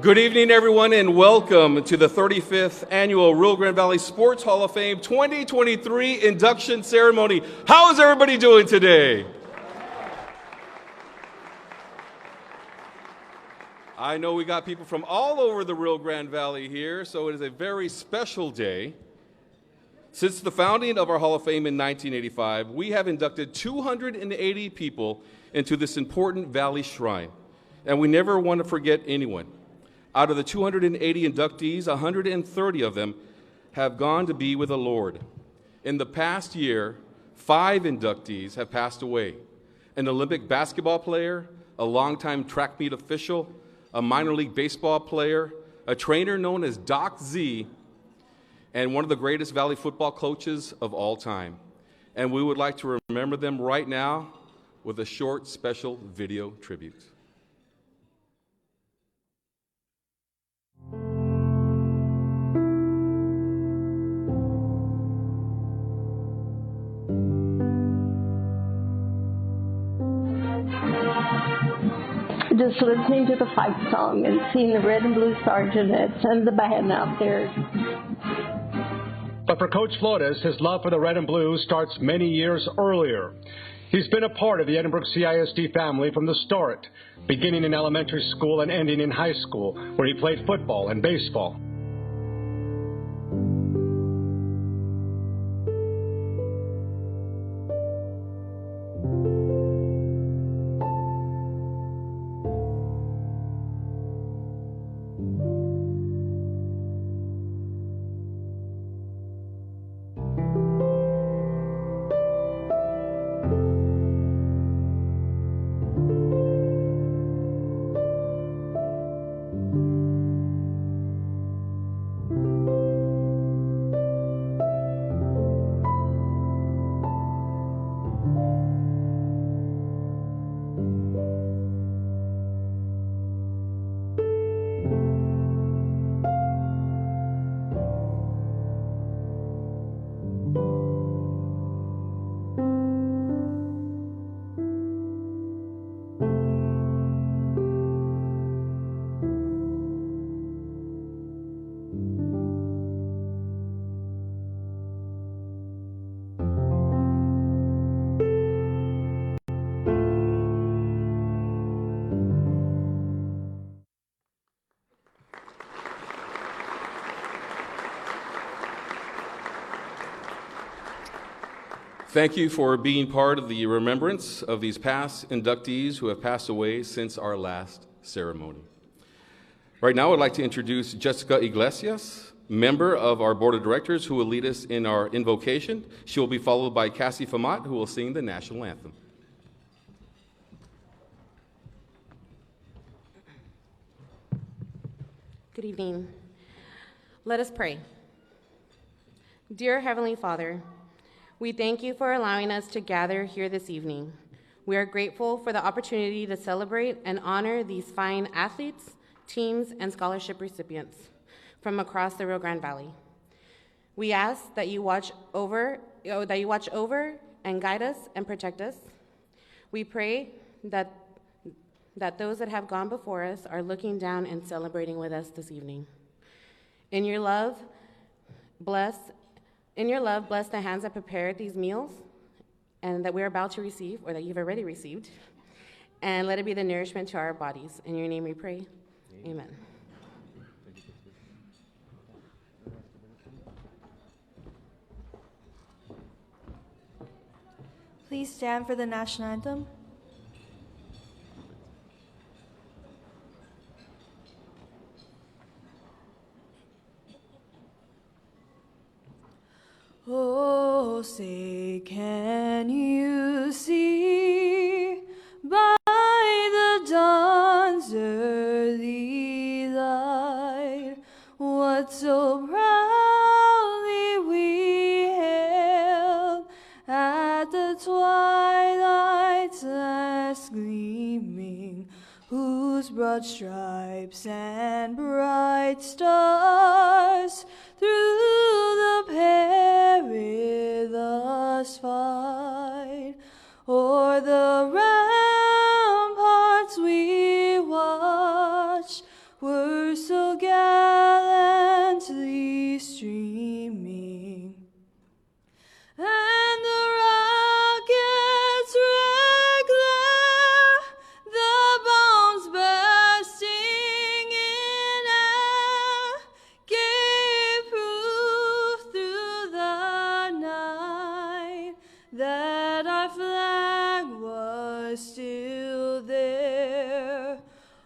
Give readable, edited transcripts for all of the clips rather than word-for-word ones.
Good evening, everyone, and welcome to the 35th Annual Rio Grande Valley Sports Hall of Fame 2023 Induction Ceremony. How is everybody doing today? I know we got people from all over the Rio Grande Valley here, so it is a very special day. Since the founding of our Hall of Fame in 1985, we have inducted 280 people into this important Valley Shrine, and we never want to forget anyone. Out of the 280 inductees, 130 of them have gone to be with the Lord. In the past year, 5 inductees have passed away: an Olympic basketball player, a longtime track meet official, a minor league baseball player, a trainer known as Doc Z, and one of the greatest Valley football coaches of all time. And we would like to remember them right now with a short special video tribute. Just listening to the fight song and seeing the red and blue sergeantettes and the band out there. But for Coach Flores, his love for the red and blue starts many years earlier. He's been a part of the Edinburgh CISD family from the start, beginning in elementary school and ending in high school, where he played football and baseball. Thank you for being part of the remembrance of these past inductees who have passed away since our last ceremony. Right now, I'd like to introduce Jessica Iglesias, member of our board of directors, who will lead us in our invocation. She will be followed by Cassie Famat, who will sing the national anthem. Good evening. Let us pray. Dear Heavenly Father, we thank you for allowing us to gather here this evening. We are grateful for the opportunity to celebrate and honor these fine athletes, teams, and scholarship recipients from across the Rio Grande Valley. We ask that you watch over and guide us and protect us. We pray that those that have gone before us are looking down and celebrating with us this evening. In your love, bless the hands that prepared these meals and that we're about to receive, or that you've already received, and let it be the nourishment to our bodies. In your name we pray. Amen. Please stand for the national anthem. Oh, say, can you see by the dawn's early light what so proudly we hailed at the twilight's last gleaming, whose broad stripes and bright stars through the perilous fight o'er the ramparts we watched were are still there.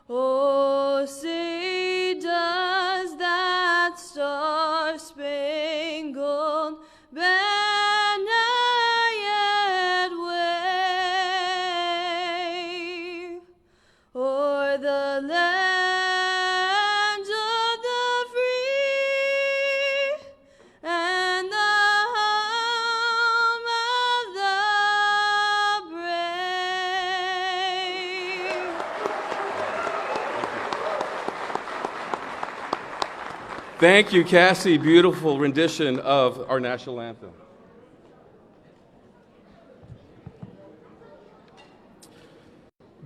Oh, say does that star-spangled banner yet wave o'er the land of the free and the home of the brave? Thank you, Cassie. Beautiful rendition of our national anthem.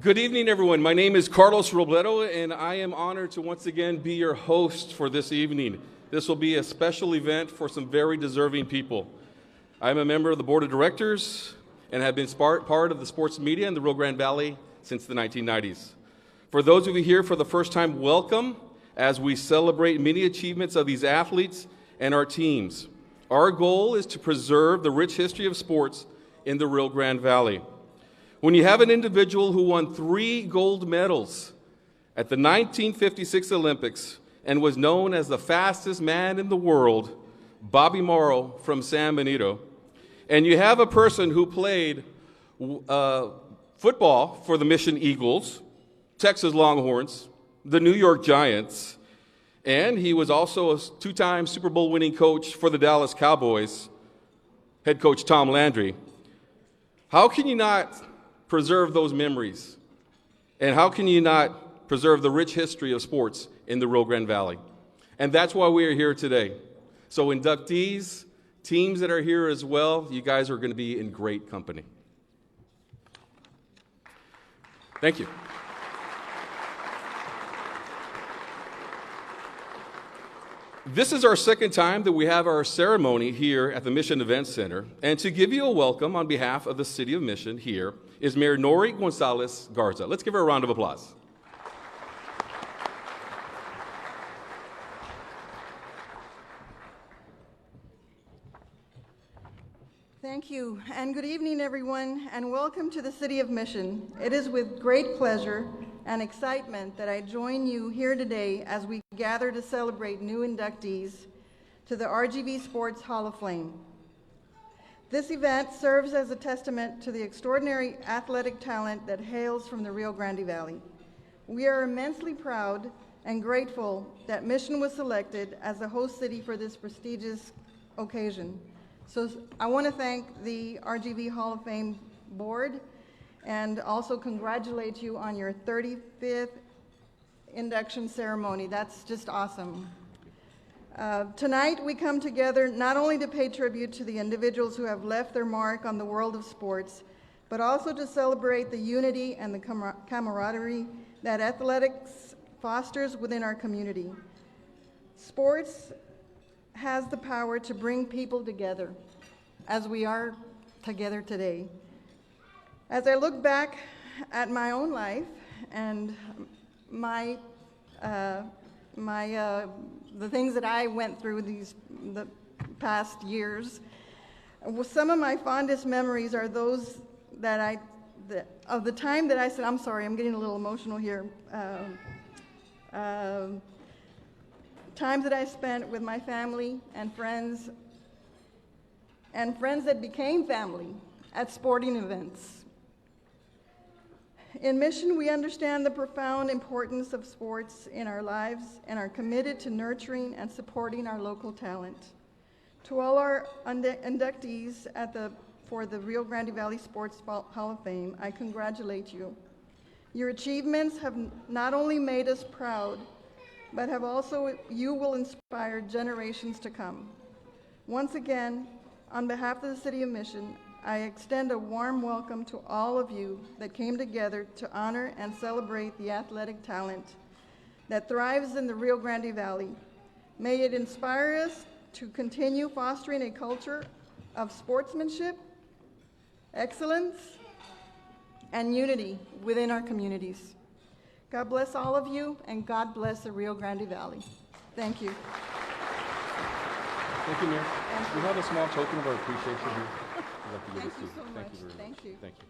Good evening, everyone. My name is Carlos Robledo, and I am honored to once again be your host for this evening. This will be a special event for some very deserving people. I'm a member of the board of directors and have been part of the sports media in the Rio Grande Valley since the 1990s. For those of you here for the first time, welcome as we celebrate many achievements of these athletes and our teams. Our goal is to preserve the rich history of sports in the Rio Grande Valley. When you have an individual who won 3 gold medals at the 1956 Olympics and was known as the fastest man in the world, Bobby Morrow from San Benito, and you have a person who played football for the Mission Eagles, Texas Longhorns, the New York Giants, and he was also a 2-time Super Bowl winning coach for the Dallas Cowboys, head coach Tom Landry. How can you not preserve those memories? And how can you not preserve the rich history of sports in the Rio Grande Valley? And that's why we are here today. So inductees, teams that are here as well, you guys are going to be in great company. Thank you. This is our second time that we have our ceremony here at the Mission Event Center. And to give you a welcome on behalf of the City of Mission here is Mayor Nori Gonzalez Garza. Let's give her a round of applause. Thank you, and good evening, everyone, and welcome to the City of Mission. It is with great pleasure and excitement that I join you here today as we gather to celebrate new inductees to the RGV Sports Hall of Fame. This event serves as a testament to the extraordinary athletic talent that hails from the Rio Grande Valley. We are immensely proud and grateful that Mission was selected as the host city for this prestigious occasion. So I want to thank the RGV Hall of Fame board and also congratulate you on your 35th induction ceremony. That's just awesome. Tonight we come together not only to pay tribute to the individuals who have left their mark on the world of sports, but also to celebrate the unity and the camaraderie that athletics fosters within our community. Sports has the power to bring people together, as we are together today. As I look back at my own life and the things that I went through the past years, some of my fondest memories are those of the time that I said, I'm sorry, I'm getting a little emotional here. Times that I spent with my family and friends that became family at sporting events. In Mission, we understand the profound importance of sports in our lives and are committed to nurturing and supporting our local talent. To all our inductees for the Rio Grande Valley Sports Hall of Fame, I congratulate you. Your achievements have not only made us proud, but you will inspire generations to come. Once again, on behalf of the City of Mission, I extend a warm welcome to all of you that came together to honor and celebrate the athletic talent that thrives in the Rio Grande Valley. May it inspire us to continue fostering a culture of sportsmanship, excellence, and unity within our communities. God bless all of you, and God bless the Rio Grande Valley. Thank you. Thank you, Mayor. We have a small token of our appreciation here. I'd like to give Thank this you to so much. Thank you very Thank much. you. Thank you.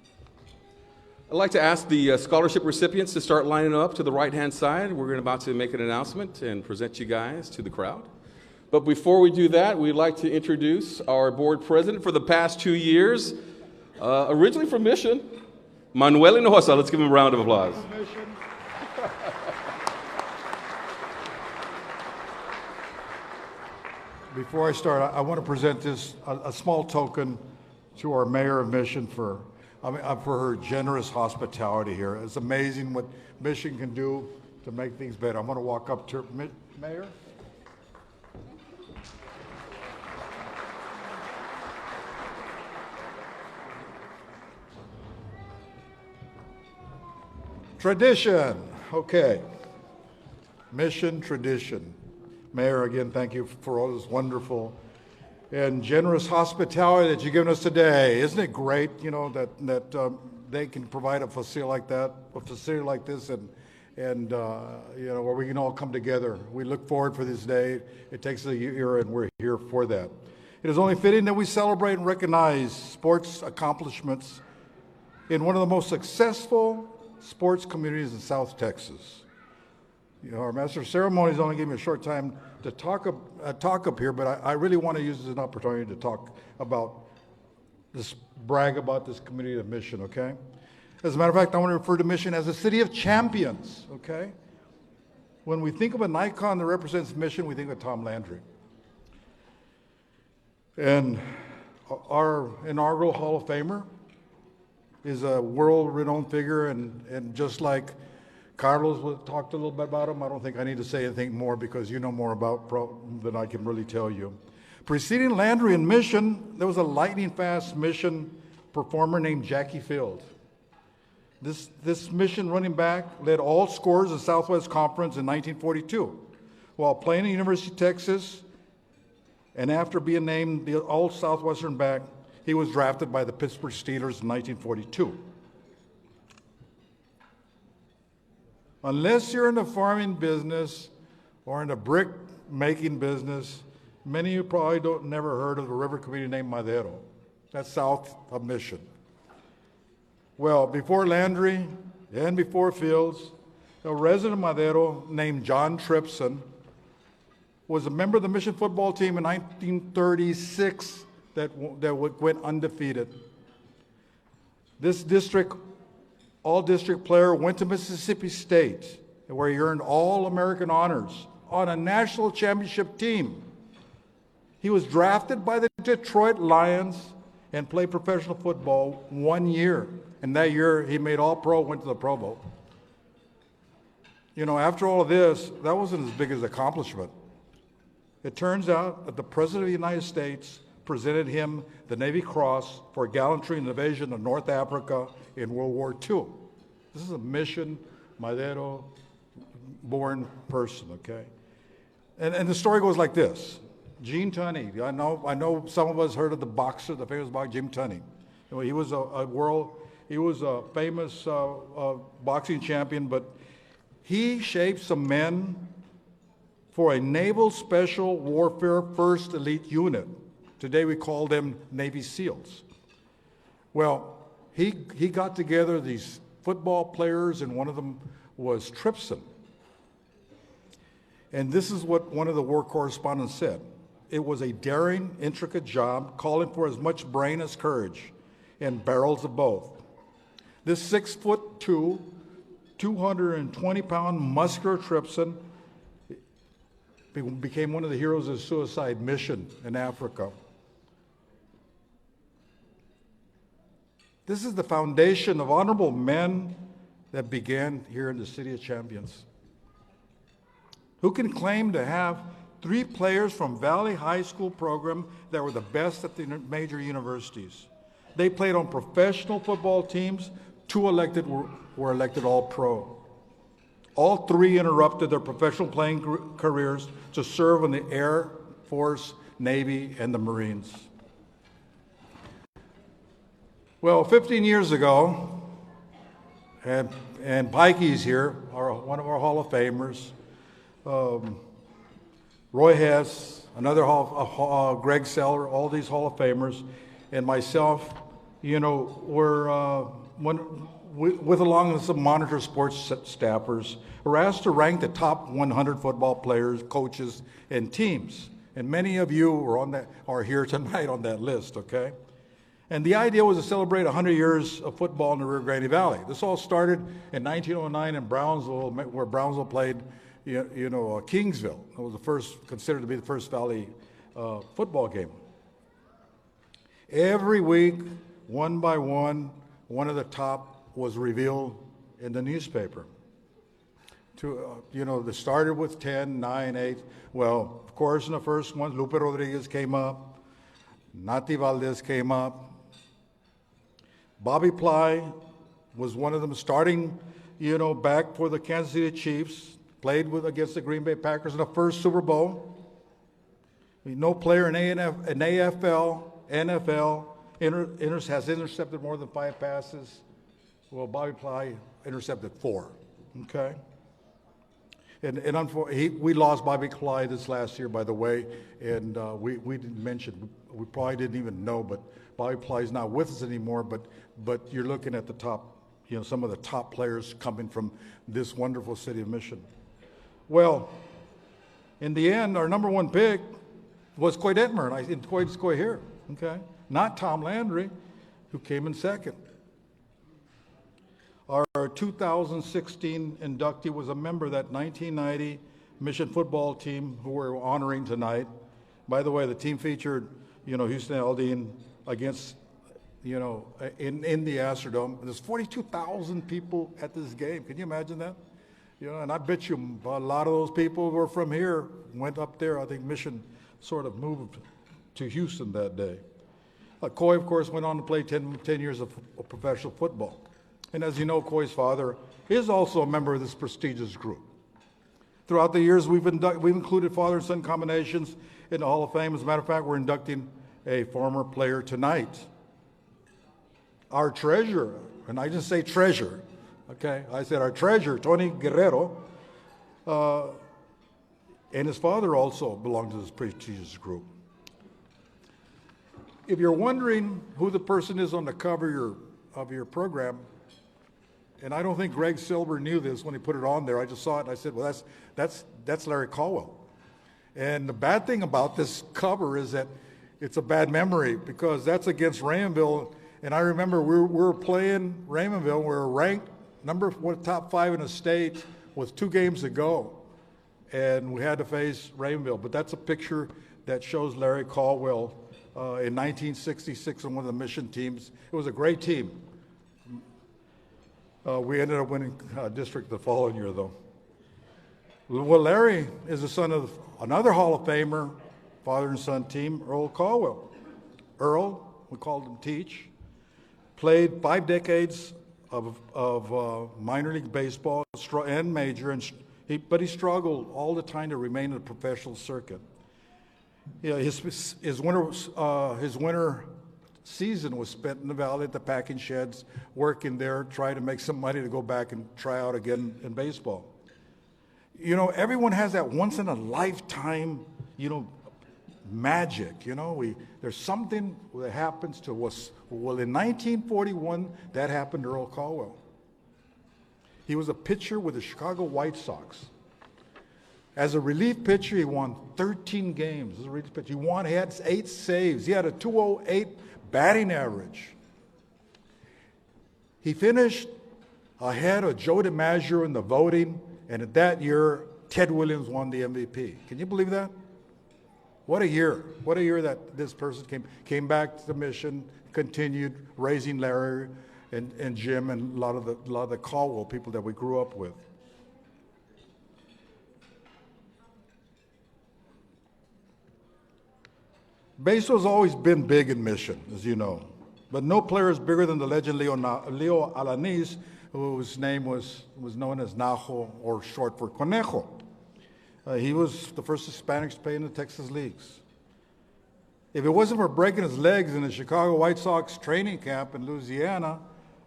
I'd like to ask the scholarship recipients to start lining up to the right-hand side. We're about to make an announcement and present you guys to the crowd. But before we do that, we'd like to introduce our board president for the past 2 years, originally from Mission, Manuel Hinojosa. Let's give him a round of applause. Before I start, I want to present this, a small token to our mayor of Mission for her generous hospitality here. It's amazing what Mission can do to make things better. I'm going to walk up to Mayor. Tradition. Okay. Mission tradition. Mayor, again, thank you for all this wonderful and generous hospitality that you've given us today. Isn't it great, you know, that they can provide a facility like that, a facility like this, and you know, where we can all come together. We look forward for this day. It takes a year, and we're here for that. It is only fitting that we celebrate and recognize sports accomplishments in one of the most successful sports communities in South Texas. You know, our master of ceremonies only gave me a short time to talk up here, but I really want to use this as an opportunity to talk about this, brag about this community of Mission, okay? As a matter of fact, I want to refer to Mission as a city of champions, okay? When we think of an icon that represents Mission, we think of Tom Landry. And our inaugural Hall of Famer is a world-renowned figure, and just like Carlos talked a little bit about him, I don't think I need to say anything more because you know more about than I can really tell you. Preceding Landry in Mission, there was a lightning-fast Mission performer named Jackie Field. This Mission running back led all scorers in Southwest Conference in 1942. While playing at University of Texas, and after being named the All-Southwestern back, he was drafted by the Pittsburgh Steelers in 1942. Unless you're in the farming business or in the brick making business, many of you probably never heard of a river community named Madero. That's south of Mission. Well, before Landry and before Fields, a resident of Madero named John Tripson was a member of the Mission football team in 1936 that went undefeated. This all-district player went to Mississippi State, where he earned All-American honors on a national championship team. He was drafted by the Detroit Lions and played professional football 1 year. And that year, he made All-Pro, went to the Pro Bowl. You know, after all of this, that wasn't as big as an accomplishment. It turns out that the President of the United States presented him the Navy Cross for gallantry in the invasion of North Africa in World War II. This is a Mission, Madero-born person, okay? And the story goes like this. Gene Tunney, I know some of us heard of the boxer, the famous boxer, Jim Tunney. You know, he was a famous boxing champion, but he shaped some men for a Naval Special Warfare First Elite Unit. Today we call them Navy SEALs. Well, he got together these football players, and one of them was Tripson. And this is what one of the war correspondents said. It was a daring, intricate job, calling for as much brain as courage, and barrels of both. This 6'2", 220-pound muscular Tripson became one of the heroes of the suicide mission in Africa. This is the foundation of honorable men that began here in the City of Champions. Who can claim to have 3 players from Valley High School program that were the best at the major universities? They played on professional football teams. 2 were elected All-Pro. All 3 interrupted their professional playing careers to serve in the Air Force, Navy, and the Marines. Well, 15 years ago, and Pikey's here, one of our Hall of Famers, Roy Hess, another Greg Seller, all these Hall of Famers, and myself with along with some monitor sports staffers, were asked to rank the top 100 football players, coaches, and teams. And many of you are here tonight on that list, okay? And the idea was to celebrate 100 years of football in the Rio Grande Valley. This all started in 1909 in Brownsville, where Brownsville played, Kingsville. It was considered to be the first Valley football game. Every week, one by one of the top was revealed in the newspaper. They started with 10, 9, 8. Well, of course, in the first one, Lupe Rodriguez came up. Nati Valdez came up. Bobby Ply was one of them, starting, back for the Kansas City Chiefs, played against the Green Bay Packers in the first Super Bowl. No player in AFL, NFL has intercepted more than 5 passes. Well, Bobby Ply intercepted 4. Okay. And we lost Bobby Ply this last year, by the way, and we didn't mention. We probably didn't even know, but Bobby Ply is not with us anymore. But you're looking at the top, some of the top players coming from this wonderful city of Mission. Well, in the end, our number 1 pick was Coy Detmer, and Coy's here, okay? Not Tom Landry, who came in second. Our 2016 inductee was a member of that 1990 Mission football team who we're honoring tonight. By the way, the team featured, Houston Aldine against, in the Astrodome. There's 42,000 people at this game. Can you imagine that? And I bet you a lot of those people who were from here went up there. I think Mission sort of moved to Houston that day. Coy, of course, went on to play 10 years of professional football. And as you know, Coy's father is also a member of this prestigious group. Throughout the years, we've included father and son combinations in the Hall of Fame. As a matter of fact, we're inducting a former player tonight. Our treasurer, and I didn't say treasure, okay? I said our treasurer, Tony Guerrero, and his father also belonged to this prestigious group. If you're wondering who the person is on the cover of your program, and I don't think Greg Silver knew this when he put it on there. I just saw it and I said, well, that's Larry Caldwell. And the bad thing about this cover is that it's a bad memory because that's against Raymondville. And I remember we were playing Raymondville. We were ranked top 5 in the state with 2 games to go. And we had to face Raymondville. But that's a picture that shows Larry Caldwell in 1966 on one of the Mission teams. It was a great team. We ended up winning district the following year, though. Well, Larry is the son of another Hall of Famer, father and son team, Earl Caldwell. Earl, we called him Teach, played 5 decades of minor league baseball and major, but he struggled all the time to remain in the professional circuit. His winter season was spent in the valley at the packing sheds, working there, trying to make some money to go back and try out again in baseball. Everyone has that once in a lifetime, magic. There's something that happens to us. Well, in 1941, that happened to Earl Caldwell. He was a pitcher with the Chicago White Sox. As a relief pitcher, he won 13 games. As a relief pitcher, he had 8 saves. He had a 208 batting average. He finished ahead of Joe DiMaggio in the voting, and at that year, Ted Williams won the MVP. Can you believe that? What a year. What a year that this person came back to the Mission, continued raising Larry and Jim and a lot of the Caldwell people that we grew up with. Baseball's always been big in Mission, as you know, but no player is bigger than the legend Leo Alanis, whose name was known as Najo, or short for Conejo. He was the first Hispanic to play in the Texas leagues. If it wasn't for breaking his legs in the Chicago White Sox training camp in Louisiana,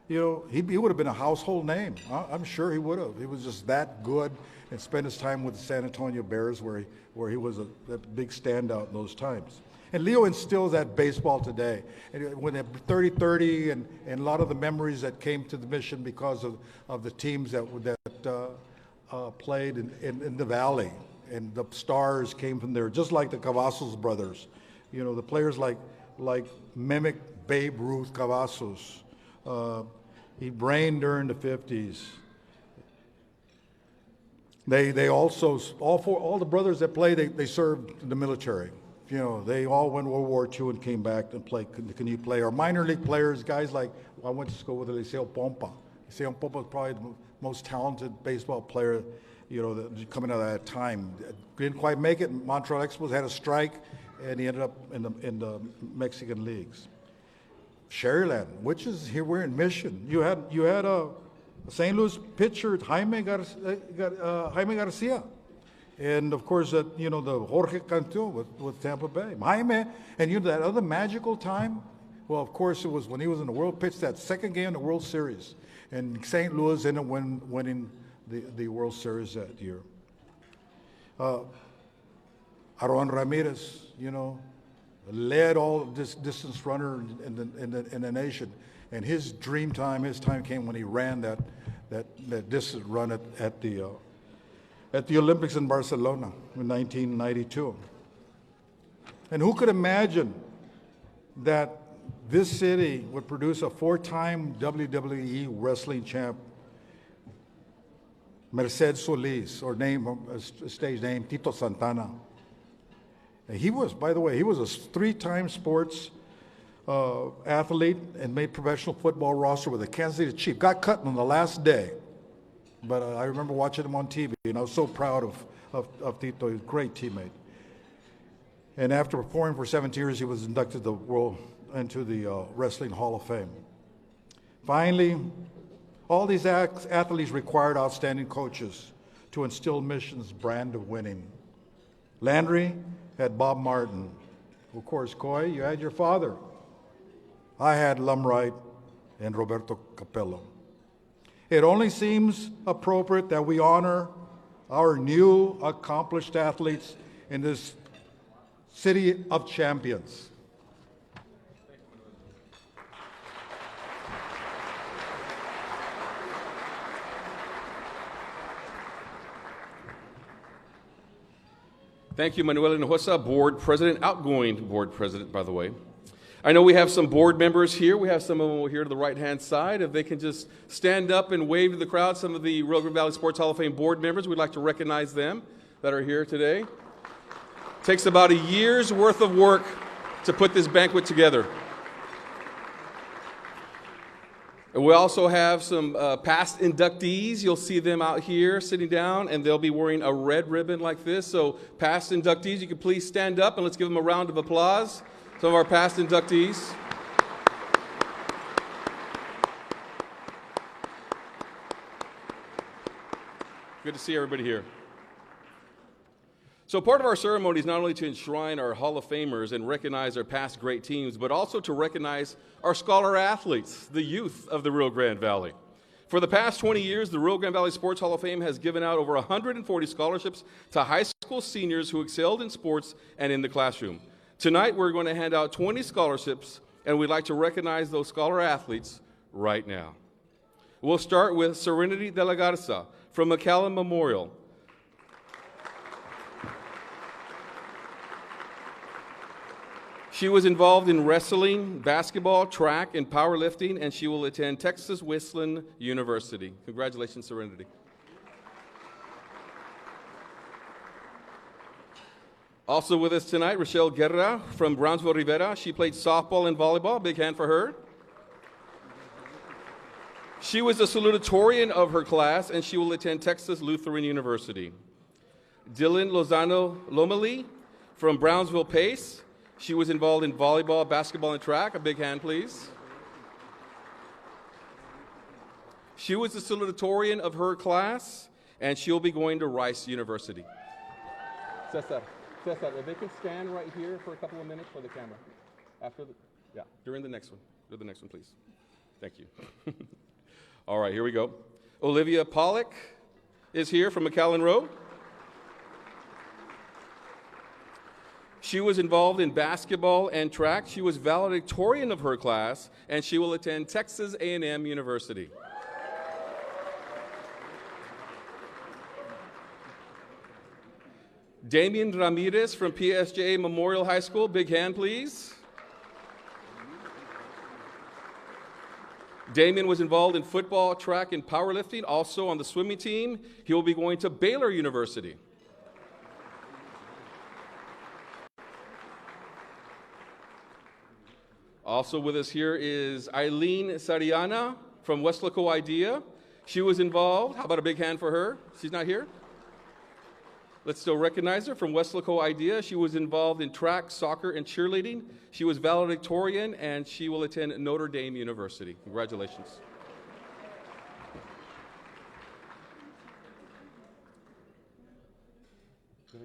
he would have been a household name. I'm sure he would have. He was just that good, and spent his time with the San Antonio Bears, where he was a big standout in those times. And Leo instills that baseball today. And when they're 30-30 and a lot of the memories that came to the Mission because of the teams that played in the Valley. And the stars came from there, just like the Cavazos brothers. You know, the players like mimic Babe Ruth Cavazos. He reigned during the 50s. They also, all the brothers that played, they served in the military. You know, they all went World War II and came back and played. Can you play? Or minor league players, guys like, I went to school with Eliseo Pompa. Eliseo Pompa was probably the most talented baseball player, you know, coming out of that time. Didn't quite make it. Montreal Expos had a strike, and he ended up in the Mexican leagues. Sherryland, which is here, we're in Mission. You had a St. Louis pitcher, Jaime Garcia. And of course, you know, the Jorge Cantu with Tampa Bay. Jaime, and you know that other magical time? Well, of course, it was when he was in the World, pitched that second game in the World Series. And St. Louis ended up winning the World Series that year. Aaron Ramirez, you know, led all this distance runner in the nation. And his dream time, his time came when he ran that distance run at the Olympics in Barcelona in 1992. And who could imagine that this city would produce a 4-time WWE wrestling champ, Mercedes Solis, or stage name, Tito Santana. And he was, by the way, he was a 3-time sports athlete and made professional football roster with the Kansas City Chiefs. Got cut on the last day, but I remember watching him on TV, and I was so proud of Tito. He was a great teammate. And after performing for 17 years, he was inducted into the Wrestling Hall of Fame. Finally, all these athletes required outstanding coaches to instill Mission's brand of winning. Landry had Bob Martin. Of course, Coy, you had your father. I had Lumright and Roberto Capello. It only seems appropriate that we honor our new accomplished athletes in this city of champions. Thank you, Manuel Hinojosa, board president, outgoing board president, by the way. I know we have some board members here. We have some of them over here to the right-hand side. If they can just stand up and wave to the crowd, some of the Rio Grande Valley Sports Hall of Fame board members, we'd like to recognize them that are here today. Takes about a year's worth of work to put this banquet together. And we also have some past inductees. You'll see them out here sitting down, and they'll be wearing a red ribbon like this. So past inductees, you can please stand up, and let's give them a round of applause. Some of our past inductees. Good to see everybody here. So part of our ceremony is not only to enshrine our Hall of Famers and recognize our past great teams, but also to recognize our scholar athletes, the youth of the Rio Grande Valley. For the past 20 years, the Rio Grande Valley Sports Hall of Fame has given out over 140 scholarships to high school seniors who excelled in sports and in the classroom. Tonight, we're going to hand out 20 scholarships, and we'd like to recognize those scholar athletes right now. We'll start with Serenity de la Garza from McAllen Memorial. She was involved in wrestling, basketball, track, and powerlifting, and she will attend Texas Wesleyan University. Congratulations, Serenity. Also with us tonight, Rochelle Guerra from Brownsville Rivera. She played softball and volleyball. Big hand for her. She was the salutatorian of her class, and she will attend Texas Lutheran University. Dylan Lozano Lomeli from Brownsville Pace. She was involved in volleyball, basketball, and track. A big hand, please. She was the salutatorian of her class, and she'll be going to Rice University. Cesar, if they can stand right here for a couple of minutes for the camera. During the next one. Do the next one, please. Thank you. All right, here we go. Olivia Pollock is here from McAllen Road. She was involved in basketball and track. She was valedictorian of her class, and she will attend Texas A&M University. Damian Ramirez from PSJA Memorial High School. Big hand, please. Damian was involved in football, track, and powerlifting, also on the swimming team. He will be going to Baylor University. Also with us here is Eileen Sariana from Weslaco IDEA. She was involved. How about a big hand for her? She's not here? Let's still recognize her from Weslaco IDEA. She was involved in track, soccer, and cheerleading. She was valedictorian, and she will attend Notre Dame University. Congratulations. Okay.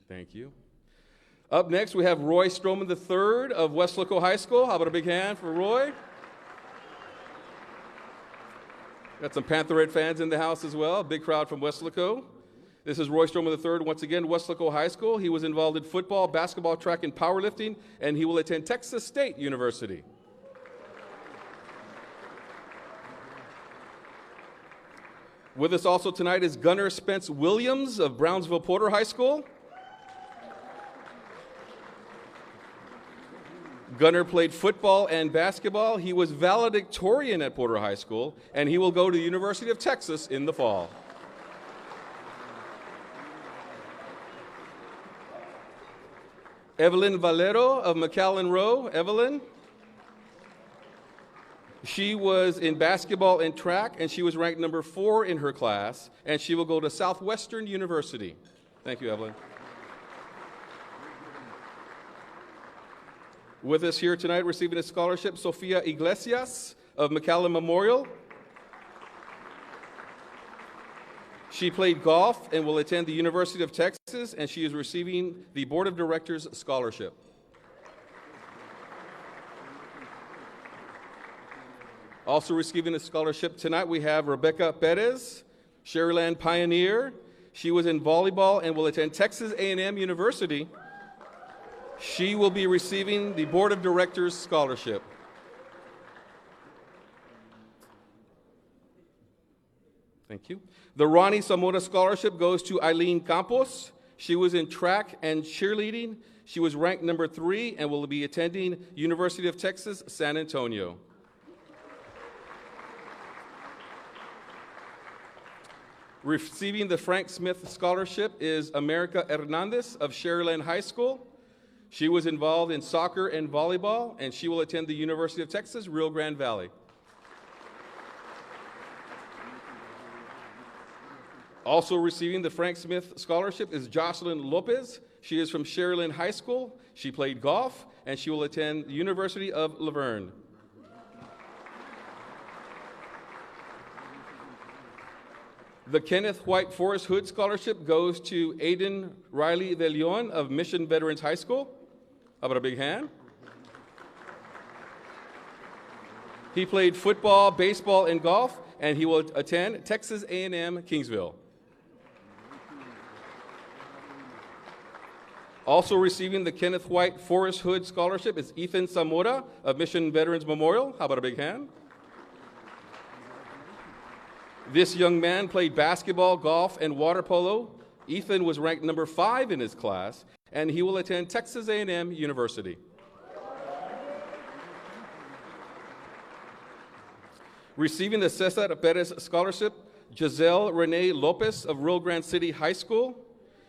Thank you. Up next, we have Roy Stroman III of Weslaco High School. How about a big hand for Roy? Got some Pantherette fans in the house as well. Big crowd from Weslaco. This is Roy Stroman III, once again, Weslaco High School. He was involved in football, basketball, track, and powerlifting, and he will attend Texas State University. With us also tonight is Gunnar Spence Williams of Brownsville Porter High School. Gunnar played football and basketball. He was valedictorian at Porter High School, and he will go to the University of Texas in the fall. Evelyn Valero of McAllen Rowe. Evelyn. She was in basketball and track, and she was ranked number 4 in her class, and she will go to Southwestern University. Thank you, Evelyn. With us here tonight receiving a scholarship, Sofia Iglesias of McAllen Memorial. She played golf and will attend the University of Texas, and she is receiving the Board of Directors Scholarship. Also receiving a scholarship tonight, we have Rebecca Perez, Sherryland Pioneer. She was in volleyball and will attend Texas A&M University. She will be receiving the Board of Directors Scholarship. Thank you. The Ronnie Zamora Scholarship goes to Eileen Campos. She was in track and cheerleading. She was ranked number 3 and will be attending University of Texas, San Antonio. Receiving the Frank Smith Scholarship is America Hernandez of Sherryland High School. She was involved in soccer and volleyball, and she will attend the University of Texas, Rio Grande Valley. Also receiving the Frank Smith Scholarship is Jocelyn Lopez. She is from Sherryland High School. She played golf, and she will attend the University of Laverne. The Kenneth White Forrest Hood Scholarship goes to Aiden Riley de Leon of Mission Veterans High School. How about a big hand? He played football, baseball, and golf, and he will attend Texas A&M Kingsville. Also receiving the Kenneth White Forrest Hood Scholarship is Ethan Zamora of Mission Veterans Memorial. How about a big hand? This young man played basketball, golf, and water polo. Ethan was ranked number 5 in his class, and he will attend Texas A&M University. Receiving the Cesar Perez Scholarship, Giselle Renee Lopez of Rio Grande City High School.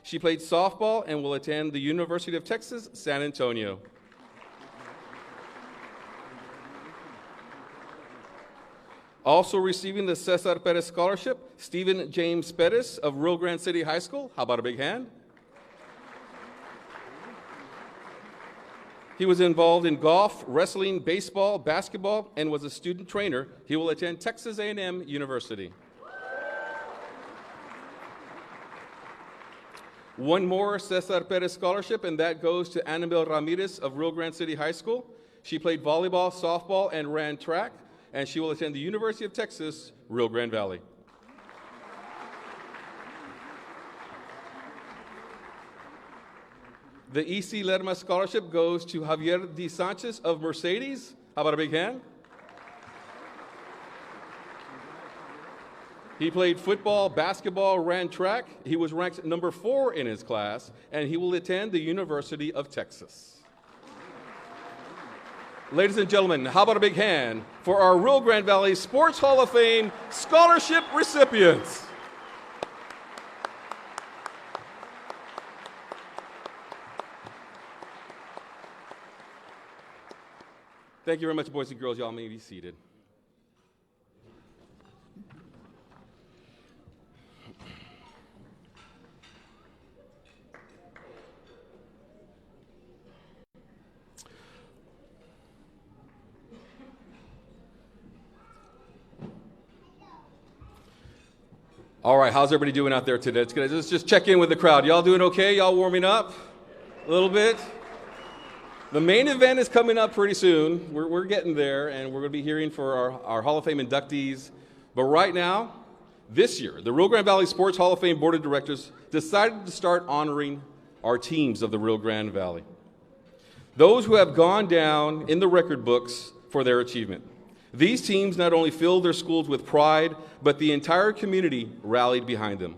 She played softball and will attend the University of Texas, San Antonio. Also receiving the Cesar Perez Scholarship, Stephen James Perez of Rio Grande City High School. How about a big hand? He was involved in golf, wrestling, baseball, basketball, and was a student trainer. He will attend Texas A&M University. One more Cesar Perez Scholarship, and that goes to Annabelle Ramirez of Rio Grande City High School. She played volleyball, softball, and ran track, and she will attend the University of Texas, Rio Grande Valley. The E.C. Lerma Scholarship goes to Javier D. Sanchez of Mercedes. How about a big hand? He played football, basketball, ran track. He was ranked number 4 in his class, and he will attend the University of Texas. Ladies and gentlemen, how about a big hand for our Rio Grande Valley Sports Hall of Fame scholarship recipients? Thank you very much, boys and girls. Y'all may be seated. All right, how's everybody doing out there today? It's good. Let's just check in with the crowd. Y'all doing okay? Y'all warming up a little bit? The main event is coming up pretty soon. We're getting there, and we're going to be hearing for our Hall of Fame inductees. But right now, this year, the Rio Grande Valley Sports Hall of Fame Board of Directors decided to start honoring our teams of the Rio Grande Valley. Those who have gone down in the record books for their achievement. These teams not only filled their schools with pride, but the entire community rallied behind them.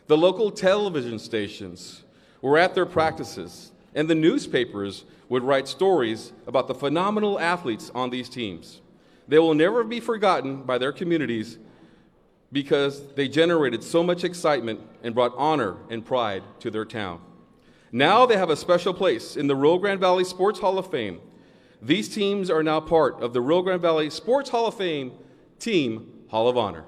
The local television stations were at their practices, and the newspapers would write stories about the phenomenal athletes on these teams. They will never be forgotten by their communities because they generated so much excitement and brought honor and pride to their town. Now they have a special place in the Rio Grande Valley Sports Hall of Fame. These teams are now part of the Rio Grande Valley Sports Hall of Fame Team Hall of Honor.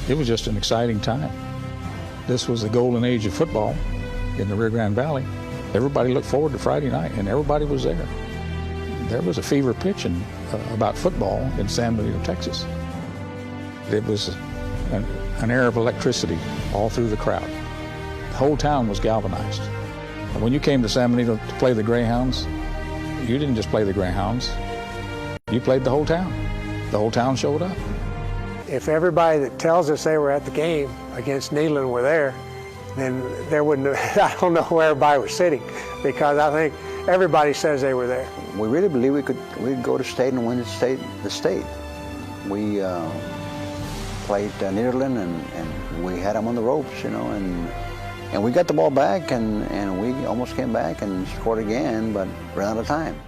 It was just an exciting time. This was the golden age of football in the Rio Grande Valley. Everybody looked forward to Friday night, and everybody was there. There was a fever pitch about football in San Benito, Texas. It was an air of electricity all through the crowd. The whole town was galvanized. And when you came to San Benito to play the Greyhounds, you didn't just play the Greyhounds. You played the whole town. The whole town showed up. If everybody that tells us they were at the game against Neyland were there, then there wouldn't have, I don't know where everybody was sitting, because I think everybody says they were there. We really believe we'd go to state and win the state. We played Nederland and we had them on the ropes, you know, and we got the ball back and we almost came back and scored again, but ran out of time.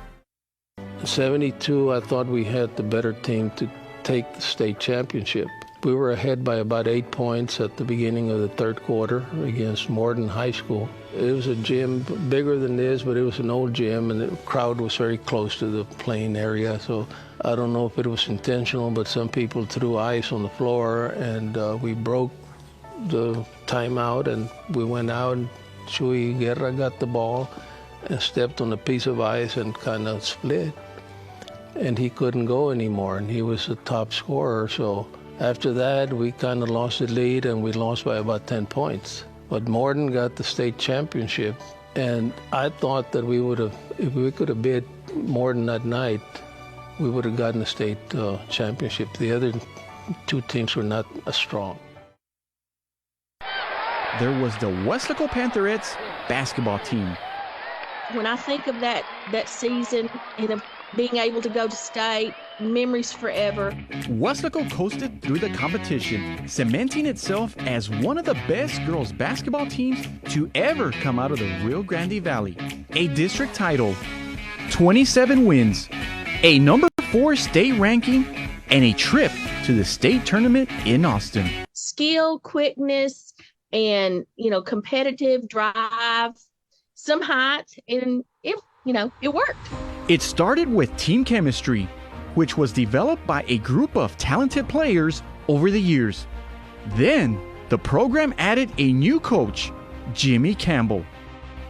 In '72, I thought we had the better team to take the state championship. We were ahead by about 8 points at the beginning of the third quarter against Morden High School. It was a gym bigger than this, but it was an old gym, and the crowd was very close to the playing area. So I don't know if it was intentional, but some people threw ice on the floor, and we broke the timeout, and we went out, and Chuy Guerra got the ball and stepped on a piece of ice and kind of split. And he couldn't go anymore, and he was the top scorer. So after that, we kind of lost the lead, and we lost by about 10 points. But Morden got the state championship, and I thought that we would have, if we could have beat Morden that night, we would have gotten the state championship. The other two teams were not as strong. There was the Weslaco Pantherettes basketball team. When I think of that season and being able to go to state, memories forever. Weslaco coasted through the competition, cementing itself as one of the best girls basketball teams to ever come out of the Rio Grande Valley. A district title, 27 wins, a number 4 state ranking, and a trip to the state tournament in Austin. Skill, quickness, and competitive drive, some height, and it worked. It started with team chemistry, which was developed by a group of talented players over the years. Then, the program added a new coach, Jimmy Campbell.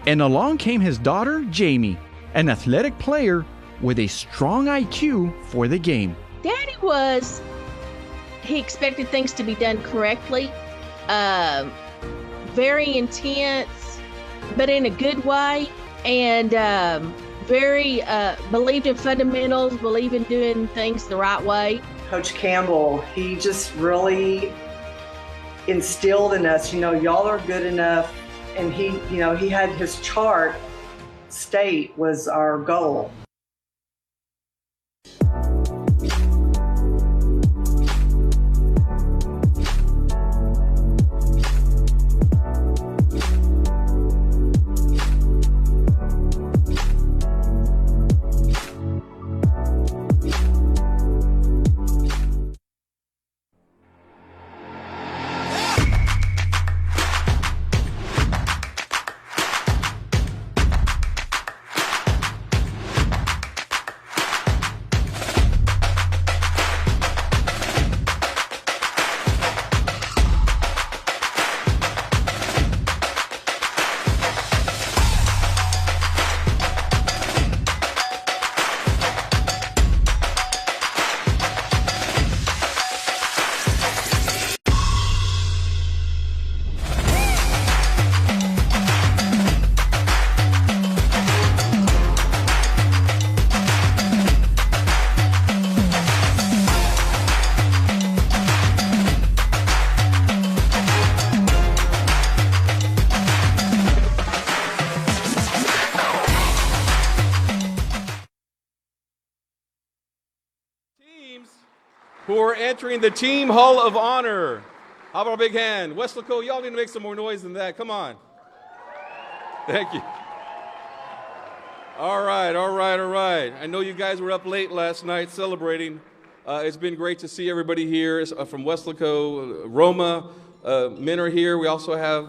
And along came his daughter, Jamie, an athletic player with a strong IQ for the game. Daddy he expected things to be done correctly, very intense, but in a good way, and very believed in fundamentals, believed in doing things the right way. Coach Campbell, he just really instilled in us, y'all are good enough. And he had his chart, state was our goal. Who are entering the Team Hall of Honor. How about a big hand? Weslaco, y'all need to make some more noise than that. Come on. Thank you. All right. I know you guys were up late last night celebrating. It's been great to see everybody here from Weslaco, Roma. Men are here. We also have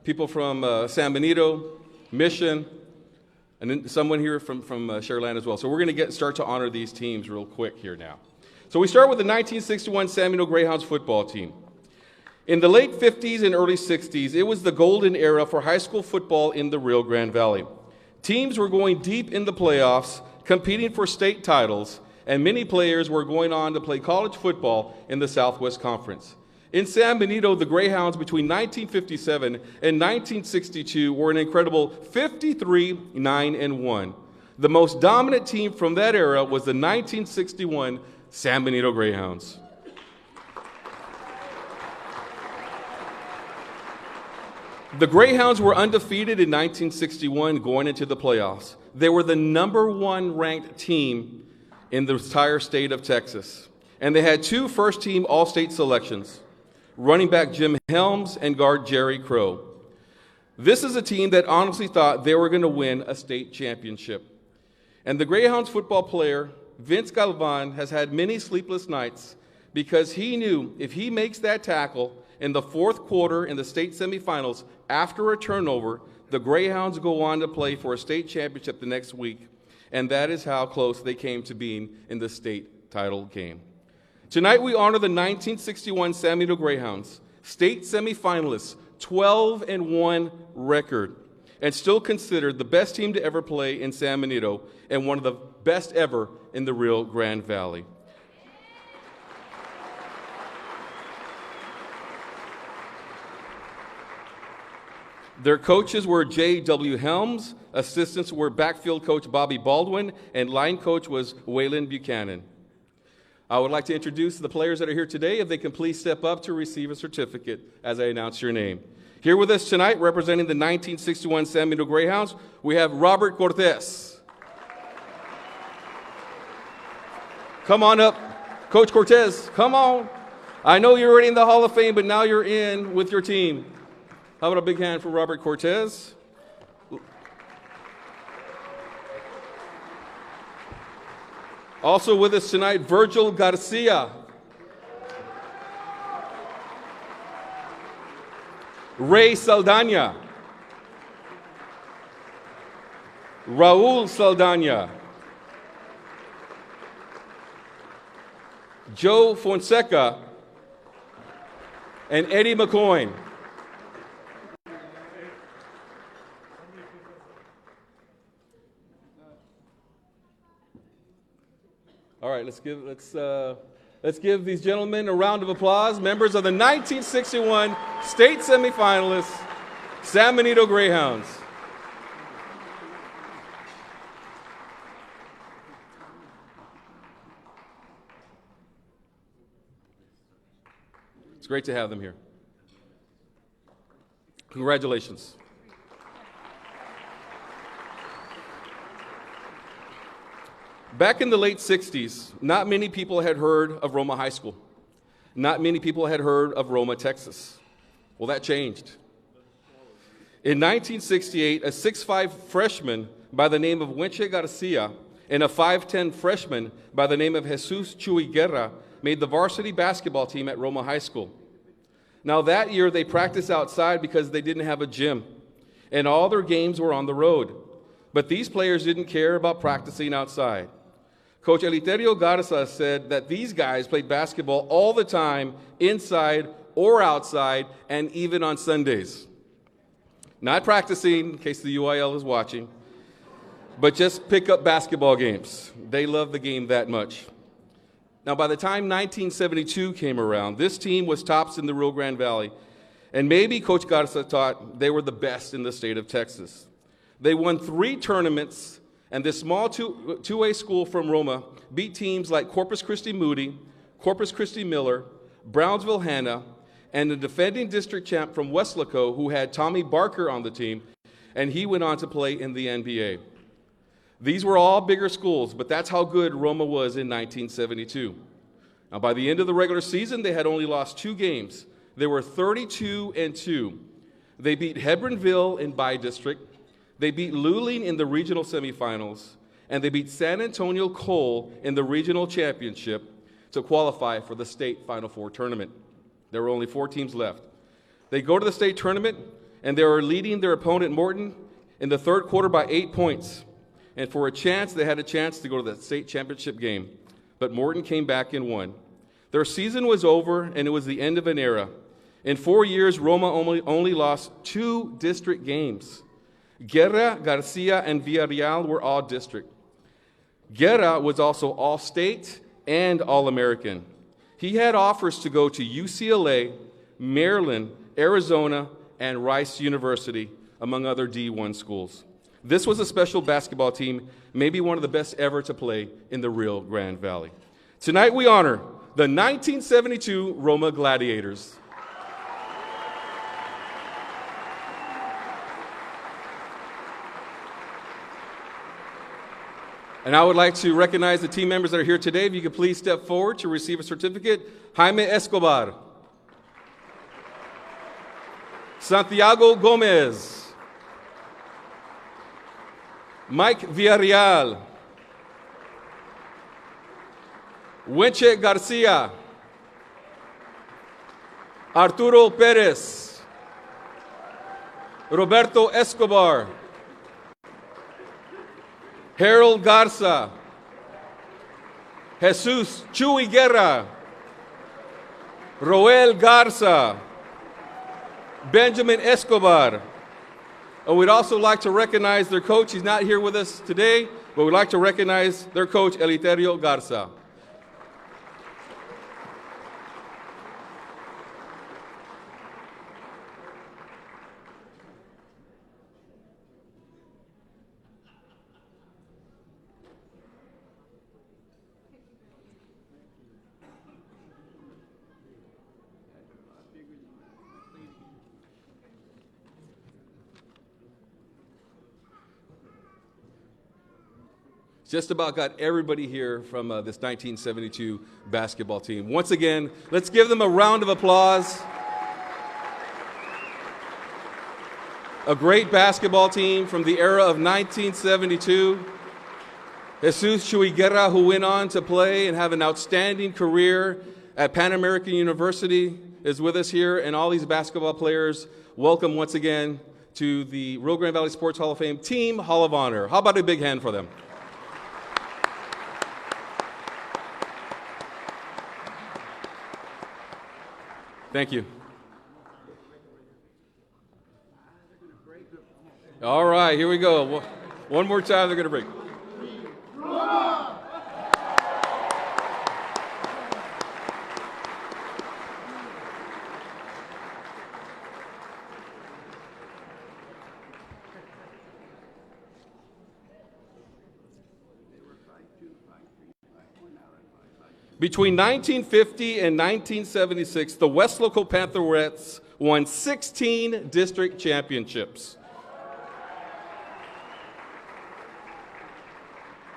people from San Benito, Mission, and then someone here from Sharyland as well. So we're going to start to honor these teams real quick here now. So we start with the 1961 San Benito Greyhounds football team. In the late 50s and early 60s, it was the golden era for high school football in the Rio Grande Valley. Teams were going deep in the playoffs, competing for state titles, and many players were going on to play college football in the Southwest Conference. In San Benito, the Greyhounds between 1957 and 1962 were an incredible 53-9-1. The most dominant team from that era was the 1961 San Benito Greyhounds. The Greyhounds were undefeated in 1961 going into the playoffs. They were the #1 ranked team in the entire state of Texas. And they had 2 first-team All-State selections, running back Jim Helms and guard Jerry Crow. This is a team that honestly thought they were going to win a state championship. And the Greyhounds football player, Vince Galvan, has had many sleepless nights because he knew if he makes that tackle in the 4th quarter in the state semifinals after a turnover, the Greyhounds go on to play for a state championship the next week. And that is how close they came to being in the state title game. Tonight we honor the 1961 San Benito Greyhounds, state semifinalists, 12-1 record, and still considered the best team to ever play in San Benito and one of the best ever in the Rio Grande Valley. Their coaches were J.W. Helms, assistants were backfield coach Bobby Baldwin, and line coach was Waylon Buchanan. I would like to introduce the players that are here today. If they can please step up to receive a certificate as I announce your name. Here with us tonight, representing the 1961 San Benito Greyhounds, we have Robert Cortez. Come on up. Coach Cortez, come on. I know you're already in the Hall of Fame, but now you're in with your team. How about a big hand for Robert Cortez? Also with us tonight, Virgil Garcia. Ray Saldana. Raul Saldana. Joe Fonseca. And Eddie McCoy. All right, let's give these gentlemen a round of applause. Members of the 1961 state semifinalists, San Benito Greyhounds. It's great to have them here. Congratulations. Back in the late 60s, not many people had heard of Roma High School. Not many people had heard of Roma, Texas. Well, that changed. In 1968, a 6'5" freshman by the name of Wenche Garcia and a 5'10" freshman by the name of Jesus Chuy Guerra made the varsity basketball team at Roma High School. Now that year they practiced outside because they didn't have a gym, and all their games were on the road. But these players didn't care about practicing outside. Coach Eleuterio Garza said that these guys played basketball all the time, inside or outside, and even on Sundays. Not practicing, in case the UIL is watching, but just pick up basketball games. They love the game that much. Now, by the time 1972 came around, this team was tops in the Rio Grande Valley, and maybe Coach Garza thought they were the best in the state of Texas. They won 3 tournaments, and this small 2A school from Roma beat teams like Corpus Christi Moody, Corpus Christi Miller, Brownsville Hanna, and the defending district champ from Weslaco, who had Tommy Barker on the team, and he went on to play in the NBA. These were all bigger schools, but that's how good Roma was in 1972. Now, by the end of the regular season, they had only lost 2 games. They were 32-2. They beat Hebronville in bi-district, they beat Luling in the regional semifinals, and they beat San Antonio Cole in the regional championship to qualify for the state Final Four tournament. There were only 4 teams left. They go to the state tournament, and they were leading their opponent, Morton, in the third quarter by 8 points. And for a chance, they had a chance to go to the state championship game. But Morton came back and won. Their season was over, and it was the end of an era. In 4 years, Roma only lost 2 district games. Guerra, Garcia, and Villarreal were all district. Guerra was also all-state and all-American. He had offers to go to UCLA, Maryland, Arizona, and Rice University, among other D1 schools. This was a special basketball team, maybe one of the best ever to play in the Rio Grande Valley. Tonight we honor the 1972 Roma Gladiators. And I would like to recognize the team members that are here today. If you could please step forward to receive a certificate. Jaime Escobar. Santiago Gomez. Mike Villarreal. Wenche Garcia. Arturo Perez. Roberto Escobar. Harold Garza. Jesus Chuy Guerra. Roel Garza. Benjamin Escobar. And we'd also like to recognize their coach. He's not here with us today, but we'd like to recognize their coach, Eleuterio Garza. Just about got everybody here from this 1972 basketball team. Once again, let's give them a round of applause. A great basketball team from the era of 1972. Jesus Chuy Guerra, who went on to play and have an outstanding career at Pan American University, is with us here, and all these basketball players, welcome once again to the Rio Grande Valley Sports Hall of Fame Team Hall of Honor. How about a big hand for them? Thank you. All right, here we go. One more time, they're going to break. Between 1950 and 1976, the Weslaco Pantherettes won 16 district championships.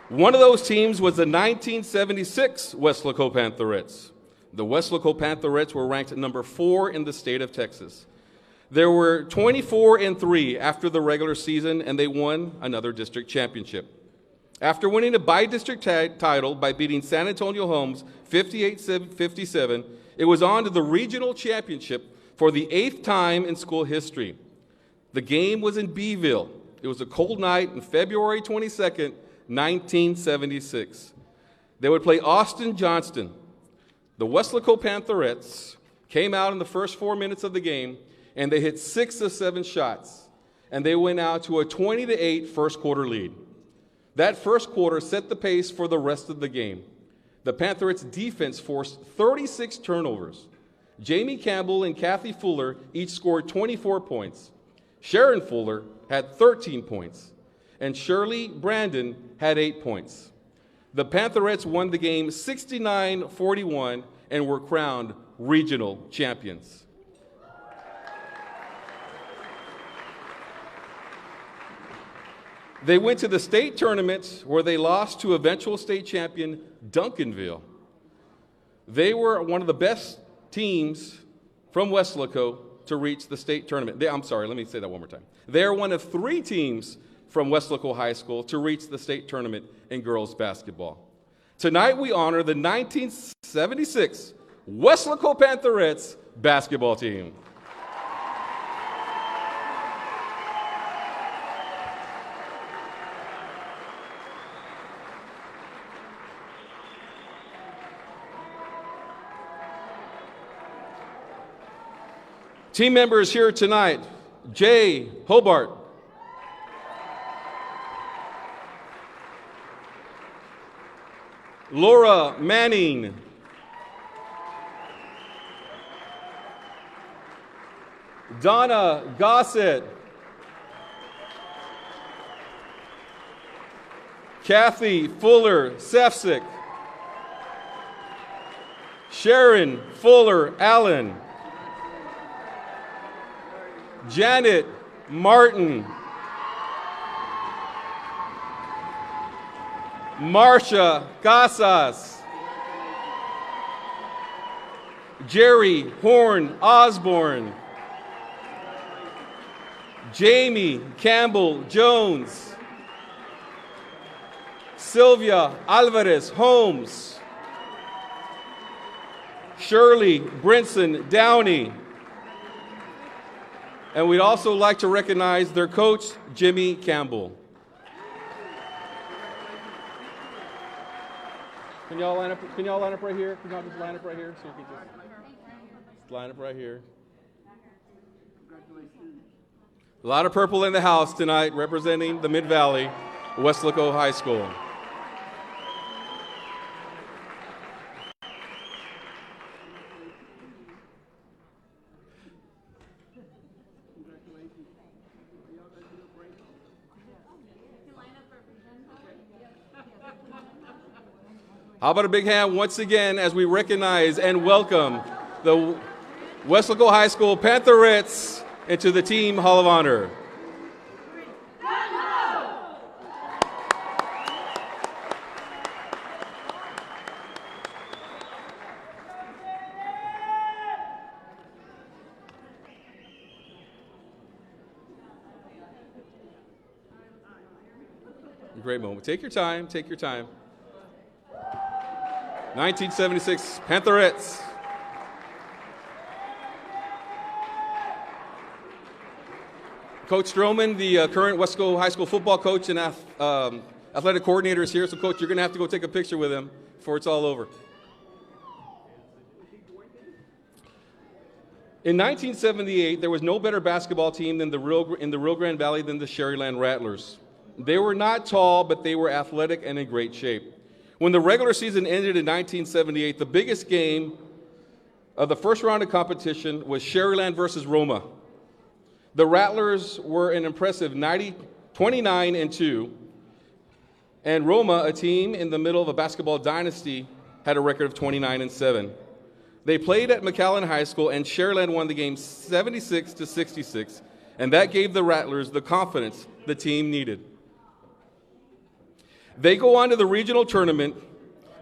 One of those teams was the 1976 Weslaco Pantherettes. The Weslaco Pantherettes were ranked number 4 in the state of Texas. There were 24-3 after the regular season, and they won another district championship. After winning a by-district title by beating San Antonio Homes 58-57, it was on to the regional championship for the 8th time in school history. The game was in Beeville. It was a cold night on February 22nd, 1976. They would play Austin Johnston. The Weslaco Pantherettes came out in the first 4 minutes of the game, and they hit 6 of 7 shots, and they went out to a 20-8 first quarter lead. That first quarter set the pace for the rest of the game. The Pantherettes' defense forced 36 turnovers. Jamie Campbell and Kathy Fuller each scored 24 points. Sharon Fuller had 13 points, and Shirley Brandon had 8 points. The Pantherettes won the game 69-41 and were crowned regional champions. They went to the state tournament where they lost to eventual state champion Duncanville. They were one of the best teams from Weslaco to reach the state tournament. Let me say that one more time. They're one of 3 teams from Weslaco High School to reach the state tournament in girls basketball. Tonight we honor the 1976 Weslaco Pantherettes basketball team. Team members here tonight: Jay Hobart, Laura Manning, Donna Gossett, Kathy Fuller Sefcik, Sharon Fuller Allen, Janet Martin, Marcia Casas, Jerry Horn Osborne, Jamie Campbell Jones, Sylvia Alvarez Holmes, Shirley Brinson Downey. And we'd also like to recognize their coach, Jimmy Campbell. Can y'all line up right here? Can y'all just line up right here? So you can just line up right here. A lot of purple in the house tonight, representing the Mid-Valley, Weslaco High School. How about a big hand once again as we recognize and welcome the Weslaco High School Pantherettes into the Team Hall of Honor. Great moment. Take your time, take your time. 1976 Pantherettes. Coach Stroman, the current Weslaco High School football coach and athletic coordinator, is here. So, Coach, you're going to have to go take a picture with him before it's all over. In 1978, there was no better basketball team in the Rio Grande Valley than the Sherryland Rattlers. They were not tall, but they were athletic and in great shape. When the regular season ended in 1978, the biggest game of the first round of competition was Sherryland versus Roma. The Rattlers were an impressive 29-2, and Roma, a team in the middle of a basketball dynasty, had a record of 29-7. They played at McAllen High School, and Sharyland won the game 76-66, and that gave the Rattlers the confidence the team needed. They go on to the regional tournament,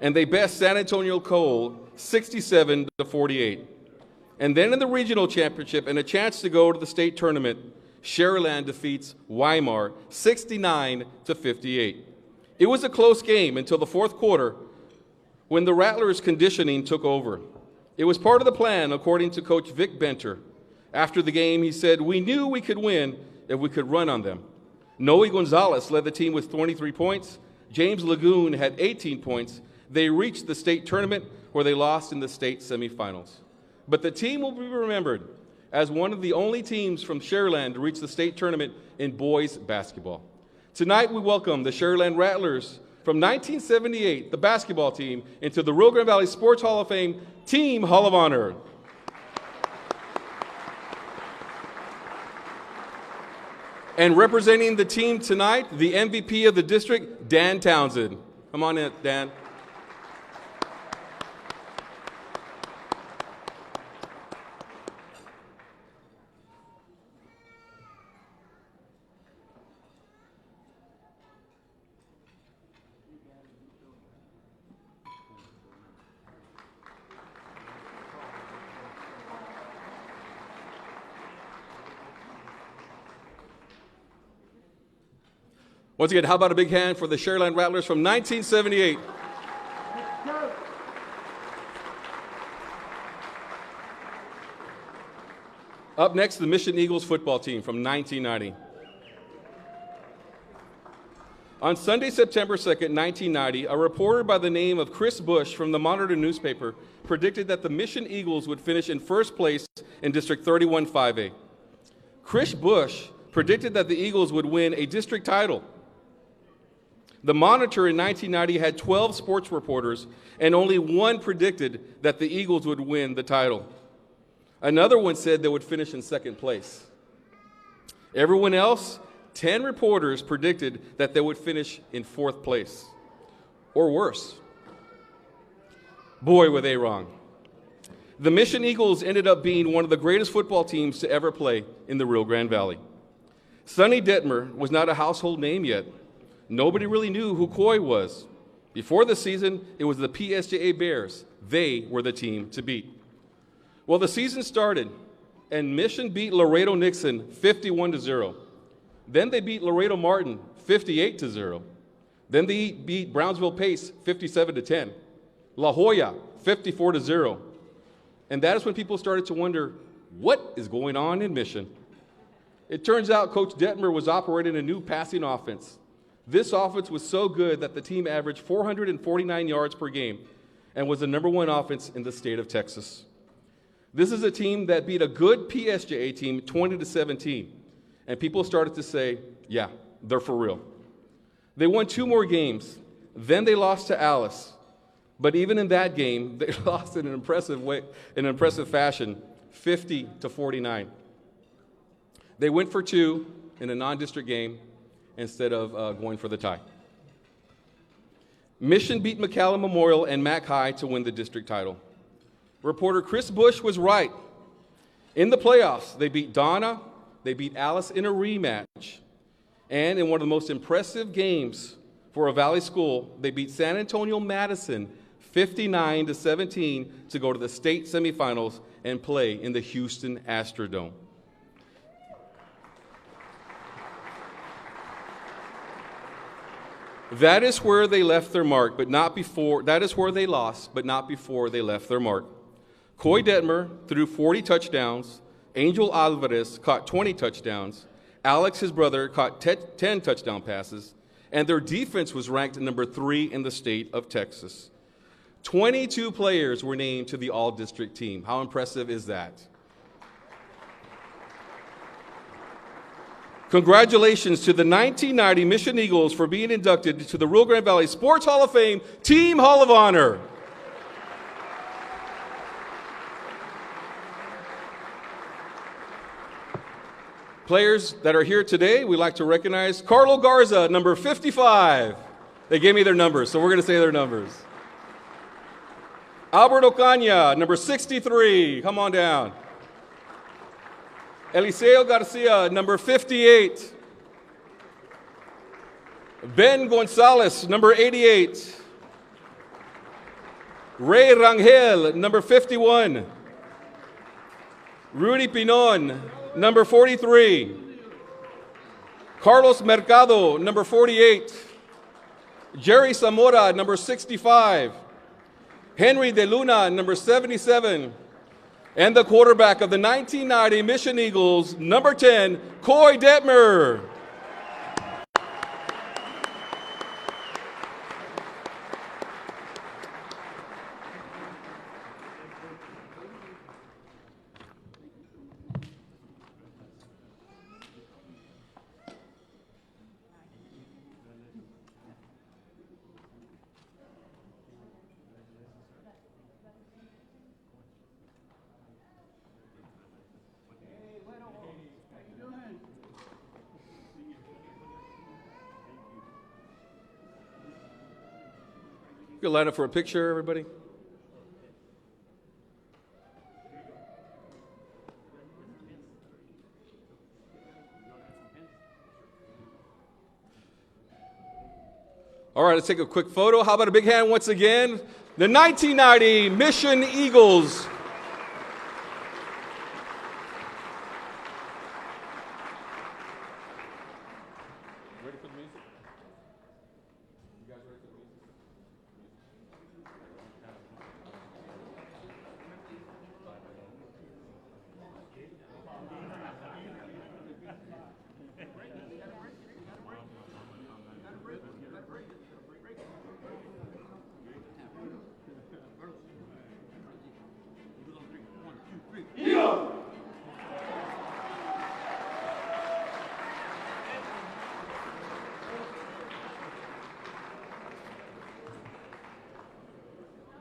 and they best San Antonio Cole 67-48. And then in the regional championship and a chance to go to the state tournament, Sharyland defeats Weimar 69-58. It was a close game until the fourth quarter when the Rattlers' conditioning took over. It was part of the plan, according to Coach Vic Benter. After the game, he said, "We knew we could win if we could run on them." Noe Gonzalez led the team with 23 points. James Lagoon had 18 points. They reached the state tournament where they lost in the state semifinals. But the team will be remembered as one of the only teams from Sharyland to reach the state tournament in boys basketball. Tonight we welcome the Sharyland Rattlers from 1978, the basketball team, into the Rio Grande Valley Sports Hall of Fame Team Hall of Honor. And representing the team tonight, the MVP of the district, Dan Townsend. Come on in, Dan. Once again, how about a big hand for the Sharyland Rattlers from 1978? Up next, the Mission Eagles football team from 1990. On Sunday, September 2nd, 1990, a reporter by the name of Chris Bush from the Monitor newspaper predicted that the Mission Eagles would finish in first place in District 31-5A. Chris Bush predicted that the Eagles would win a district title. The Monitor in 1990 had 12 sports reporters, and only one predicted that the Eagles would win the title. Another one said they would finish in second place. Everyone else, 10 reporters, predicted that they would finish in fourth place, or worse. Boy, were they wrong. The Mission Eagles ended up being one of the greatest football teams to ever play in the Rio Grande Valley. Sonny Detmer was not a household name yet. Nobody really knew who Coy was. Before the season, it was the PSJA Bears. They were the team to beat. Well, the season started, and Mission beat Laredo Nixon 51-0. Then they beat Laredo Martin 58-0. Then they beat Brownsville Pace 57-10. La Jolla 54-0. And that is when people started to wonder, what is going on in Mission? It turns out Coach Detmer was operating a new passing offense. This offense was so good that the team averaged 449 yards per game and was the #1 offense in the state of Texas. This is a team that beat a good PSJA team 20-17, and people started to say, yeah, they're for real. They won 2 more games. Then they lost to Alice. But even in that game, they lost in an impressive fashion, 50-49. They went for 2 in a non-district game instead of going for the tie. Mission beat McAllen Memorial and Mac High to win the district title. Reporter Chris Bush was right. In the playoffs, they beat Donna, they beat Alice in a rematch, and in one of the most impressive games for a Valley school, they beat San Antonio Madison 59-17 to go to the state semifinals and play in the Houston Astrodome. That is where they left their mark, but not before. That is where they lost, but not before they left their mark. Coy Detmer threw 40 touchdowns. Angel Alvarez caught 20 touchdowns. Alex, his brother, caught 10 touchdown passes. And their defense was ranked number 3 in the state of Texas. 22 players were named to the all-district team. How impressive is that? Congratulations to the 1990 Mission Eagles for being inducted to the Rio Grande Valley Sports Hall of Fame Team Hall of Honor. Players that are here today, we'd like to recognize Carlo Garza, number 55. They gave me their numbers, so we're going to say their numbers. Albert Ocaña, number 63. Come on down. Eliseo Garcia, number 58. Ben Gonzalez, number 88. Ray Rangel, number 51. Rudy Pinon, number 43. Carlos Mercado, number 48. Jerry Zamora, number 65. Henry De Luna, number 77. And the quarterback of the 1990 Mission Eagles, number 10, Coy Detmer. You can line up for a picture, everybody. All right, let's take a quick photo. How about a big hand once again? The 1990 Mission Eagles. Ready for the music? You guys ready for the music?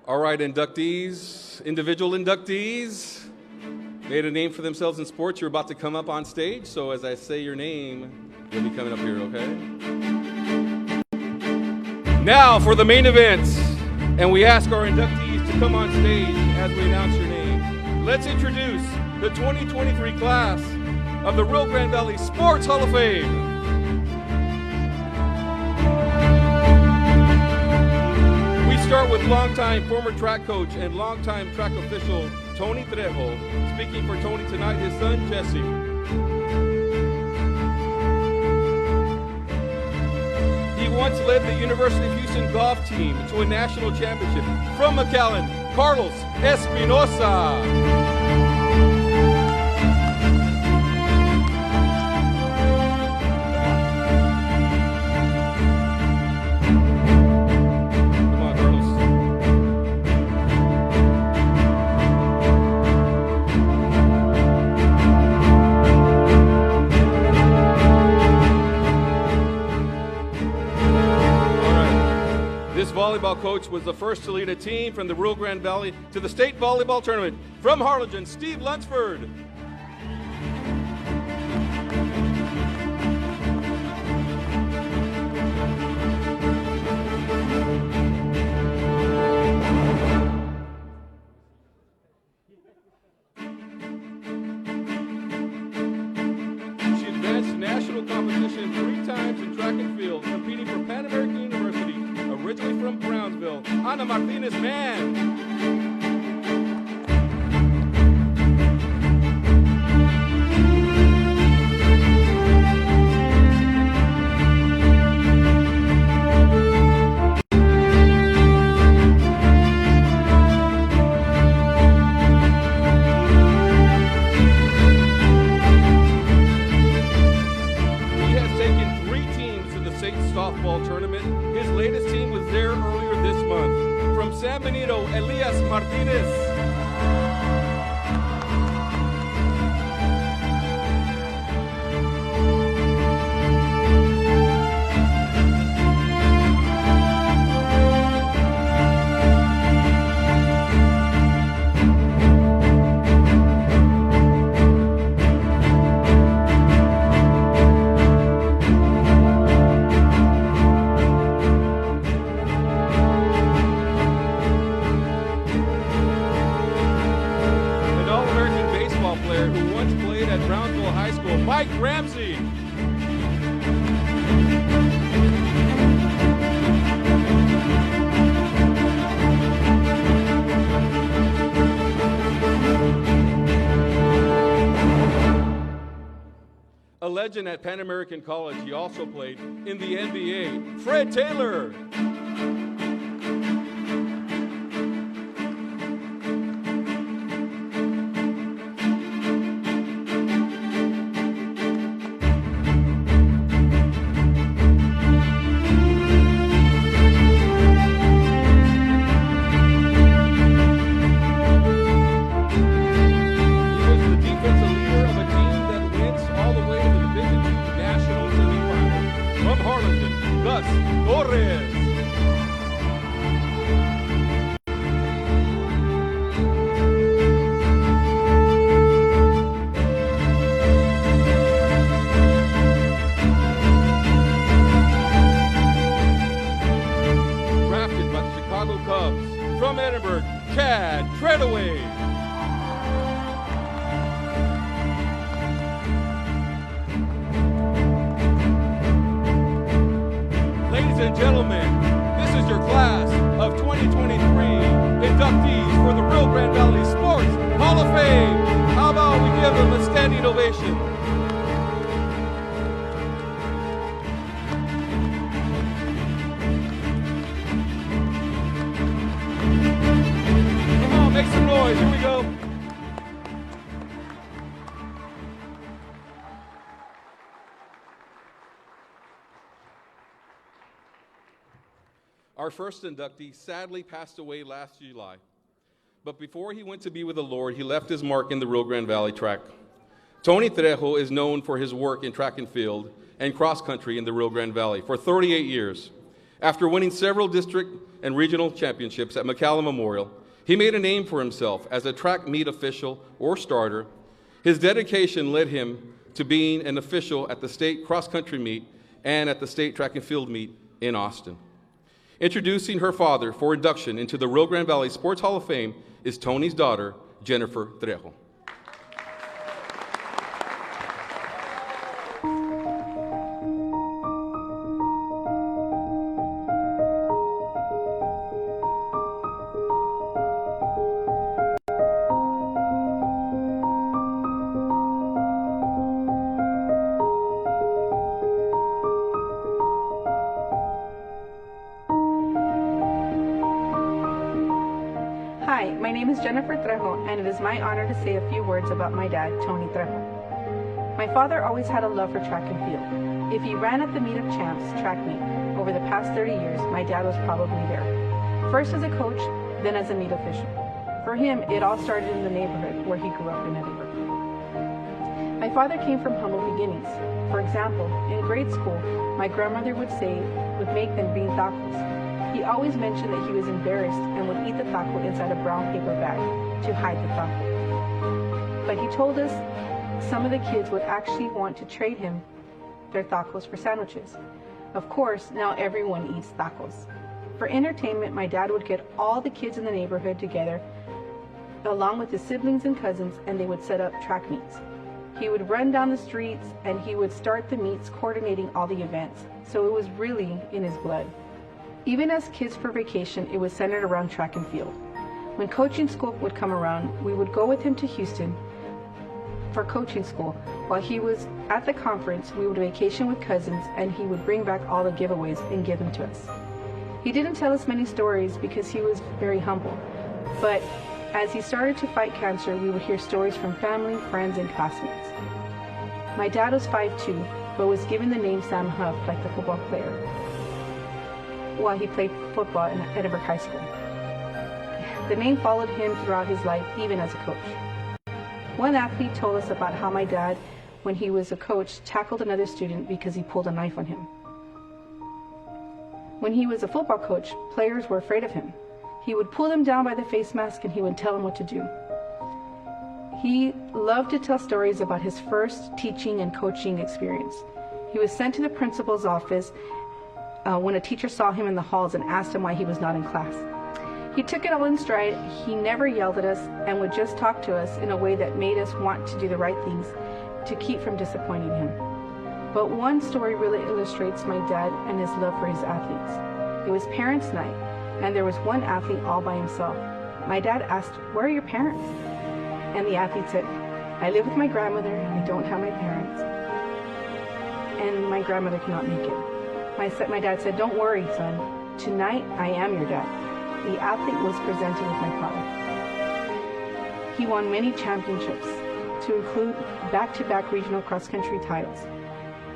All right, inductees, individual inductees, made a name for themselves in sports. You're about to come up on stage, so as I say your name, you'll be coming up here, okay? Now for the main event, and we ask our inductees to come on stage as we announce your name. Let's introduce the 2023 class of the Rio Grande Valley Sports Hall of Fame. Start with longtime former track coach and longtime track official Tony Trejo. Speaking for Tony tonight, his son Jesse. He once led the University of Houston golf team to a national championship. From McAllen, Carlos Espinosa. Volleyball coach was the first to lead a team from the Rio Grande Valley to the state volleyball tournament. From Harlingen, Steve Lunsford. She advanced to national competition 3 times in track and field, competing for Pan American University. Originally from Brownsville, Ana Martinez Mann. He has taken 3 teams to the state softball tournament. His latest team was there earlier this month. From San Benito, Elias Martinez. legend at Pan American College, he also played in the NBA, Fred Taylor. Our first inductee sadly passed away last July, but before he went to be with the Lord, he left his mark in the Rio Grande Valley track. Tony Trejo is known for his work in track and field and cross country in the Rio Grande Valley for 38 years. After winning several district and regional championships at McCallum Memorial, he made a name for himself as a track meet official or starter. His dedication led him to being an official at the state cross country meet and at the state track and field meet in Austin. Introducing her father for induction into the Rio Grande Valley Sports Hall of Fame is Tony's daughter, Jennifer Trejo. Hi, my name is Jennifer Trejo, and it is my honor to say a few words about my dad, Tony Trejo. My father always had a love for track and field. If he ran at the Meet of Champs track meet over the past 30 years, my dad was probably there. First as a coach, then as a meet official. For him, it all started in the neighborhood where he grew up in Edinburgh. My father came from humble beginnings. For example, in grade school, my grandmother would make them bean tacos. He always mentioned that he was embarrassed and would eat the taco inside a brown paper bag to hide the taco. But he told us some of the kids would actually want to trade him their tacos for sandwiches. Of course, now everyone eats tacos. For entertainment, my dad would get all the kids in the neighborhood together along with his siblings and cousins, and they would set up track meets. He would run down the streets and he would start the meets, coordinating all the events. So it was really in his blood. Even as kids for vacation, it was centered around track and field. When coaching school would come around, we would go with him to Houston for coaching school. While he was at the conference, we would vacation with cousins, and he would bring back all the giveaways and give them to us. He didn't tell us many stories because he was very humble, but as he started to fight cancer, we would hear stories from family, friends, and classmates. My dad was 5'2", but was given the name Sam Huff, like the football player, while he played football in Edinburgh High School. The name followed him throughout his life, even as a coach. One athlete told us about how my dad, when he was a coach, tackled another student because he pulled a knife on him. When he was a football coach, players were afraid of him. He would pull them down by the face mask and he would tell them what to do. He loved to tell stories about his first teaching and coaching experience. He was sent to the principal's office when a teacher saw him in the halls and asked him why he was not in class. He took it all in stride. He never yelled at us and would just talk to us in a way that made us want to do the right things to keep from disappointing him. But one story really illustrates my dad and his love for his athletes. It was parents' night, and there was one athlete all by himself. My dad asked, "Where are your parents?" And the athlete said, "I live with my grandmother, I don't have my parents." and my grandmother could not make it. My dad said, "Don't worry, son. Tonight, I am your dad." The athlete was presented with my father. He won many championships, to include back-to-back regional cross-country titles.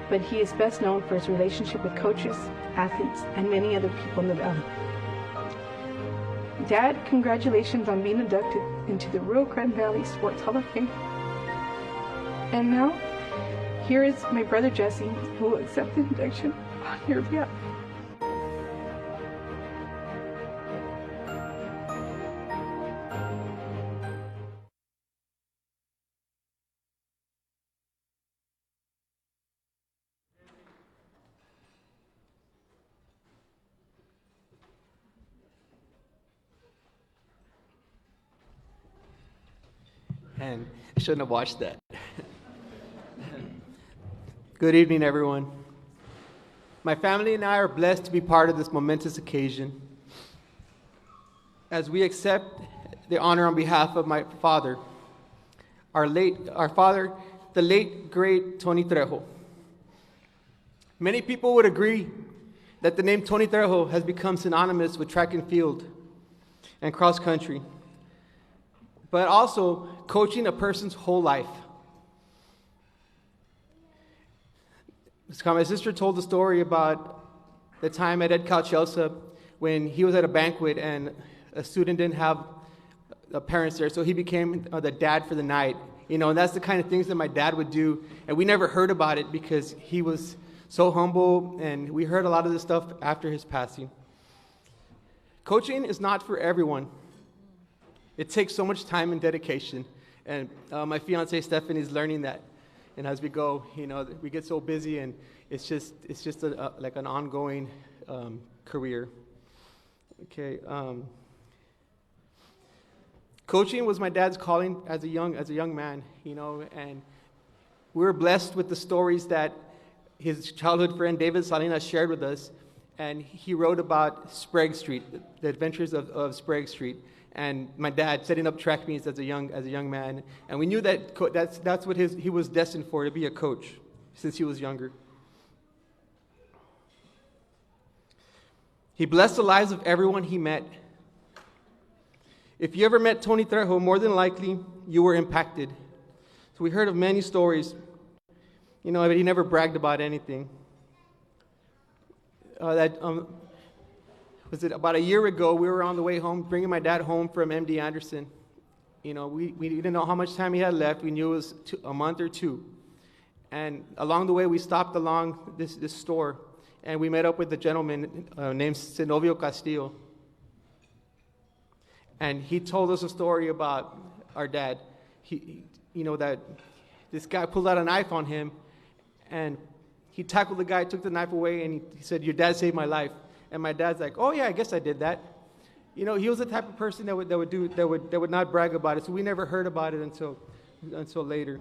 But he is best known for his relationship with coaches, athletes, and many other people in the valley. Dad, congratulations on being inducted into the Rio Grande Valley Sports Hall of Fame. And now, here is my brother Jesse, who will accept the induction on your behalf. And I shouldn't have watched that. Good evening, everyone. My family and I are blessed to be part of this momentous occasion as we accept the honor on behalf of my father, the late, great Tony Trejo. Many people would agree that the name Tony Trejo has become synonymous with track and field and cross country, but also coaching a person's whole life. My sister told the story about the time at Ed Chelsea when he was at a banquet and a student didn't have parents there, so he became the dad for the night. You know, and that's the kind of things that my dad would do, and we never heard about it because he was so humble, and we heard a lot of this stuff after his passing. Coaching is not for everyone. It takes so much time and dedication, and my fiance Stephanie is learning that. And as we go, you know, we get so busy, and it's just like an ongoing career. Okay. Coaching was my dad's calling as a young man, you know, and we were blessed with the stories that his childhood friend David Salinas shared with us, and he wrote about Sprague Street, the adventures of Sprague Street, and my dad setting up track meets as a young man, and we knew that that's what he was destined for, to be a coach since he was younger. He blessed the lives of everyone he met. If you ever met Tony Trejo, more than likely you were impacted. So we heard of many stories, you know, but he never bragged about anything. Was it about a year ago, we were on the way home, bringing my dad home from MD Anderson. You know, we didn't know how much time he had left. We knew it was a month or two. And along the way, we stopped along this store, and we met up with a gentleman named Sinovio Castillo. And he told us a story about our dad. You know, that this guy pulled out a knife on him, and he tackled the guy, took the knife away, and he said, "Your dad saved my life." And my dad's like, "Oh yeah, I guess I did that." You know, he was the type of person that would not brag about it. So we never heard about it until later.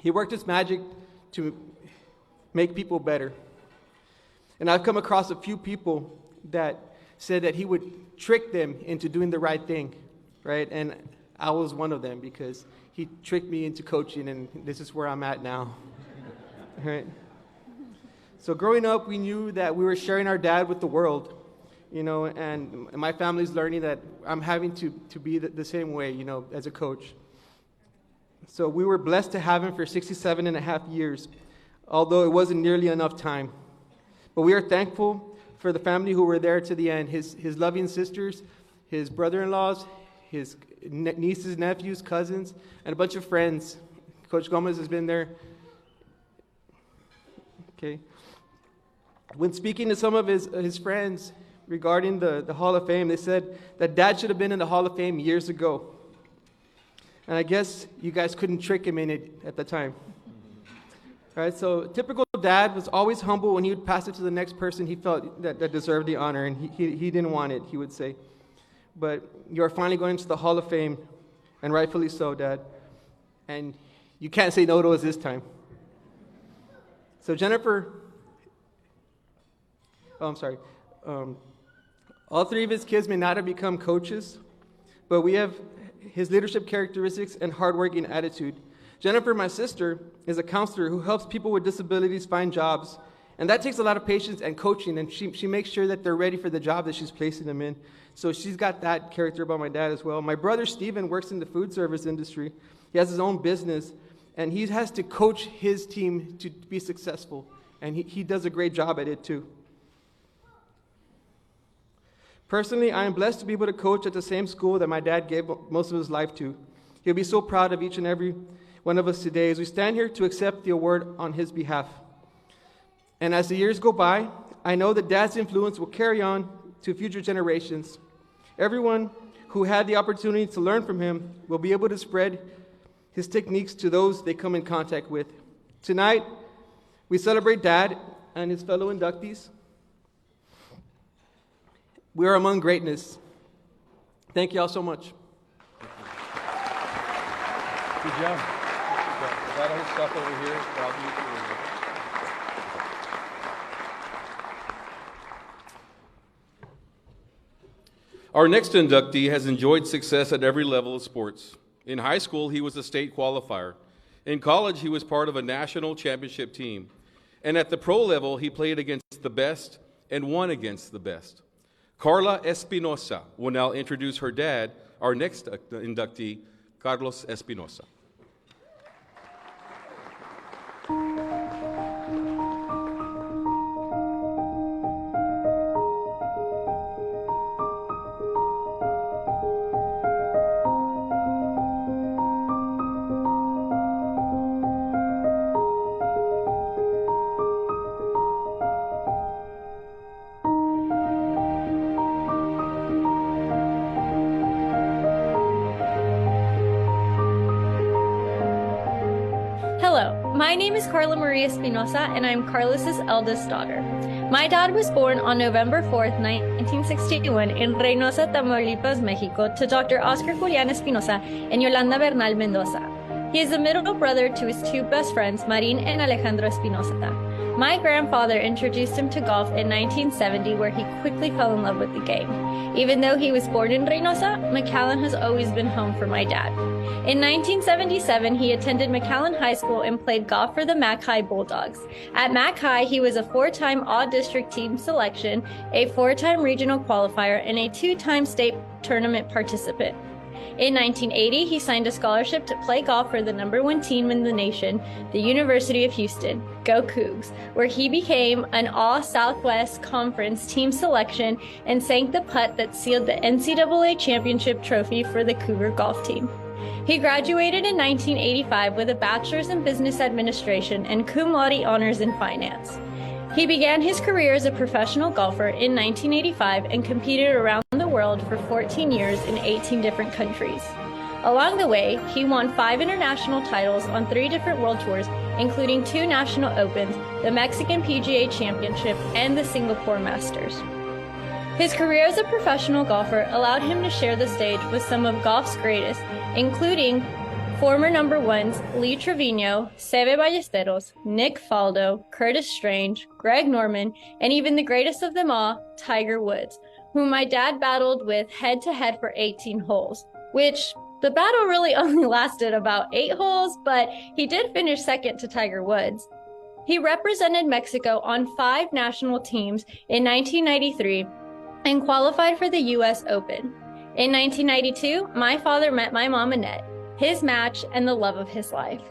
He worked his magic to make people better. And I've come across a few people that said that he would trick them into doing the right thing, right? And I was one of them because he tricked me into coaching, and this is where I'm at now, right? So growing up, we knew that we were sharing our dad with the world, you know, and my family's learning that I'm having to be the same way, you know, as a coach. So we were blessed to have him for 67 and a half years, although it wasn't nearly enough time. But we are thankful for the family who were there to the end, his loving sisters, his brother-in-laws, his nieces, nephews, cousins, and a bunch of friends. Coach Gomez has been there. Okay. When speaking to some of his friends regarding the Hall of Fame, they said that Dad should have been in the Hall of Fame years ago. And I guess you guys couldn't trick him in it at the time. All right, so typical dad was always humble when he would pass it to the next person he felt that deserved the honor, and he didn't want it, he would say. But you're finally going into the Hall of Fame, and rightfully so, Dad. And you can't say no to us this time. So Jennifer, all three of his kids may not have become coaches, but we have his leadership characteristics and hardworking attitude. Jennifer, my sister, is a counselor who helps people with disabilities find jobs. And that takes a lot of patience and coaching, and she makes sure that they're ready for the job that she's placing them in. So she's got that character about my dad as well. My brother, Steven, works in the food service industry. He has his own business, and he has to coach his team to be successful. And he does a great job at it, too. Personally, I am blessed to be able to coach at the same school that my dad gave most of his life to. He'll be so proud of each and every one of us today as we stand here to accept the award on his behalf. And as the years go by, I know that Dad's influence will carry on to future generations. Everyone who had the opportunity to learn from him will be able to spread his techniques to those they come in contact with. Tonight, we celebrate Dad and his fellow inductees. We are among greatness. Thank you all so much. Good job. Got all his stuff over here. Our next inductee has enjoyed success at every level of sports. In high school, he was a state qualifier. In college, he was part of a national championship team. And at the pro level, he played against the best and won against the best. Carla Espinosa will now introduce her dad, our next inductee, Carlos Espinosa. My name is Carla Maria Espinosa, and I'm Carlos's eldest daughter. My dad was born on November 4th, 1961 in Reynosa, Tamaulipas, Mexico, to Dr. Oscar Julián Espinosa and Yolanda Bernal Mendoza. He is the middle brother to his two best friends, Marín and Alejandro Espinosa. My grandfather introduced him to golf in 1970, where he quickly fell in love with the game. Even though he was born in Reynosa, McAllen has always been home for my dad. In 1977, he attended McAllen High School and played golf for the Mac High Bulldogs. At Mac High, he was a 4-time All-District Team Selection, a 4-time Regional Qualifier, and a 2-time State Tournament participant. In 1980, he signed a scholarship to play golf for the #1 team in the nation, the University of Houston, Go Cougs, where he became an All-Southwest Conference team selection and sank the putt that sealed the NCAA championship trophy for the Cougar golf team. He graduated in 1985 with a bachelor's in business administration and cum laude honors in finance. He began his career as a professional golfer in 1985 and competed around the world for 14 years in 18 different countries. Along the way, he won 5 international titles on 3 different world tours, including 2 national opens, the Mexican PGA Championship, and the Singapore Masters. His career as a professional golfer allowed him to share the stage with some of golf's greatest, including former #1s Lee Trevino, Seve Ballesteros, Nick Faldo, Curtis Strange, Greg Norman, and even the greatest of them all, Tiger Woods, whom my dad battled with head-to-head for 18 holes, which the battle really only lasted about 8 holes, but he did finish second to Tiger Woods. He represented Mexico on 5 national teams in 1993 and qualified for the U.S. Open. In 1992, my father met my mom Annette, his match and the love of his life.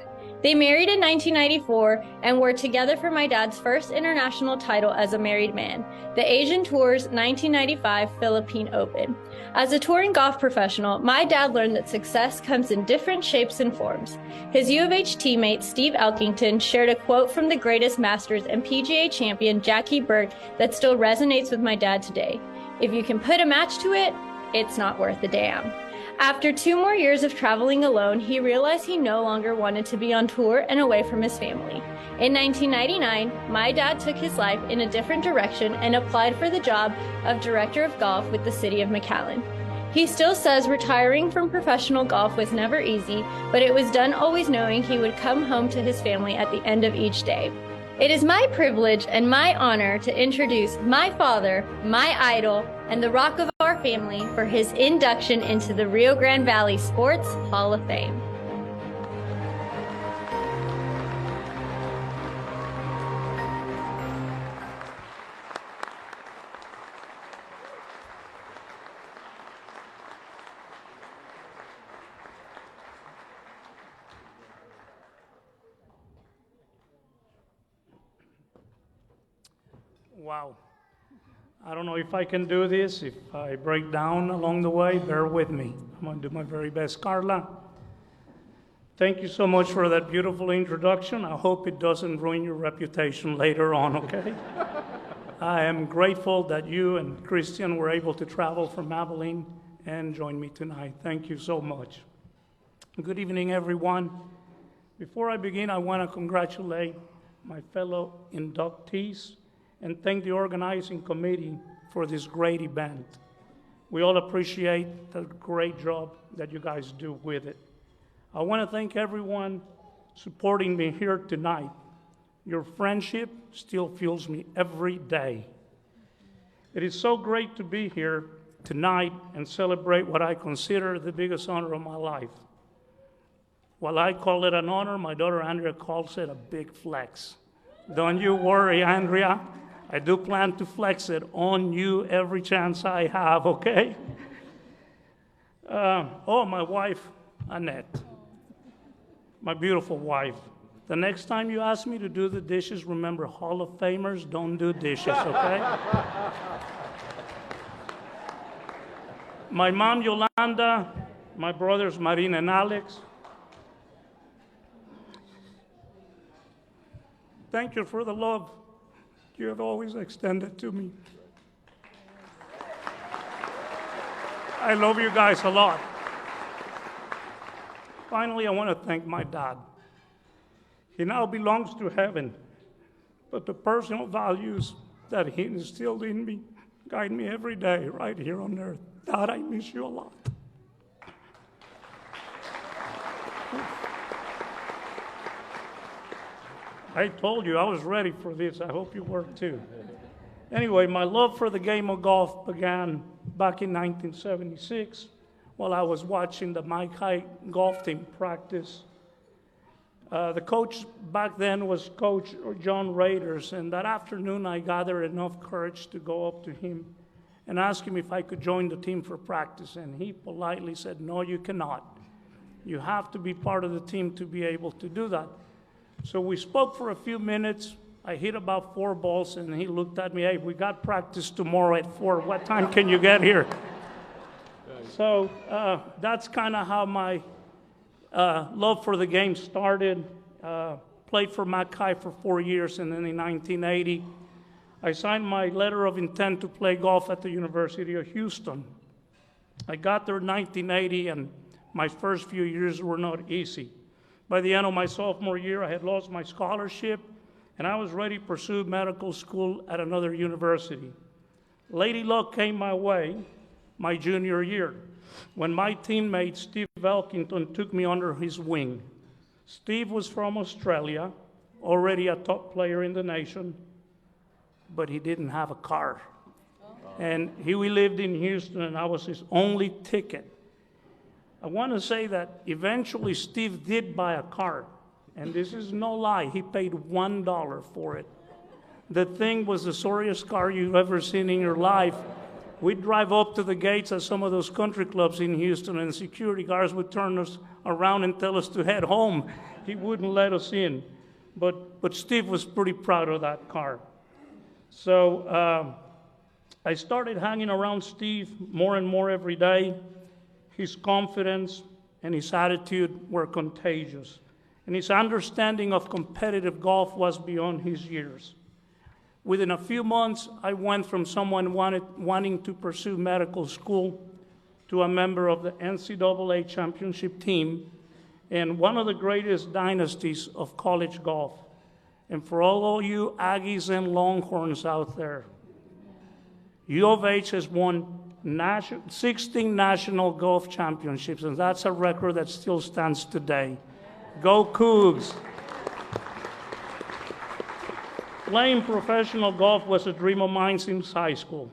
They married in 1994 and were together for my dad's first international title as a married man, the Asian Tour's 1995 Philippine Open. As a touring golf professional, my dad learned that success comes in different shapes and forms. His U of H teammate Steve Elkington shared a quote from the greatest Masters and PGA champion Jackie Burke that still resonates with my dad today. If you can put a match to it, it's not worth a damn. After 2 more years of traveling alone, he realized he no longer wanted to be on tour and away from his family. In 1999, my dad took his life in a different direction and applied for the job of director of golf with the city of McAllen. He still says retiring from professional golf was never easy, but it was done always knowing he would come home to his family at the end of each day. It is my privilege and my honor to introduce my father, my idol, and the rock of our family for his induction into the Rio Grande Valley Sports Hall of Fame. Wow. I don't know if I can do this. If I break down along the way, bear with me. I'm going to do my very best. Carla, thank you so much for that beautiful introduction. I hope it doesn't ruin your reputation later on, okay? I am grateful that you and Christian were able to travel from Abilene and join me tonight. Thank you so much. Good evening, everyone. Before I begin, I want to congratulate my fellow inductees and thank the organizing committee for this great event. We all appreciate the great job that you guys do with it. I want to thank everyone supporting me here tonight. Your friendship still fuels me every day. It is so great to be here tonight and celebrate what I consider the biggest honor of my life. While I call it an honor, my daughter Andrea calls it a big flex. Don't you worry, Andrea. I do plan to flex it on you every chance I have, okay? My wife, Annette. My beautiful wife. The next time you ask me to do the dishes, remember, Hall of Famers don't do dishes, okay? My mom, Yolanda. My brothers, Marina and Alex. Thank you for the love you have always extended to me. I love you guys a lot. Finally, I want to thank my dad. He now belongs to heaven, but the personal values that he instilled in me guide me every day right here on earth. Dad, I miss you a lot. I told you I was ready for this. I hope you were too. Anyway, my love for the game of golf began back in 1976 while I was watching the Mike High golf team practice. The coach back then was Coach John Raiders, and that afternoon I gathered enough courage to go up to him and ask him if I could join the team for practice, and he politely said, "No, you cannot. You have to be part of the team to be able to do that." So we spoke for a few minutes. I hit about 4 balls, and he looked at me, "Hey, we got practice tomorrow at 4. What time can you get here?" So that's kind of how my love for the game started. Played for Mackay for 4 years, and then in 1980, I signed my letter of intent to play golf at the University of Houston. I got there in 1980, and my first few years were not easy. By the end of my sophomore year, I had lost my scholarship, and I was ready to pursue medical school at another university. Lady luck came my way my junior year, when my teammate Steve Elkington took me under his wing. Steve was from Australia, already a top player in the nation, but he didn't have a car. And we lived in Houston, and I was his only ticket. I want to say that eventually Steve did buy a car, and this is no lie. He paid $1 for it. The thing was the sorriest car you've ever seen in your life. We'd drive up to the gates at some of those country clubs in Houston, and security guards would turn us around and tell us to head home. He wouldn't let us in. But Steve was pretty proud of that car. So I started hanging around Steve more and more every day. His confidence and his attitude were contagious, and his understanding of competitive golf was beyond his years. Within a few months, I went from someone wanting to pursue medical school to a member of the NCAA championship team and one of the greatest dynasties of college golf. And for all of you Aggies and Longhorns out there, U of H has won 16 national golf championships, and that's a record that still stands today. Go Cougs! Playing professional golf was a dream of mine since high school,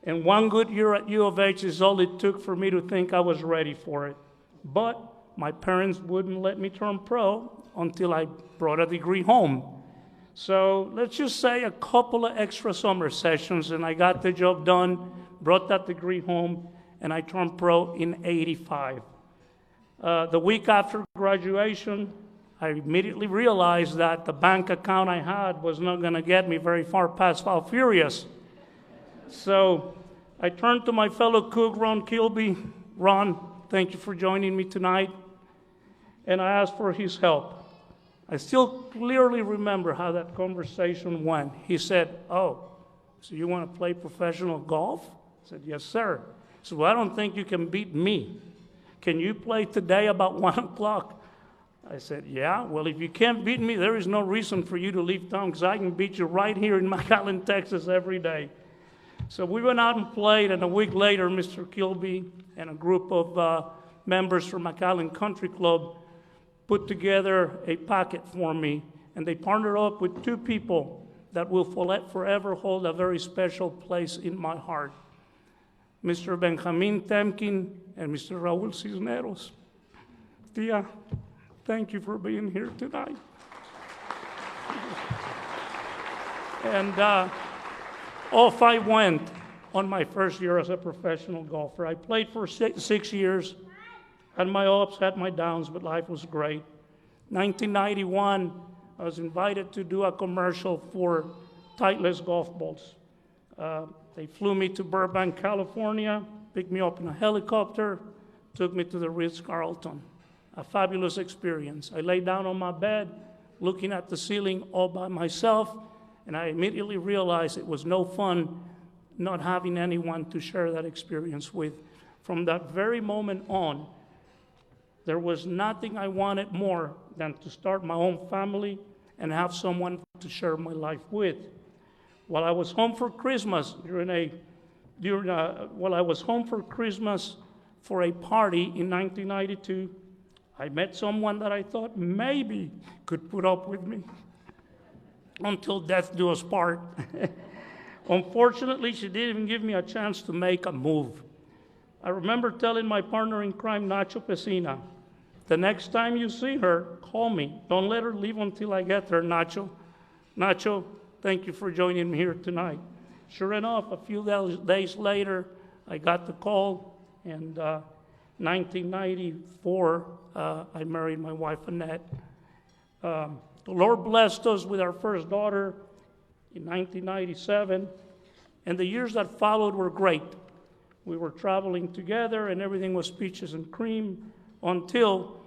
and one good year at U of H is all it took for me to think I was ready for it. But my parents wouldn't let me turn pro until I brought a degree home. So let's just say a couple of extra summer sessions, and I got the job done, brought that degree home, and I turned pro in '85. The week after graduation, I immediately realized that the bank account I had was not going to get me very far past Falfurrias. So I turned to my fellow cook, Ron Kilby. Ron, thank you for joining me tonight. And I asked for his help. I still clearly remember how that conversation went. He said, "Oh, so you want to play professional golf?" I said, "Yes, sir." He said, "Well, I don't think you can beat me. Can you play today about 1 o'clock? I said, "Yeah, well, if you can't beat me, there is no reason for you to leave town because I can beat you right here in McAllen, Texas every day." So we went out and played, and a week later, Mr. Kilby and a group of members from McAllen Country Club put together a packet for me, and they partnered up with two people that will forever hold a very special place in my heart. Mr. Benjamin Temkin and Mr. Raul Cisneros. Tia, thank you for being here tonight. And off I went on my first year as a professional golfer. I played for 6 years, had my ups, had my downs, but life was great. 1991, I was invited to do a commercial for Titleist golf balls. They flew me to Burbank, California, picked me up in a helicopter, took me to the Ritz-Carlton. A fabulous experience. I lay down on my bed, looking at the ceiling all by myself, and I immediately realized it was no fun not having anyone to share that experience with. From that very moment on, there was nothing I wanted more than to start my own family and have someone to share my life with. While I was home for Christmas while I was home for Christmas for a party in 1992, I met someone that I thought maybe could put up with me until death do us part. Unfortunately, she didn't even give me a chance to make a move. I remember telling my partner in crime, Nacho Pesina, "The next time you see her, call me. Don't let her leave until I get there, Nacho." Nacho, thank you for joining me here tonight. Sure enough, a few days later, I got the call, and 1994, I married my wife, Annette. The Lord blessed us with our first daughter in 1997, and the years that followed were great. We were traveling together, and everything was peaches and cream until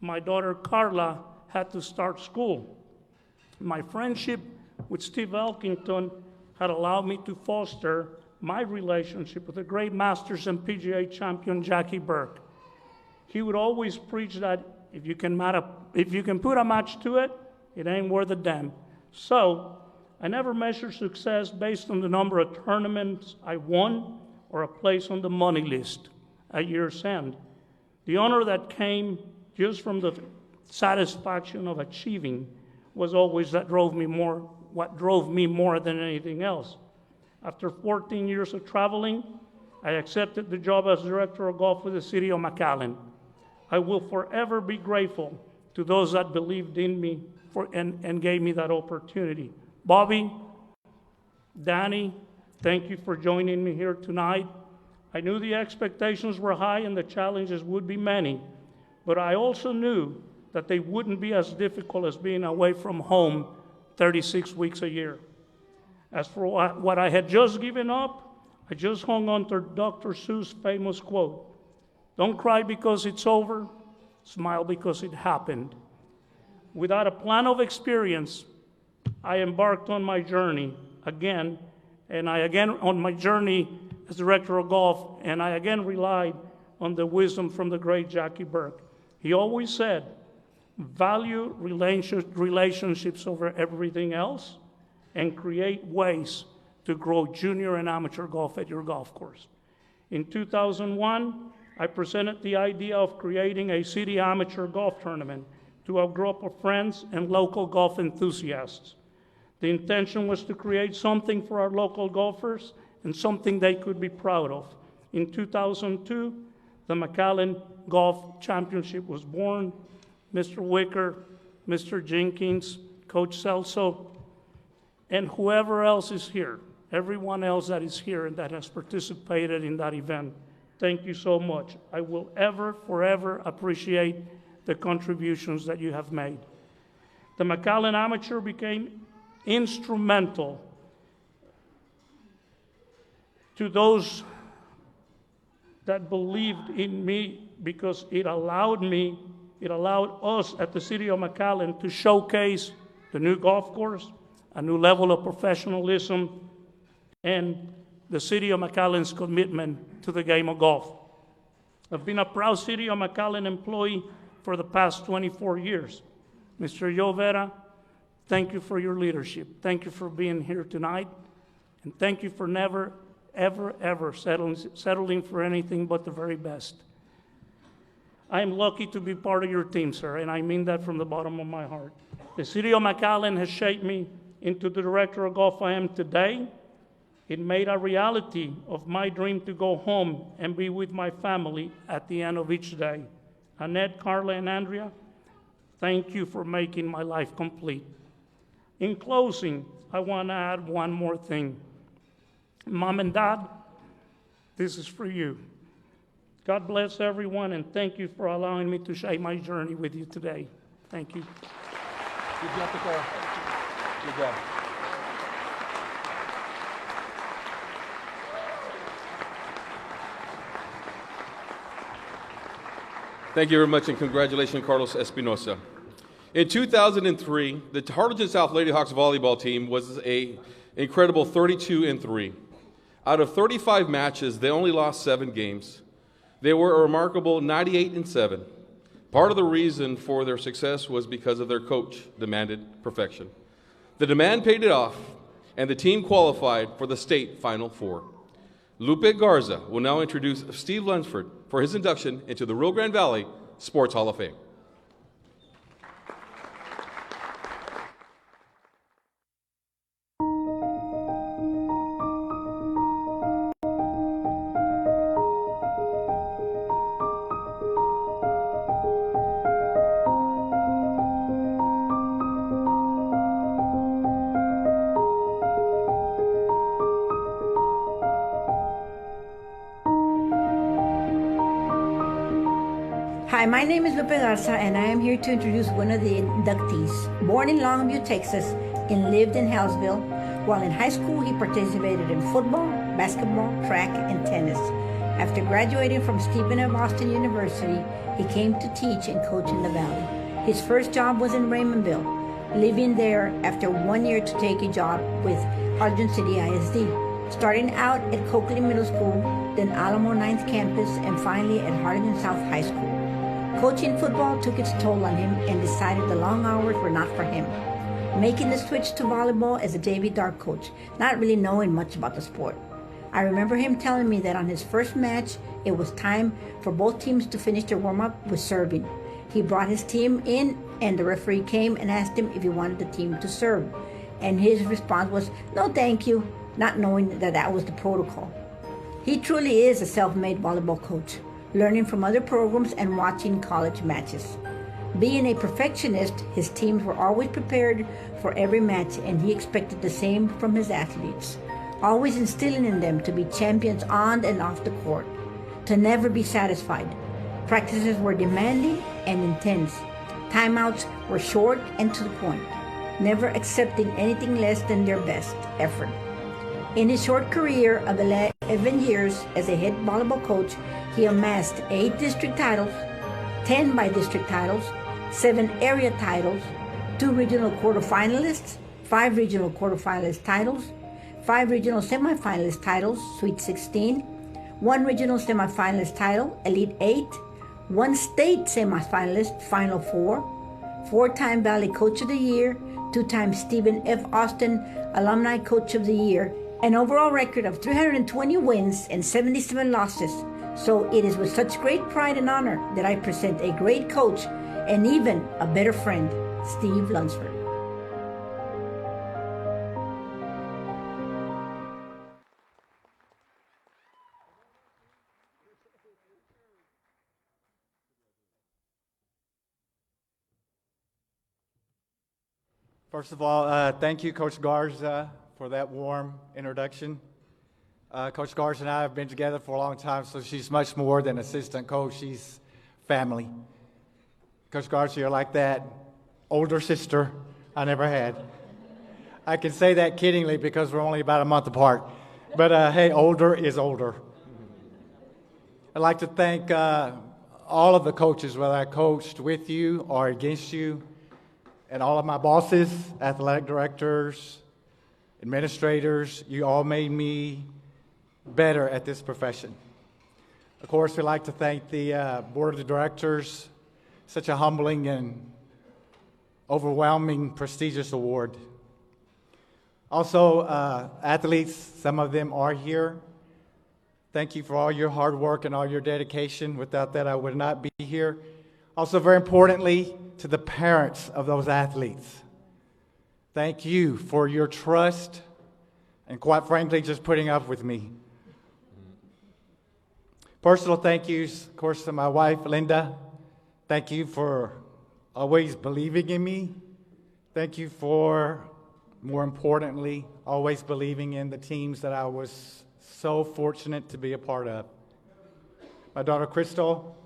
my daughter, Carla, had to start school. My friendship with Steve Elkington had allowed me to foster my relationship with the great Masters and PGA champion, Jackie Burke. He would always preach that if you can put a match to it, it ain't worth a damn. So I never measure success based on the number of tournaments I won or a place on the money list at year's end. The honor that came just from the satisfaction of achieving was always what drove me more than anything else. After 14 years of traveling, I accepted the job as director of golf with the city of McAllen. I will forever be grateful to those that believed in me and gave me that opportunity. Bobby, Danny, thank you for joining me here tonight. I knew the expectations were high and the challenges would be many, but I also knew that they wouldn't be as difficult as being away from home 36 weeks a year. As for what I had just given up, I just hung on to Dr. Seuss' famous quote, "Don't cry because it's over, smile because it happened." Without a plan of experience, I embarked on my journey again, and on my journey as director of golf, and I again relied on the wisdom from the great Jackie Burke. He always said, value relationships over everything else, and create ways to grow junior and amateur golf at your golf course. In 2001, I presented the idea of creating a city amateur golf tournament to a group of friends and local golf enthusiasts. The intention was to create something for our local golfers and something they could be proud of. In 2002, the McAllen Golf Championship was born. Mr. Wicker, Mr. Jenkins, Coach Celso, and whoever else is here, everyone else that is here and that has participated in that event, thank you so much. I will forever appreciate the contributions that you have made. The McAllen Amateur became instrumental to those that believed in me, because it allowed us at the City of McAllen to showcase the new golf course, a new level of professionalism, and the City of McAllen's commitment to the game of golf. I've been a proud City of McAllen employee for the past 24 years. Mr. Llovera, thank you for your leadership. Thank you for being here tonight. And thank you for never, ever, ever settling for anything but the very best. I am lucky to be part of your team, sir, and I mean that from the bottom of my heart. The City of McAllen has shaped me into the director of golf I am today. It made a reality of my dream to go home and be with my family at the end of each day. Annette, Carla, and Andrea, thank you for making my life complete. In closing, I want to add one more thing. Mom and Dad, this is for you. God bless everyone, and thank you for allowing me to share my journey with you today. Thank you. Good job, Picard. Good job. Thank you very much, and congratulations, Carlos Espinosa. In 2003, the Harlingen South Lady Hawks volleyball team was an incredible 32-3. Out of 35 matches, they only lost 7 games. They were a remarkable 98-7. Part of the reason for their success was because of their coach demanded perfection. The demand paid it off, and the team qualified for the state Final Four. Lupe Garza will now introduce Steve Lunsford for his induction into the Rio Grande Valley Sports Hall of Fame. Hi, my name is Lupe Garza, and I am here to introduce one of the inductees. Born in Longview, Texas, and lived in Hallsville. While in high school, he participated in football, basketball, track, and tennis. After graduating from Stephen F. Austin University, he came to teach and coach in the Valley. His first job was in Raymondville, leaving there after 1 year to take a job with Harlingen City ISD. Starting out at Coakley Middle School, then Alamo 9th Campus, and finally at Harlingen South High School. Coaching football took its toll on him and decided the long hours were not for him. Making the switch to volleyball as a JV dart coach, not really knowing much about the sport. I remember him telling me that on his first match, it was time for both teams to finish their warm-up with serving. He brought his team in, and the referee came and asked him if he wanted the team to serve. And his response was, "No, thank you," not knowing that that was the protocol. He truly is a self-made volleyball coach, learning from other programs and watching college matches. Being a perfectionist, his teams were always prepared for every match, and he expected the same from his athletes, always instilling in them to be champions on and off the court, to never be satisfied. Practices were demanding and intense. Timeouts were short and to the point, never accepting anything less than their best effort. In his short career of 11 years as a head volleyball coach, he amassed 8 district titles, 10 by-district titles, 7 area titles, 2 regional quarterfinalists, 5 regional quarterfinalist titles, 5 regional semifinalist titles, Sweet 16, 1 regional semifinalist title, Elite 8, 1 state semifinalist, Final 4, 4-time Valley Coach of the Year, 2-time Stephen F. Austin Alumni Coach of the Year, an overall record of 320 wins and 77 losses. So it is with such great pride and honor that I present a great coach and even a better friend, Steve Lunsford. First of all, thank you, Coach Garza, for that warm introduction. Coach Garza and I have been together for a long time, so she's much more than assistant coach. She's family. Coach Garcia, you're like that older sister I never had. I can say that kiddingly because we're only about a month apart. But hey, older is older. I'd like to thank all of the coaches, whether I coached with you or against you, and all of my bosses, athletic directors, administrators. You all made me better at this profession. Of course, we'd like to thank the board of directors, such a humbling and overwhelming, prestigious award. Also, athletes, some of them are here. Thank you for all your hard work and all your dedication. Without that, I would not be here. Also, very importantly, to the parents of those athletes. Thank you for your trust and, quite frankly, just putting up with me. Personal thank yous, of course, to my wife, Linda. Thank you for always believing in me. Thank you for, more importantly, always believing in the teams that I was so fortunate to be a part of. My daughter, Crystal,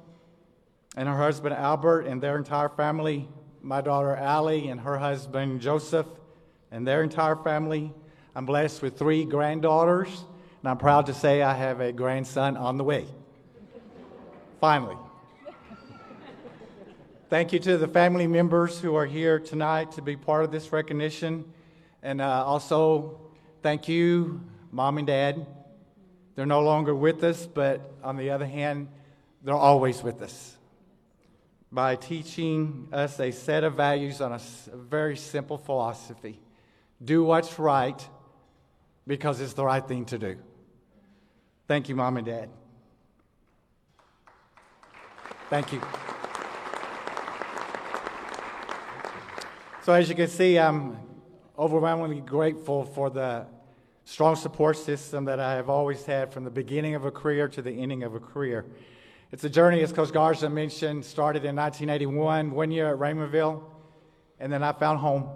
and her husband, Albert, and their entire family. My daughter, Allie, and her husband, Joseph, and their entire family. I'm blessed with 3 granddaughters, and I'm proud to say I have a grandson on the way. Finally. Thank you to the family members who are here tonight to be part of this recognition. And also, thank you, Mom and Dad. They're no longer with us, but on the other hand, they're always with us by teaching us a set of values on a very simple philosophy. Do what's right because it's the right thing to do. Thank you, Mom and Dad. Thank you. So as you can see, I'm overwhelmingly grateful for the strong support system that I have always had from the beginning of a career to the ending of a career. It's a journey, as Coach Garza mentioned, started in 1981, 1 year at Raymondville, and then I found home.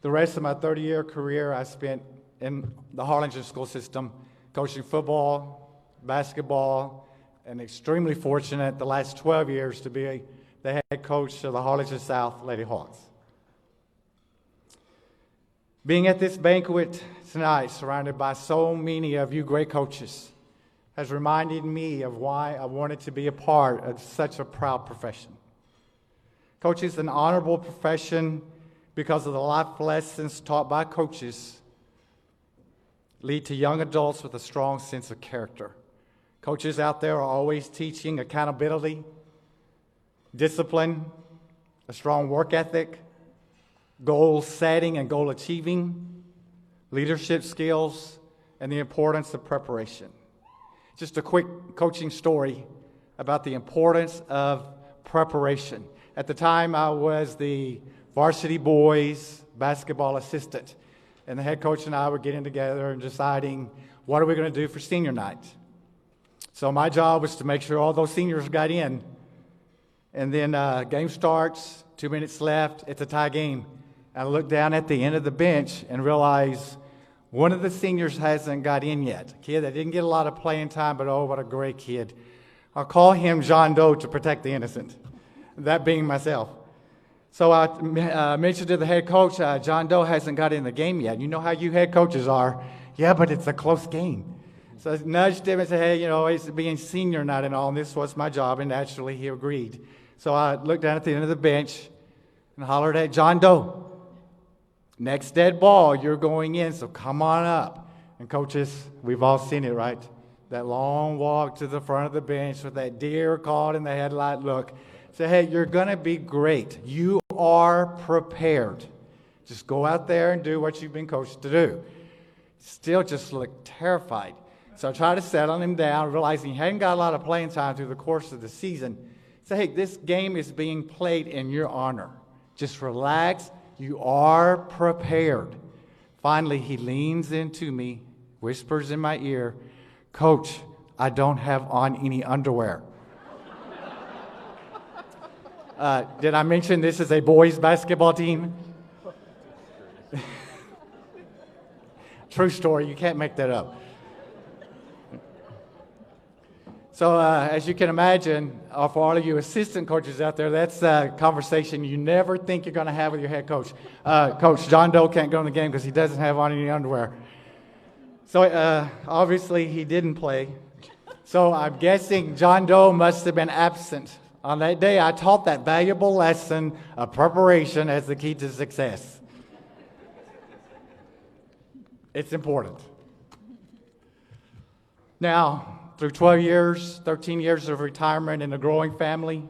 The rest of my 30-year career I spent in the Harlingen school system, coaching football, basketball, and extremely fortunate the last 12 years to be the head coach of the Harlingen South Lady Hawks. Being at this banquet tonight, surrounded by so many of you great coaches, has reminded me of why I wanted to be a part of such a proud profession. Coaching is an honorable profession because of the life lessons taught by coaches lead to young adults with a strong sense of character. Coaches out there are always teaching accountability, discipline, a strong work ethic, goal setting and goal achieving, leadership skills, and the importance of preparation. Just a quick coaching story about the importance of preparation. At the time, I was the varsity boys basketball assistant, and the head coach and I were getting together and deciding what are we going to do for senior night. So my job was to make sure all those seniors got in, and then game starts, 2 minutes left, it's a tie game. I look down at the end of the bench and realize one of the seniors hasn't got in yet. A kid that didn't get a lot of playing time, but oh, what a great kid. I'll call him John Doe to protect the innocent, that being myself. So I mentioned to the head coach, John Doe hasn't got in the game yet. You know how you head coaches are. Yeah, but it's a close game. So I nudged him and said, hey, it's being senior night and all, and this was my job, and naturally he agreed. So I looked down at the end of the bench and hollered at John Doe. Next dead ball, you're going in, so come on up. And coaches, we've all seen it, right? That long walk to the front of the bench with that deer caught in the headlight look. Say, hey, you're going to be great. You are prepared. Just go out there and do what you've been coached to do. Still just looked terrified. So I tried to settle him down, realizing he hadn't got a lot of playing time through the course of the season. Say, hey, this game is being played in your honor. Just relax. You are prepared. Finally, he leans into me, whispers in my ear, Coach, I don't have on any underwear. Did I mention this is a boys basketball team? True story, you can't make that up. So as you can imagine, for all of you assistant coaches out there, that's a conversation you never think you're going to have with your head coach. Coach John Doe can't go in the game because he doesn't have on any underwear. So obviously he didn't play. So I'm guessing John Doe must have been absent. On that day, I taught that valuable lesson of preparation as the key to success. It's important. Now, through 12 years, 13 years of retirement and a growing family,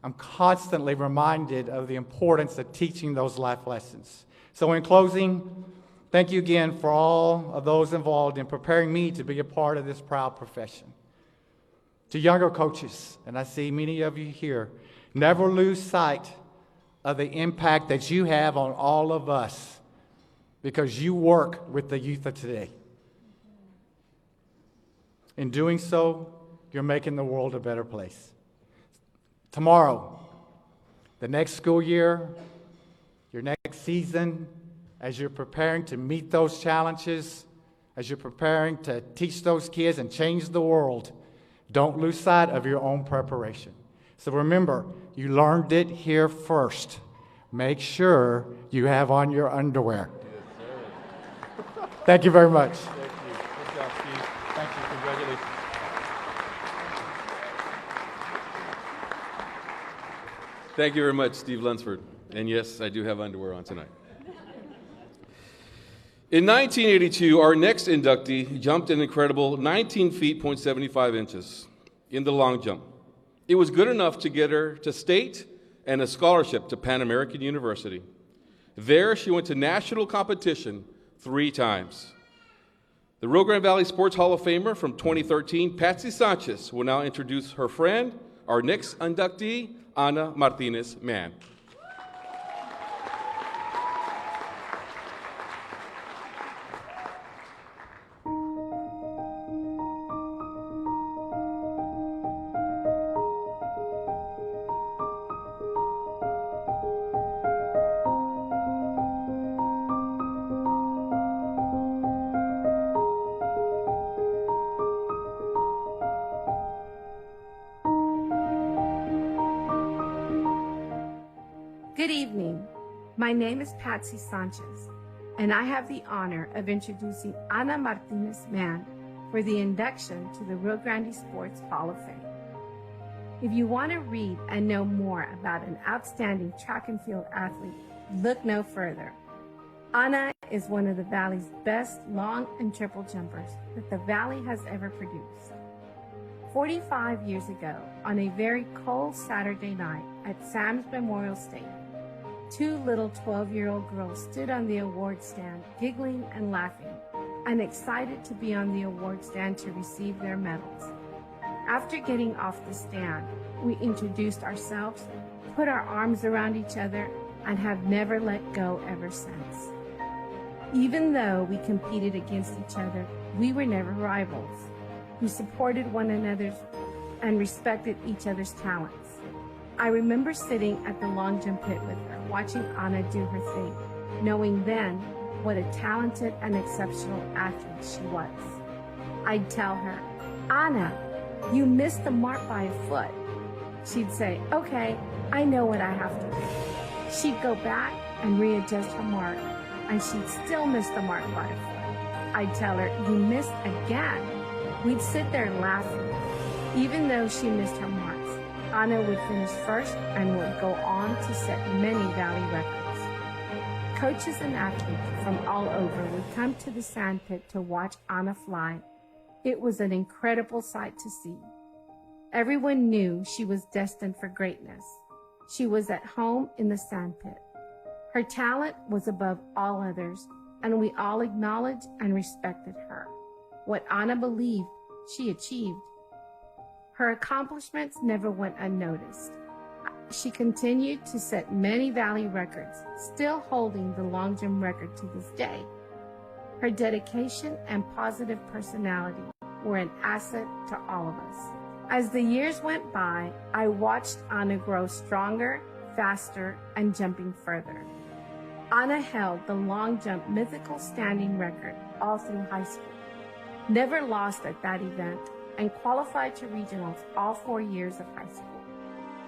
I'm constantly reminded of the importance of teaching those life lessons. So in closing, thank you again for all of those involved in preparing me to be a part of this proud profession. To younger coaches, and I see many of you here, never lose sight of the impact that you have on all of us because you work with the youth of today. In doing so, you're making the world a better place. Tomorrow, the next school year, your next season, as you're preparing to meet those challenges, as you're preparing to teach those kids and change the world, don't lose sight of your own preparation. So remember, you learned it here first. Make sure you have on your underwear. Yes, sir. Thank you very much. Thank you. Good job, Steve. Thank you. Congratulations. Thank you very much, Steve Lunsford. And yes, I do have underwear on tonight. In 1982, our next inductee jumped an incredible 19 feet, 0.75 inches in the long jump. It was good enough to get her to state and a scholarship to Pan American University. There, she went to national competition 3 times. The Rio Grande Valley Sports Hall of Famer from 2013, Patsy Sanchez, will now introduce her friend, our next inductee, Ana Martinez-Mann. Good evening. My name is Patsy Sanchez, and I have the honor of introducing Ana Martinez-Mann for the induction to the Rio Grande Sports Hall of Fame. If you want to read and know more about an outstanding track and field athlete, look no further. Ana is one of the Valley's best long and triple jumpers that the Valley has ever produced. 45 years ago, on a very cold Saturday night at Sam's Memorial Stadium, 2 little 12-year-old girls stood on the award stand, giggling and laughing, and excited to be on the award stand to receive their medals. After getting off the stand, we introduced ourselves, put our arms around each other, and have never let go ever since. Even though we competed against each other, we were never rivals. We supported one another and respected each other's talents. I remember sitting at the long jump pit with her, watching Ana do her thing, knowing then what a talented and exceptional athlete she was. I'd tell her, "Ana, you missed the mark by a foot." She'd say, "Okay, I know what I have to do." She'd go back and readjust her mark, and she'd still miss the mark by a foot. I'd tell her, "You missed again." We'd sit there laughing. Even though she missed her marks, Ana would finish first and would go on to set many Valley records. Coaches and athletes from all over would come to the sand pit to watch Ana fly. It was an incredible sight to see. Everyone knew she was destined for greatness. She was at home in the sand pit. Her talent was above all others, and we all acknowledged and respected her. What Ana believed, she achieved. Her accomplishments never went unnoticed. She continued to set many Valley records, still holding the long jump record to this day. Her dedication and positive personality were an asset to all of us. As the years went by, I watched Ana grow stronger, faster, and jumping further. Ana held the long jump mythical standing record all through high school. Never lost at that event, and qualified to regionals all 4 years of high school.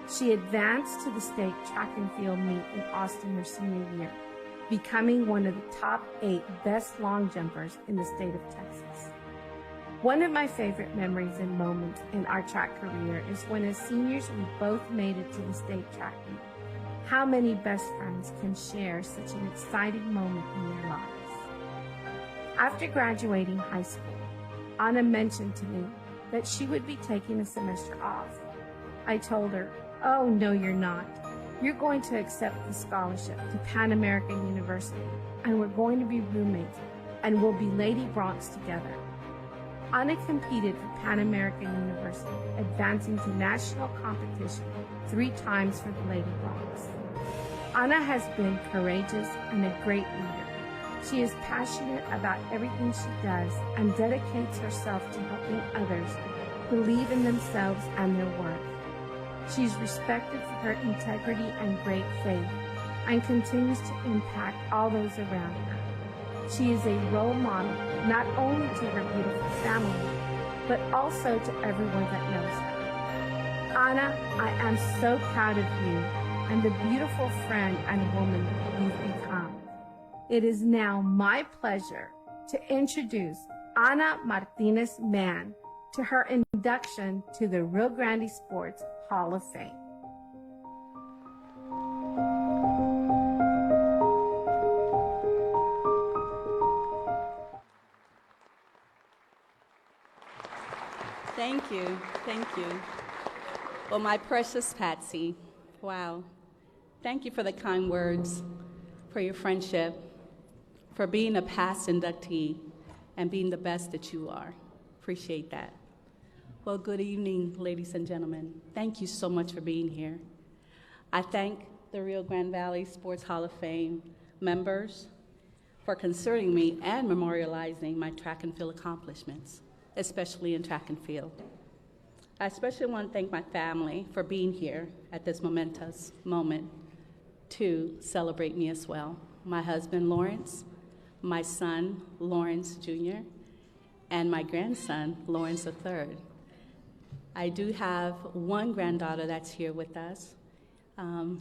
She advanced to the state track and field meet in Austin her senior year, becoming one of the top 8 best long jumpers in the state of Texas. One of my favorite memories and moments in our track career is when as seniors we both made it to the state track meet. How many best friends can share such an exciting moment in their lives? After graduating high school, Anna mentioned to me that she would be taking a semester off. I told her, "Oh, no, you're not. You're going to accept the scholarship to Pan American University, and we're going to be roommates, and we'll be Lady Bronx together." Anna competed for Pan American University, advancing to national competition 3 times for the Lady Bronx. Anna has been courageous and a great leader. She is passionate about everything she does and dedicates herself to helping others believe in themselves and their worth. She is respected for her integrity and great faith and continues to impact all those around her. She is a role model not only to her beautiful family, but also to everyone that knows her. Anna, I am so proud of you and the beautiful friend and woman you've become. It is now my pleasure to introduce Ana Martinez Mann to her induction to the Rio Grande Sports Hall of Fame. Thank you. Thank you. Well, my precious Patsy, wow. Thank you for the kind words, for your friendship, for being a past inductee and being the best that you are. Appreciate that. Well, good evening, ladies and gentlemen. Thank you so much for being here. I thank the Rio Grande Valley Sports Hall of Fame members for considering me and memorializing my track and field accomplishments, especially in track and field. I especially want to thank my family for being here at this momentous moment to celebrate me as well. My husband, Lawrence, my son, Lawrence Jr., and my grandson, Lawrence III. I do have one granddaughter that's here with us,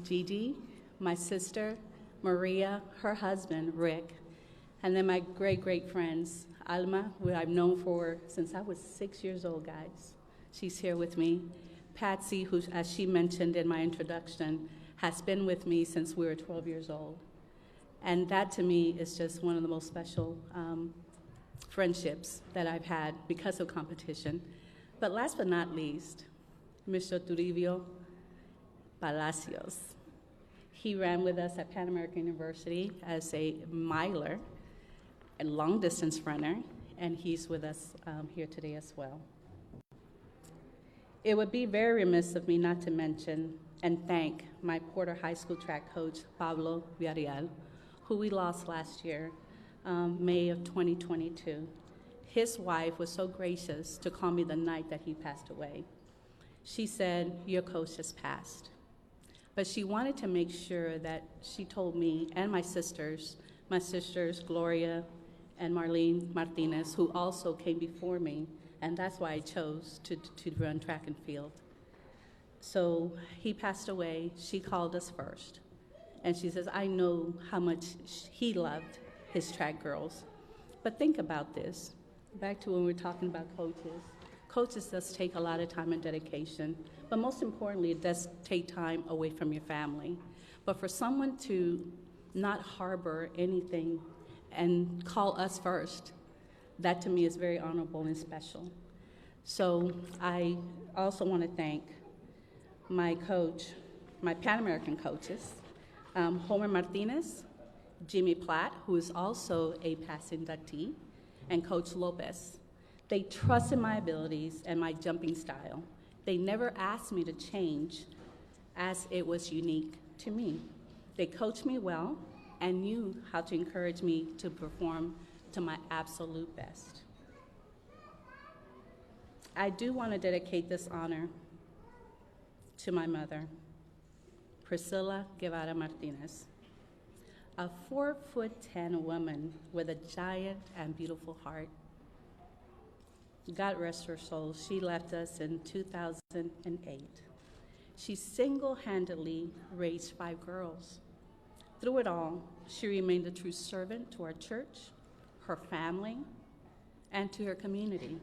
Gigi, my sister, Maria, her husband, Rick, and then my great friends, Alma, who I've known for since I was 6 years old, guys. She's here with me. Patsy, who, as she mentioned in my introduction, has been with me since we were 12 years old. And that, to me, is just one of the most special friendships that I've had because of competition. But last but not least, Mr. Toribio Palacios. He ran with us at Pan American University as a miler, a long-distance runner, and he's with us here today as well. It would be very remiss of me not to mention and thank my Porter High School track coach, Pablo Villarreal, who we lost last year, May of 2022. His wife was so gracious to call me the night that he passed away. She said, "Your coach has passed." But she wanted to make sure that she told me and my sisters, Gloria and Marlene Martinez, who also came before me, and that's why I chose to run track and field. So he passed away. She called us first. And she says, "I know how much he loved his track girls." But think about this. Back to when we were talking about coaches. Coaches does take a lot of time and dedication, but most importantly, it does take time away from your family. But for someone to not harbor anything and call us first, that to me is very honorable and special. So I also want to thank my coach, my Pan American coaches, Homer Martinez, Jimmy Platt, who is also a past inductee, and Coach Lopez. They trusted my abilities and my jumping style. They never asked me to change as it was unique to me. They coached me well and knew how to encourage me to perform to my absolute best. I do want to dedicate this honor to my mother, Priscilla Guevara Martinez, a 4'10" woman with a giant and beautiful heart. God rest her soul. She left us in 2008. She single-handedly raised 5 girls. Through it all, she remained a true servant to our church, her family, and to her community.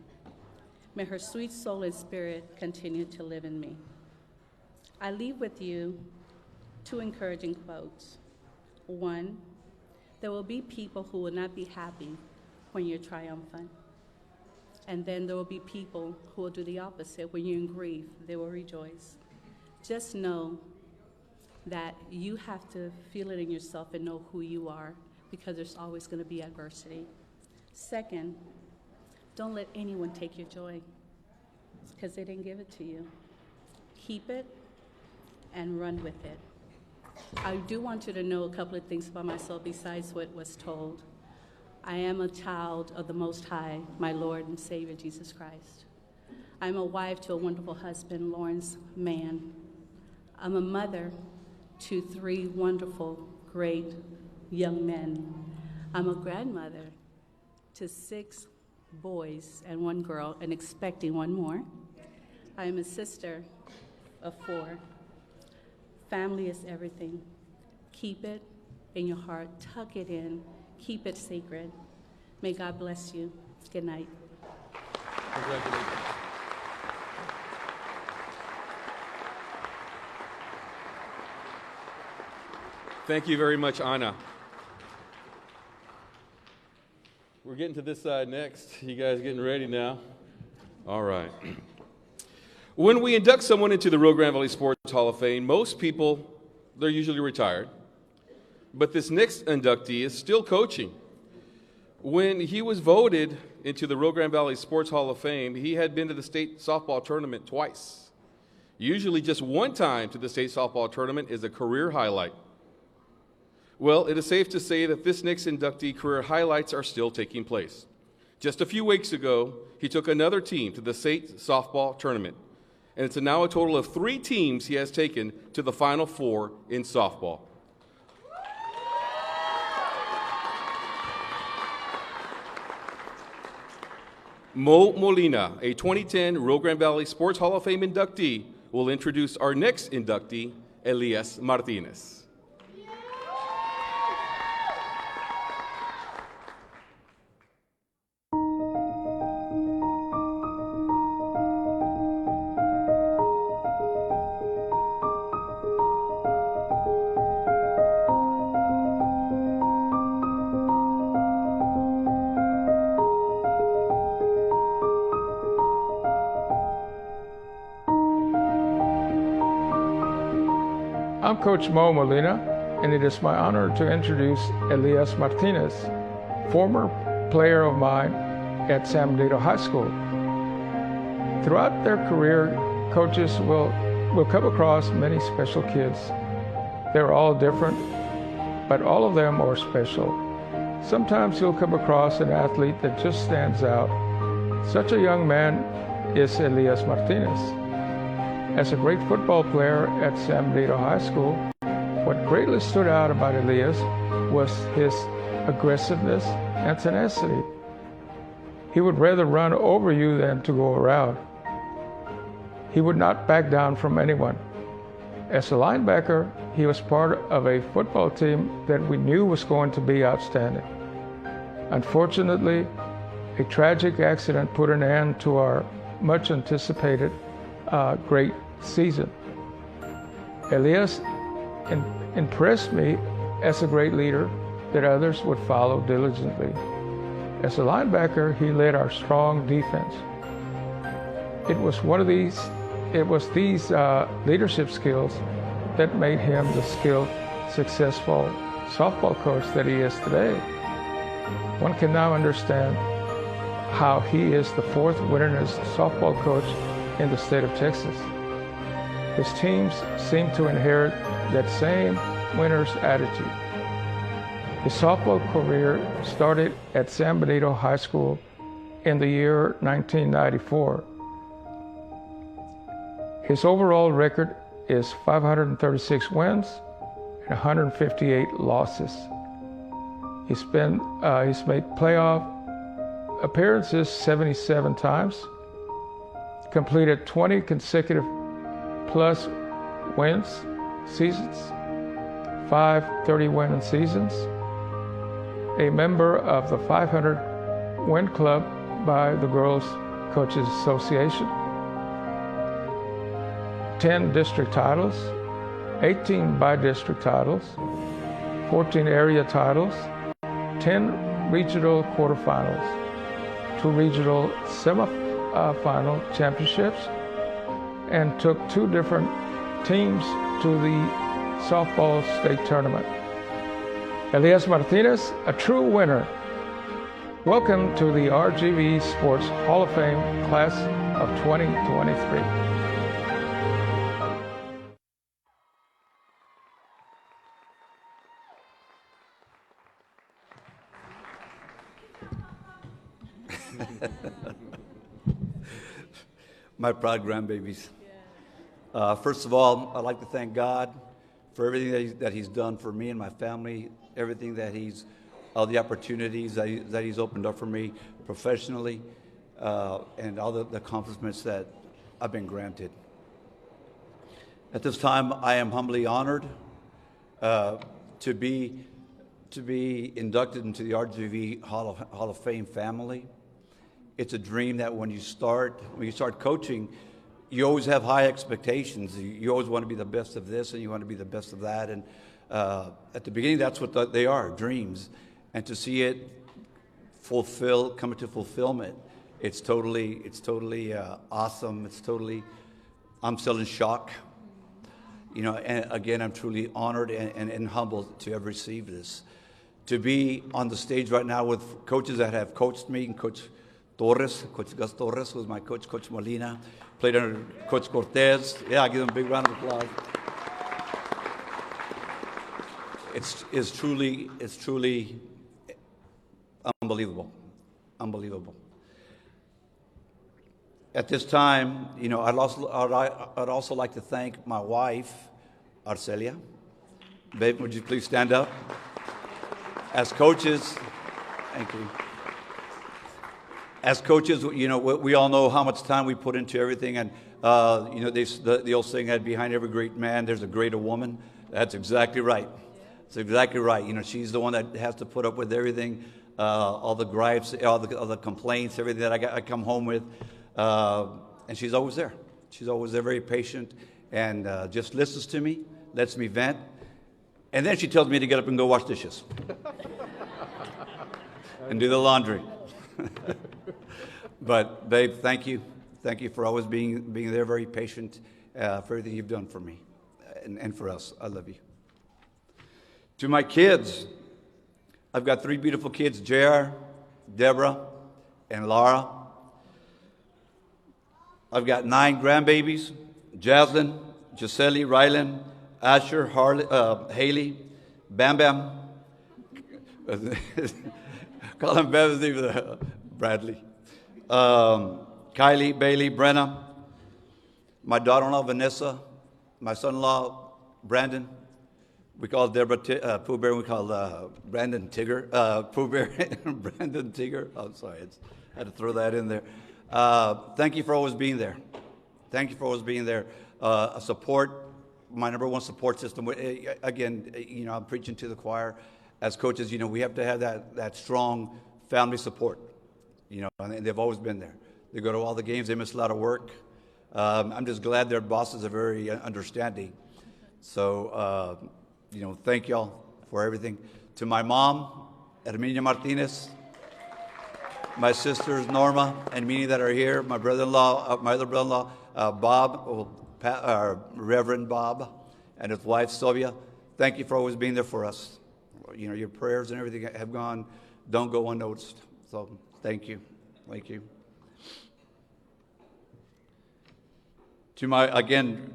May her sweet soul and spirit continue to live in me. I leave with you 2 encouraging quotes. 1, there will be people who will not be happy when you're triumphant. And then there will be people who will do the opposite. When you're in grief, they will rejoice. Just know that you have to feel it in yourself and know who you are, because there's always going to be adversity. 2nd, don't let anyone take your joy, because they didn't give it to you. Keep it and run with it. I do want you to know a couple of things about myself besides what was told. I am a child of the Most High, my Lord and Savior, Jesus Christ. I'm a wife to a wonderful husband, Lawrence Mann. I'm a mother to 3 wonderful, great young men. I'm a grandmother to 6 boys and 1 girl, and expecting 1 more. I am a sister of 4. Family is everything. Keep it in your heart, tuck it in, keep it sacred. May God bless you. Good night. Congratulations. Thank you very much, Anna. We're getting to this side next. You guys getting ready now? All right. When we induct someone into the Rio Grande Valley Sports Hall of Fame, most people, they're usually retired. But this next inductee is still coaching. When he was voted into the Rio Grande Valley Sports Hall of Fame, he had been to the state softball tournament twice. Usually just 1 time to the state softball tournament is a career highlight. Well, it is safe to say that this next inductee career highlights are still taking place. Just a few weeks ago, he took another team to the state softball tournament, and it's now a total of 3 teams he has taken to the Final Four in softball. Mo Molina, a 2010 Rio Grande Valley Sports Hall of Fame inductee, will introduce our next inductee, Elias Martinez. I'm Coach Mo Molina, and it is my honor to introduce Elias Martinez, former player of mine at San Benito High School. Throughout their career, coaches will come across many special kids. They're all different, but all of them are special. Sometimes you'll come across an athlete that just stands out. Such a young man is Elias Martinez. As a great football player at San Benito High School, what greatly stood out about Elias was his aggressiveness and tenacity. He would rather run over you than to go around. He would not back down from anyone. As a linebacker, he was part of a football team that we knew was going to be outstanding. Unfortunately, a tragic accident put an end to our much anticipated great season. Elias impressed me as a great leader that others would follow diligently. As a linebacker, he led our strong defense. It was these leadership skills that made him the skilled, successful softball coach that he is today. One can now understand how he is the 4th winningest softball coach in the state of Texas. His teams seem to inherit that same winner's attitude. His softball career started at San Benito High School in the year 1994. His overall record is 536 wins and 158 losses. He's made playoff appearances 77 times, completed 20 consecutive plus wins seasons, 5 30-win seasons, a member of the 500-win club by the Girls Coaches Association, 10 district titles, 18 by-district titles, 14 area titles, 10 regional quarterfinals, 2 regional semifinal championships, and took 2 different teams to the softball state tournament. Elias Martinez, a true winner. Welcome to the RGV Sports Hall of Fame Class of 2023. My proud grandbabies. First of all, I'd like to thank God for everything that He's done for me and my family, everything that all the opportunities that He's opened up for me professionally, and all the accomplishments that I've been granted. At this time, I am humbly honored to be inducted into the RGV Hall of Fame family. It's a dream that when you start coaching, you always have high expectations. You always want to be the best of this and you want to be the best of that. And at the beginning, that's what they are, dreams. And to see it come to fulfillment, it's totally awesome. I'm still in shock. And again, I'm truly honored and humbled to have received this. To be on the stage right now with coaches that have coached me, and Coach Gus Torres was my coach, Coach Molina, played under Coach Cortez. Yeah, I give them a big round of applause. It's truly unbelievable. At this time, I'd also like to thank my wife, Arcelia. Babe, would you please stand up? As coaches, thank you. As coaches, we all know how much time we put into everything, and the old saying that behind every great man, there's a greater woman. That's exactly right. That's exactly right. She's the one that has to put up with everything, all the gripes, all the complaints, everything that I come home with, and she's always there. She's always there, very patient, and just listens to me, lets me vent, and then she tells me to get up and go wash dishes and do the laundry. But babe, thank you. Thank you for always being there, very patient, for everything you've done for me and for us. I love you. To my kids, I've got 3 beautiful kids, JR, Deborah, and Laura. I've got 9 grandbabies, Jaslyn, Gisele, Rylan, Asher, Haley, Bam Bam. Call him Bam, Bradley. Kylie, Bailey, Brenna, my daughter-in-law, Vanessa, my son-in-law, Brandon. We call Deborah Pooh Bear, we call Brandon Tigger. Pooh Bear, Brandon Tigger. Oh, sorry, I had to throw that in there. Thank you for always being there. Thank you for always being there. My number one support system. Again, I'm preaching to the choir. As coaches, we have to have that strong family support. And they've always been there. They go to all the games. They miss a lot of work. I'm just glad their bosses are very understanding. So, thank y'all for everything. To my mom, Herminia Martinez, my sisters Norma and Minnie that are here, my brother-in-law, my other brother-in-law, Bob, Reverend Bob, and his wife Sylvia. Thank you for always being there for us. Your prayers and everything don't go unnoticed. So thank you. Thank you. To again,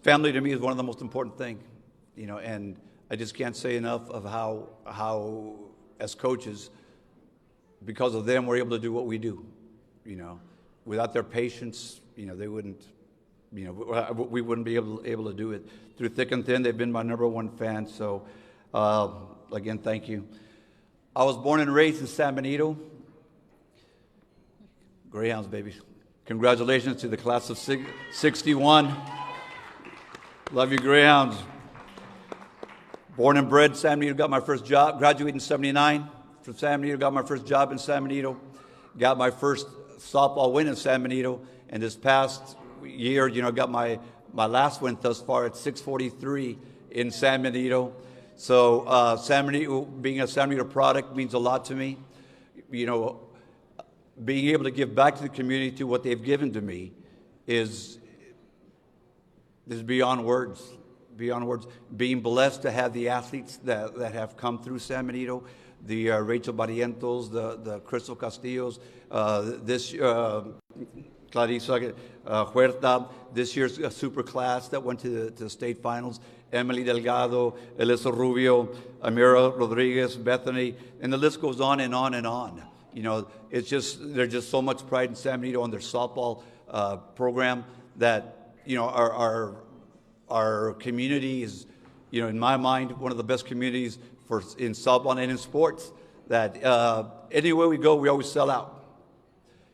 family to me is one of the most important things, and I just can't say enough of how as coaches, because of them, we're able to do what we do. Without their patience, they wouldn't, we wouldn't be able to do it. Through thick and thin, they've been my number one fan. So, again, thank you. I was born and raised in San Benito. Greyhounds, baby. Congratulations to the class of 61. Love you, Greyhounds. Born and bred San Benito, got my first job, graduated in 79 from San Benito, got my first job in San Benito, got my first softball win in San Benito, and this past year, got my last win thus far at 643 in San Benito. So San Benito, being a San Benito product means a lot to me. Being able to give back to the community to what they've given to me is beyond words. Beyond words. Being blessed to have the athletes that have come through San Benito, the Rachel Barrientos, the Crystal Castillos, this Clarissa Huerta, this year's super class that went to the state finals, Emily Delgado, Elisa Rubio, Amira Rodriguez, Bethany, and the list goes on and on and on. It's just, there's just so much pride in San Benito on their softball program that, our community is, in my mind, one of the best communities in softball and in sports, that anywhere we go, we always sell out.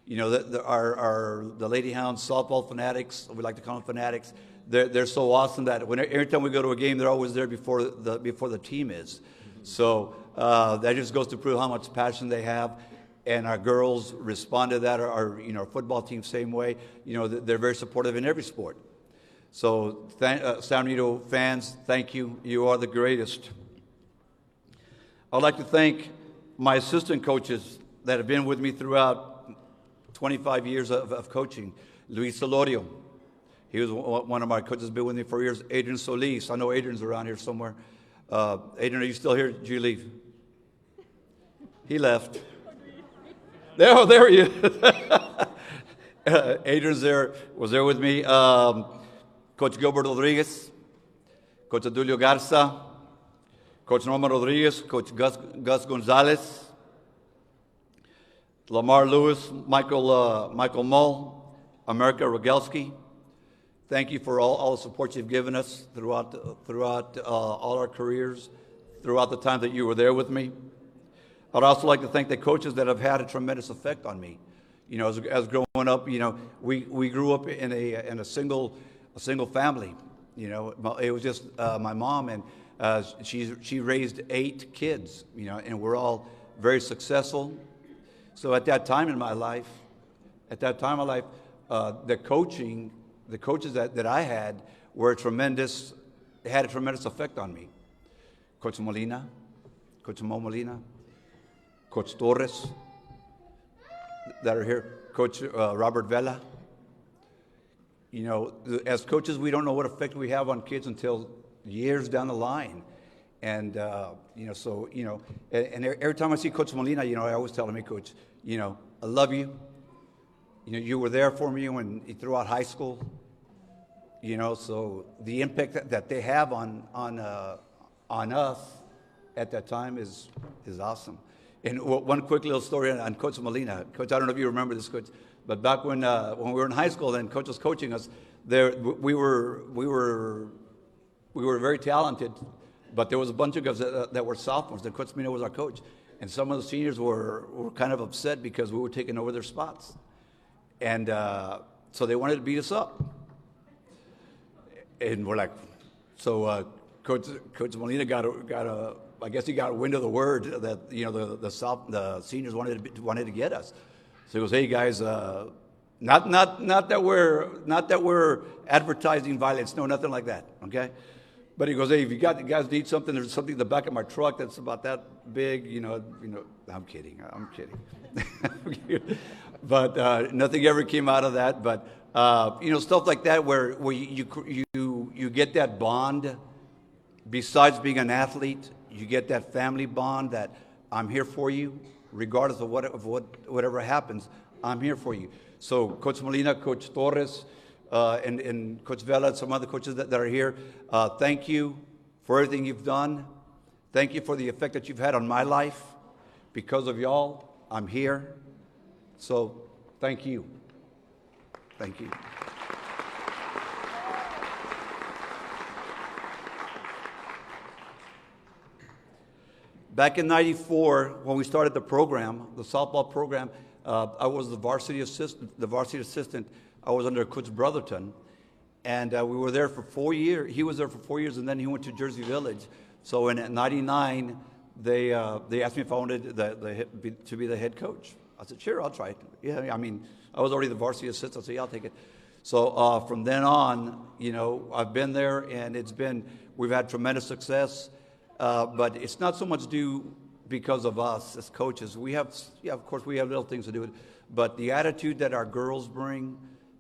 The Lady Hounds softball fanatics, we like to call them fanatics, they're so awesome that every time we go to a game, they're always there before the team is. So that just goes to prove how much passion they have. And our girls respond to that. Our football team, same way. They're very supportive in every sport. So San Benito fans, thank you. You are the greatest. I'd like to thank my assistant coaches that have been with me throughout 25 years of coaching. Luis Solorio, he was one of my coaches, been with me for years. Adrian Solis, I know Adrian's around here somewhere. Adrian, are you still here? Did you leave? He left. There he is. Adrian's was there with me. Coach Gilbert Rodriguez, Coach Adulio Garza, Coach Norman Rodriguez, Coach Gus Gonzalez, Lamar Lewis, Michael Mull, America Rogelski. Thank you for all the support you've given us throughout all our careers, throughout the time that you were there with me. I'd also like to thank the coaches that have had a tremendous effect on me. As growing up, we grew up in a single family. It was just my mom, and she raised 8 kids. And we're all very successful. So at that time in my life, the coaches that I had had a tremendous effect on me. Coach Molina, Coach Mo Molina, Coach Torres, that are here, Coach Robert Vela. As coaches, we don't know what effect we have on kids until years down the line. And, and every time I see Coach Molina, I always tell him, hey, Coach, I love you. You were there for me throughout high school. So the impact that they have on us at that time is awesome. And one quick little story on Coach Molina. Coach, I don't know if you remember this, Coach, but back when we were in high school and Coach was coaching us, we were very talented, but there was a bunch of guys that were sophomores. And Coach Molina was our coach, and some of the seniors were kind of upset because we were taking over their spots, and so they wanted to beat us up. And we're like, so Coach Molina I guess he got wind of the word that the seniors wanted to get us. So he goes, "Hey guys, not that we're advertising violence, no, nothing like that, okay." But he goes, "Hey, if you guys need something, there's something in the back of my truck that's about that big, I'm kidding. But nothing ever came out of that. But stuff like that where you get that bond. Besides being an athlete, you get that family bond that I'm here for you, regardless of whatever happens. I'm here for you. So Coach Molina, Coach Torres, and Coach Vela, and some other coaches that are here, thank you for everything you've done. Thank you for the effect that you've had on my life. Because of y'all, I'm here. So thank you. Thank you. Back in '94, when we started the program, the softball program, I was the varsity assistant. I was under Coach Brotherton, and we were there for 4 years. He was there for 4 years, and then he went to Jersey Village. So in '99, they asked me if I wanted to be the head coach. I said, sure, I'll try it. Yeah, I mean, I was already the varsity assistant, so yeah, I'll take it. So from then on, you know, I've been there, and we've had tremendous success. But it's not so much due because of us as coaches. Of course, we have little things to do with it. But the attitude that our girls bring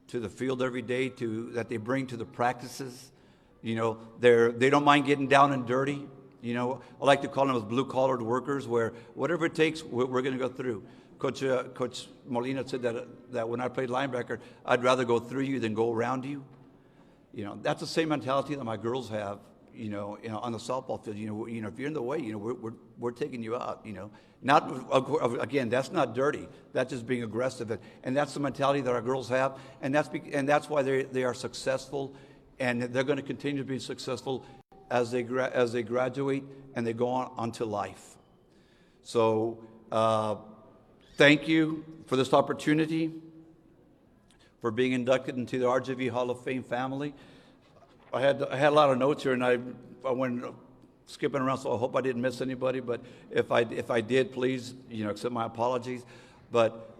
to the field every day, that they bring to the practices, you know, they don't mind getting down and dirty. You know, I like to call them as blue-collared workers, where whatever it takes, we're going to go through. Coach Molina said that when I played linebacker, I'd rather go through you than go around you. You know, that's the same mentality that my girls have. You know, on the softball field. You know, if you're in the way, you know, we're taking you out. You know, not again. That's not dirty. That's just being aggressive, and that's the mentality that our girls have, and that's why they are successful, and they're going to continue to be successful as they graduate and they go on to life. So, thank you for this opportunity, for being inducted into the RJV Hall of Fame family. I had a lot of notes here, and I went skipping around, so I hope I didn't miss anybody. But if I did, please, you know, accept my apologies. But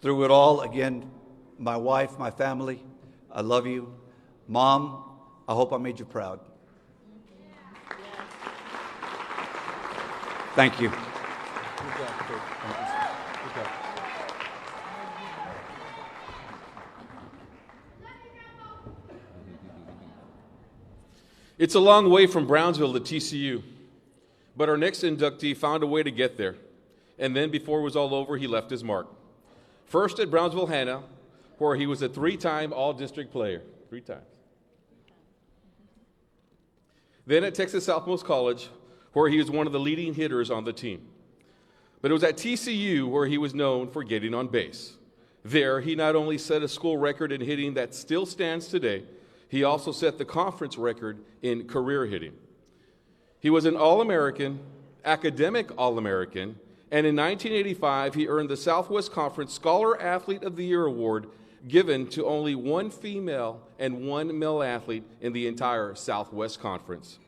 through it all, again, my wife, my family, I love you. Mom, I hope I made you proud. Thank you. Good job, Coach. Good job. It's a long way from Brownsville to TCU, but our next inductee found a way to get there. And then before it was all over, he left his mark. First at Brownsville Hannah, where he was a 3-time All-District player. 3 times. Then at Texas Southmost College, where he was one of the leading hitters on the team. But it was at TCU where he was known for getting on base. There, he not only set a school record in hitting that still stands today, he also set the conference record in career hitting. He was an All-American, academic All-American, and in 1985, he earned the Southwest Conference Scholar Athlete of the Year award, given to only 1 female and 1 male athlete in the entire Southwest Conference.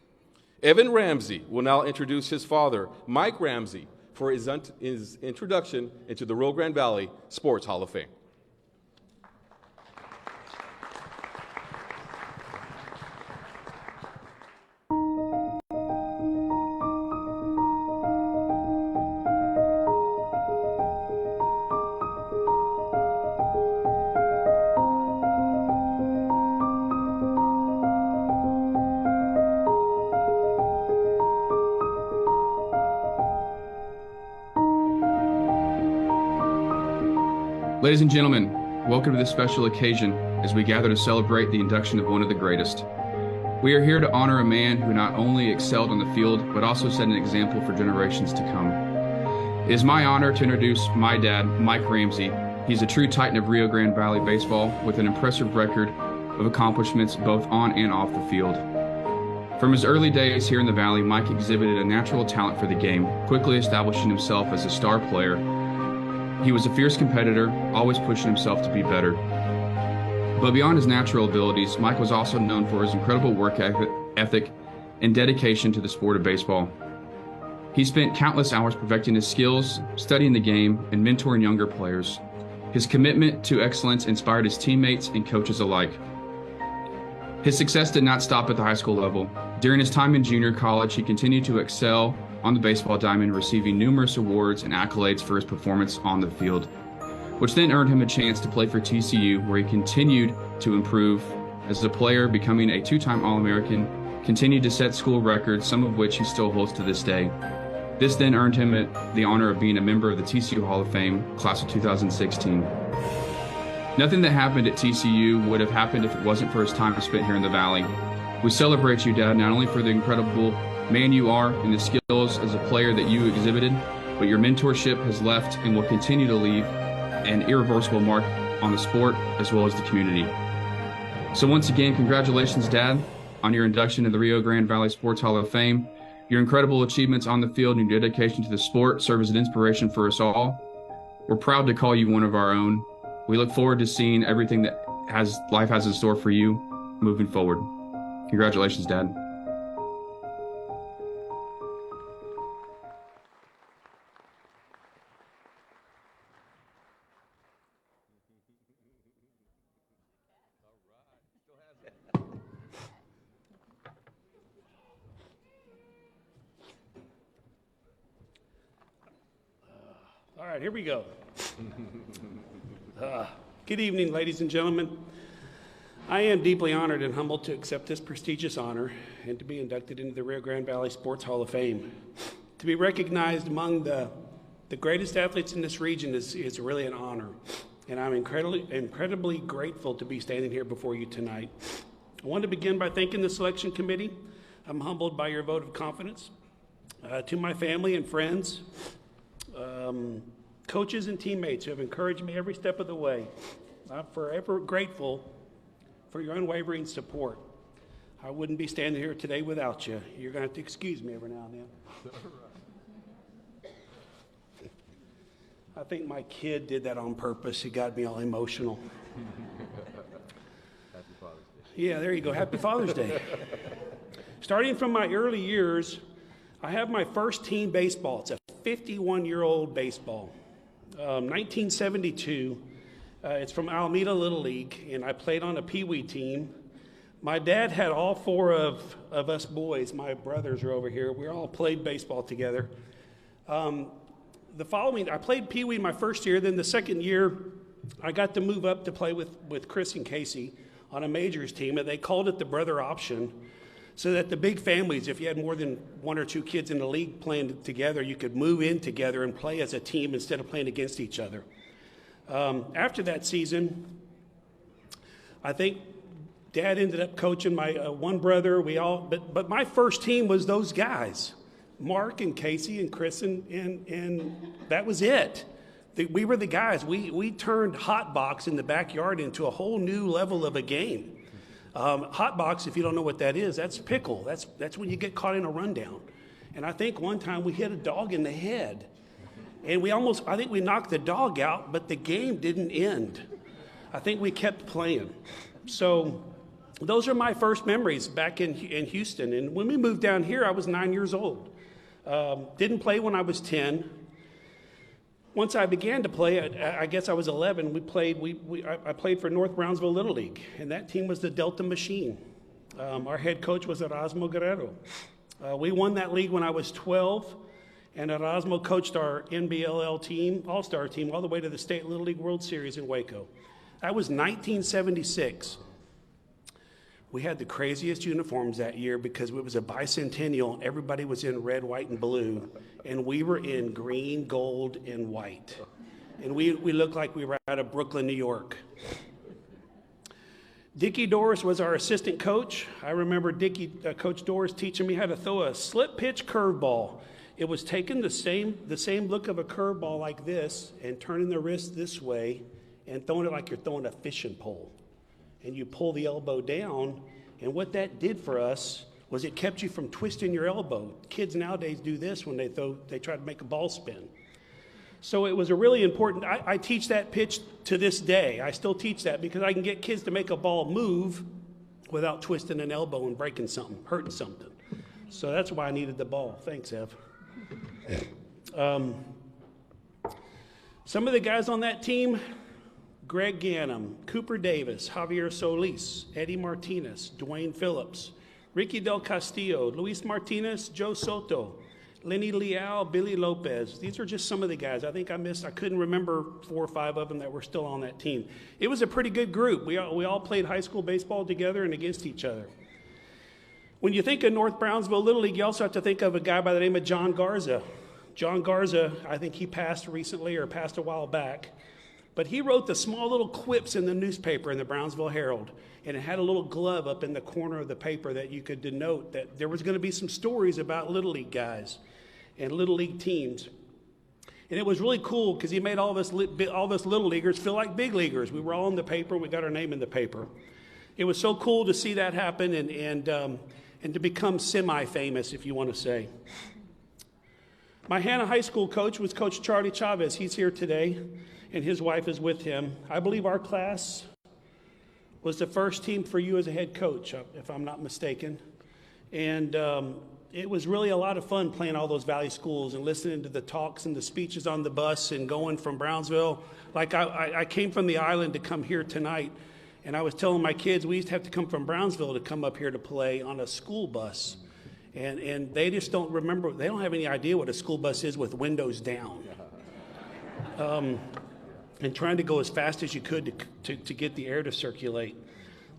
Evan Ramsey will now introduce his father, Mike Ramsey, for his introduction into the Rio Grande Valley Sports Hall of Fame. Ladies and gentlemen, welcome to this special occasion as we gather to celebrate the induction of one of the greatest. We are here to honor a man who not only excelled on the field, but also set an example for generations to come. It is my honor to introduce my dad, Mike Ramsey. He's a true titan of Rio Grande Valley baseball with an impressive record of accomplishments both on and off the field. From his early days here in the Valley, Mike exhibited a natural talent for the game, quickly establishing himself as a star player. He was a fierce competitor, always pushing himself to be better. But beyond his natural abilities, Mike was also known for his incredible work ethic and dedication to the sport of baseball. He spent countless hours perfecting his skills, studying the game, and mentoring younger players. His commitment to excellence inspired his teammates and coaches alike. His success did not stop at the high school level. During his time in junior college, he continued to excel on the baseball diamond, receiving numerous awards and accolades for his performance on the field, which then earned him a chance to play for TCU, where he continued to improve as a player, becoming a 2-time All-American, continued to set school records, some of which he still holds to this day. This then earned him the honor of being a member of the TCU Hall of Fame, class of 2016. Nothing that happened at TCU would have happened if it wasn't for his time spent here in the Valley. We celebrate you, Dad, not only for the incredible man you are and the skills as a player that you exhibited, but your mentorship has left and will continue to leave an irreversible mark on the sport as well as the community. So once again, congratulations, Dad, on your induction to the Rio Grande Valley Sports Hall of Fame. Your incredible achievements on the field and your dedication to the sport serve as an inspiration for us all. We're proud to call you one of our own. We look forward to seeing everything that life has in store for you moving forward. Congratulations, Dad. All right, here we go. Good evening, ladies and gentlemen. I am deeply honored and humbled to accept this prestigious honor and to be inducted into the Rio Grande Valley Sports Hall of Fame. To be recognized among the greatest athletes in this region is really an honor, and I'm incredibly grateful to be standing here before you tonight. I want to begin by thanking the selection committee. I'm humbled by your vote of confidence. To my family and friends, coaches and teammates who have encouraged me every step of the way. I'm forever grateful for your unwavering support. I wouldn't be standing here today without you. You're going to have to excuse me every now and then. I think my kid did that on purpose. He got me all emotional. Happy Father's Day. Yeah, there you go. Happy Father's Day. Starting from my early years, I have my first team baseball. It's a 51-year-old baseball. 1972. It's from Alameda Little League, and I played on a Pee-wee team. My dad had all four of us boys. My brothers are over here. We all played baseball together. I played Pee-wee my first year. Then the second year, I got to move up to play with Chris and Casey on a majors team, and they called it the brother option, so that the big families, if you had more than one or two kids in the league playing together, you could move in together and play as a team instead of playing against each other. After that season, I think Dad ended up coaching my one brother. But my first team was those guys, Mark and Casey and Chris, and that was it. We were the guys. We turned hot box in the backyard into a whole new level of a game. Hot box, if you don't know what that is, that's pickle. That's when you get caught in a rundown. And I think one time we hit a dog in the head. And I think we knocked the dog out, but the game didn't end. I think we kept playing. So those are my first memories back in Houston. And when we moved down here, I was 9 years old. Didn't play when I was 10. Once I began to play, I guess I was 11, I played for North Brownsville Little League, and that team was the Delta Machine. Our head coach was Erasmo Guerrero. We won that league when I was 12, and Erasmo coached our NBLL team, all-star team, all the way to the State Little League World Series in Waco. That was 1976. We had the craziest uniforms that year because it was a bicentennial. Everybody was in red, white, and blue, and we were in green, gold, and white. And we looked like we were out of Brooklyn, New York. Dickie Doris was our assistant coach. I remember Coach Doris teaching me how to throw a slip pitch curveball. It was taking the same look of a curveball like this and turning the wrist this way and throwing it like you're throwing a fishing pole. And you pull the elbow down, and what that did for us was it kept you from twisting your elbow. Kids nowadays do this when they try to make a ball spin. So it was a really important, I teach that pitch to this day. I still teach that because I can get kids to make a ball move without twisting an elbow and breaking something, hurting something. So that's why I needed the ball. Thanks, Ev. Some of the guys on that team, Greg Ganem, Cooper Davis, Javier Solis, Eddie Martinez, Dwayne Phillips, Ricky Del Castillo, Luis Martinez, Joe Soto, Lenny Leal, Billy Lopez. These are just some of the guys. I couldn't remember 4 or 5 of them that were still on that team. It was a pretty good group. We all played high school baseball together and against each other. When you think of North Brownsville Little League, you also have to think of a guy by the name of John Garza. John Garza, I think he passed recently or passed a while back. But he wrote the small little quips in the newspaper in the Brownsville Herald, and it had a little glove up in the corner of the paper that you could denote that there was going to be some stories about Little League guys and Little League teams. And it was really cool because he made all of us Little Leaguers feel like big leaguers. We were all in the paper. We got our name in the paper. It was so cool to see that happen and to become semi-famous, if you want to say. My Hannah High School coach was Coach Charlie Chavez. He's here today, and his wife is with him. I believe our class was the first team for you as a head coach, if I'm not mistaken. And it was really a lot of fun playing all those Valley schools and listening to the talks and the speeches on the bus and going from Brownsville. Like I came from the island to come here tonight, and I was telling my kids we used to have to come from Brownsville to come up here to play on a school bus. And they just don't remember, they don't have any idea what a school bus is with windows down. And trying to go as fast as you could to get the air to circulate.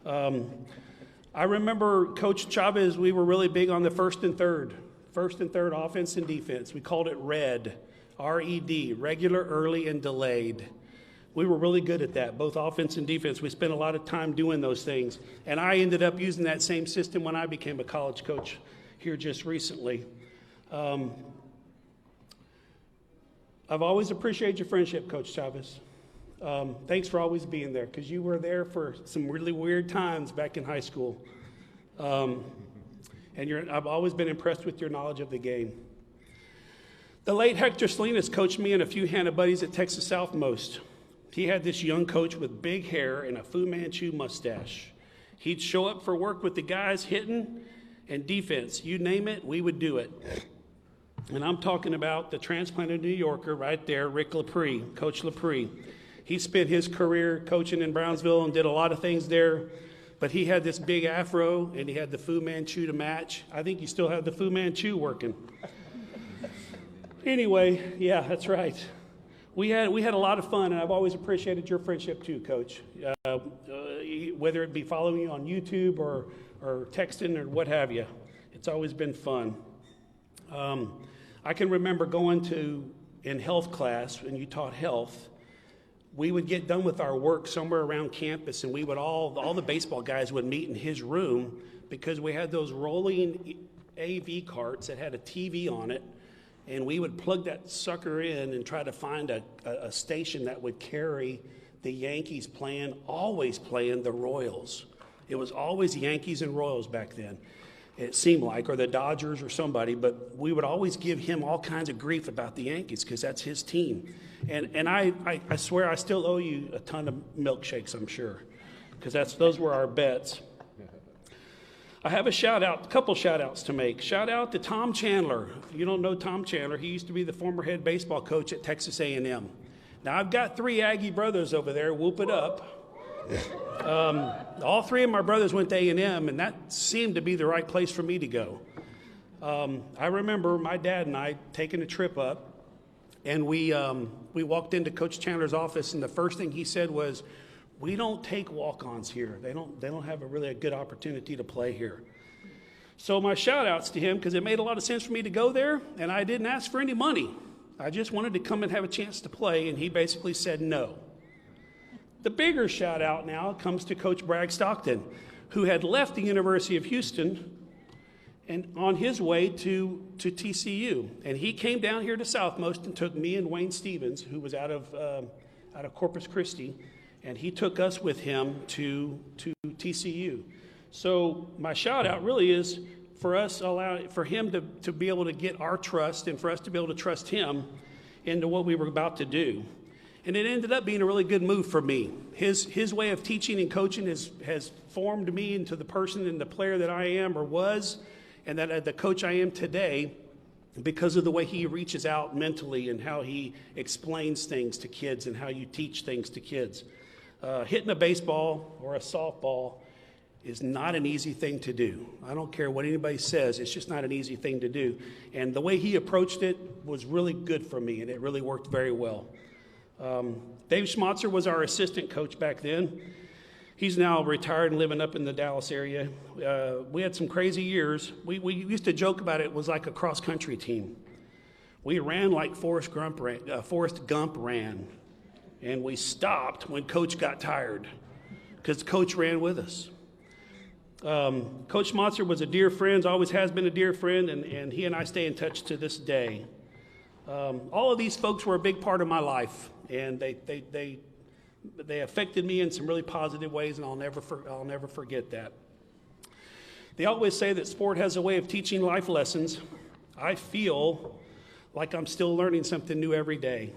I remember Coach Chavez, we were really big on the first and third offense and defense. We called it RED, R-E-D, regular, early, and delayed. We were really good at that, both offense and defense. We spent a lot of time doing those things. And I ended up using that same system when I became a college coach here just recently. I've always appreciated your friendship, Coach Chavez. Thanks for always being there, because you were there for some really weird times back in high school. And I've always been impressed with your knowledge of the game. The late Hector Salinas coached me and a few Hannah buddies at Texas Southmost. He had this young coach with big hair and a Fu Manchu mustache. He'd show up for work with the guys hitting and defense. You name it, we would do it. And I'm talking about the transplanted New Yorker right there, Rick Laprie, Coach Laprie. He spent his career coaching in Brownsville and did a lot of things there, but he had this big afro and he had the Fu Manchu to match. I think you still have the Fu Manchu working. Anyway, yeah, that's right. We had a lot of fun, and I've always appreciated your friendship too, Coach. Whether it be following you on YouTube or texting or what have you, it's always been fun. I can remember going in health class, when you taught health, we would get done with our work somewhere around campus, and we would all the baseball guys would meet in his room, because we had those rolling AV carts that had a TV on it, and we would plug that sucker in and try to find a station that would carry the Yankees always playing the Royals. It was always Yankees and Royals back then, it seemed like, or the Dodgers or somebody, but we would always give him all kinds of grief about the Yankees because that's his team. And I swear I still owe you a ton of milkshakes, I'm sure, because those were our bets. I have a couple shout outs to make. Shout out to Tom Chandler. If you don't know Tom Chandler, he used to be the former head baseball coach at Texas A&M. Now I've got 3 Aggie brothers over there, whoop it up. All 3 of my brothers went to A&M, and that seemed to be the right place for me to go. I remember my dad and I taking a trip up, and we walked into Coach Chandler's office, and the first thing he said was, "We don't take walk-ons here. They don't have a good opportunity to play here." So my shout-outs to him, because it made a lot of sense for me to go there, and I didn't ask for any money. I just wanted to come and have a chance to play, and he basically said no. The bigger shout-out now comes to Coach Bragg Stockton, who had left the University of Houston and on his way to TCU. And he came down here to Southmost and took me and Wayne Stevens, who was out of Corpus Christi, and he took us with him to TCU. So my shout-out really is for him to be able to get our trust and for us to be able to trust him into what we were about to do. And it ended up being a really good move for me. His way of teaching and coaching has formed me into the person and the player that I am or was, and that the coach I am today, because of the way he reaches out mentally and how he explains things to kids and how you teach things to kids. Hitting a baseball or a softball is not an easy thing to do. I don't care what anybody says, it's just not an easy thing to do. And the way he approached it was really good for me, and it really worked very well. Dave Schmatzer was our assistant coach back then. He's now retired and living up in the Dallas area. We had some crazy years. We used to joke about it was like a cross-country team. We ran like Forrest Gump ran, and we stopped when Coach got tired because Coach ran with us. Coach Schmatzer was a dear friend, always has been a dear friend, and he and I stay in touch to this day. All of these folks were a big part of my life, and they affected me in some really positive ways, and I'll never forget that. They always say that sport has a way of teaching life lessons. I feel like I'm still learning something new every day.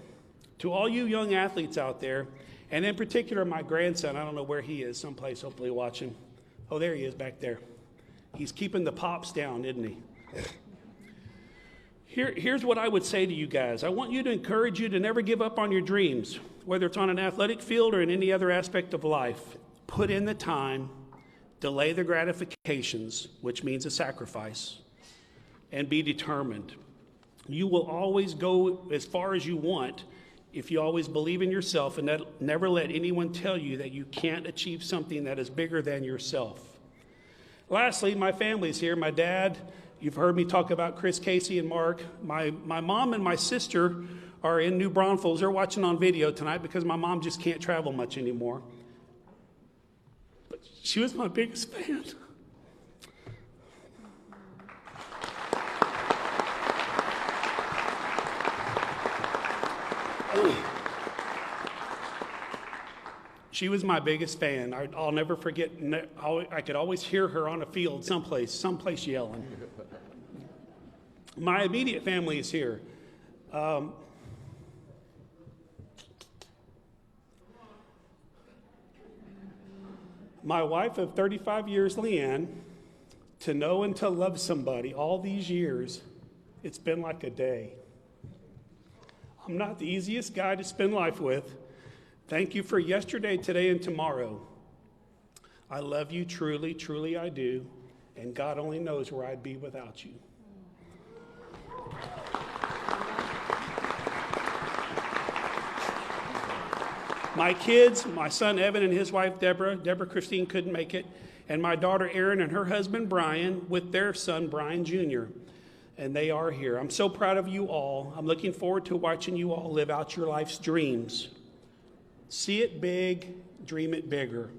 To all you young athletes out there, and in particular my grandson, I don't know where he is, someplace hopefully watching. Oh, there he is back there. He's keeping the pops down, isn't he? Here's what I would say to you guys. I want you to encourage you to never give up on your dreams, whether it's on an athletic field or in any other aspect of life. Put in the time, delay the gratifications, which means a sacrifice, and be determined. You will always go as far as you want if you always believe in yourself and never let anyone tell you that you can't achieve something that is bigger than yourself. Lastly, my family's here. My dad, you've heard me talk about Chris, Casey, and Mark. My mom and my sister are in New Braunfels. They're watching on video tonight because my mom just can't travel much anymore. But she was my biggest fan. She was my biggest fan. I'll never forget. I could always hear her on a field someplace yelling. My immediate family is here. My wife of 35 years, Leanne, to know and to love somebody all these years, it's been like a day. I'm not the easiest guy to spend life with. Thank you for yesterday, today, and tomorrow. I love you truly, truly I do, and God only knows where I'd be without you. My kids, my son Evan and his wife Deborah Christine couldn't make it, and my daughter Erin and her husband Brian with their son Brian Jr., and they are here. I'm so proud of you all. I'm looking forward to watching you all live out your life's dreams. See it big, dream it bigger.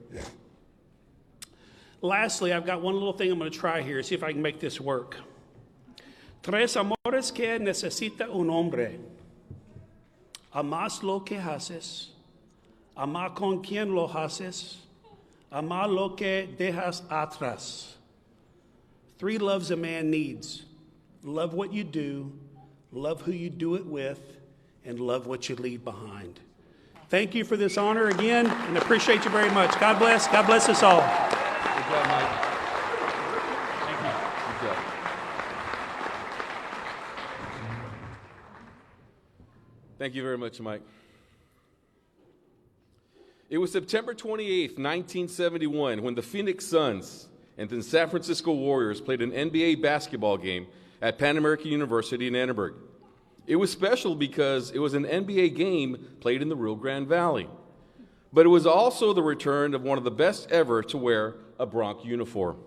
Lastly, I've got one little thing I'm going to try here, see if I can make this work. Tres amores que necesita un hombre. Amas lo que haces. Ama con quien lo haces. Ama lo que dejas atrás. 3 loves a man needs. Love what you do, love who you do it with, and love what you leave behind. Thank you for this honor again, and appreciate you very much. God bless. God bless us all. Good job, Mike. Thank you. Good job. Thank you very much, Mike. It was September 28th, 1971, when the Phoenix Suns and the San Francisco Warriors played an NBA basketball game at Pan American University in Annenberg. It was special because it was an NBA game played in the Rio Grande Valley. But it was also the return of one of the best ever to wear a Bronc uniform.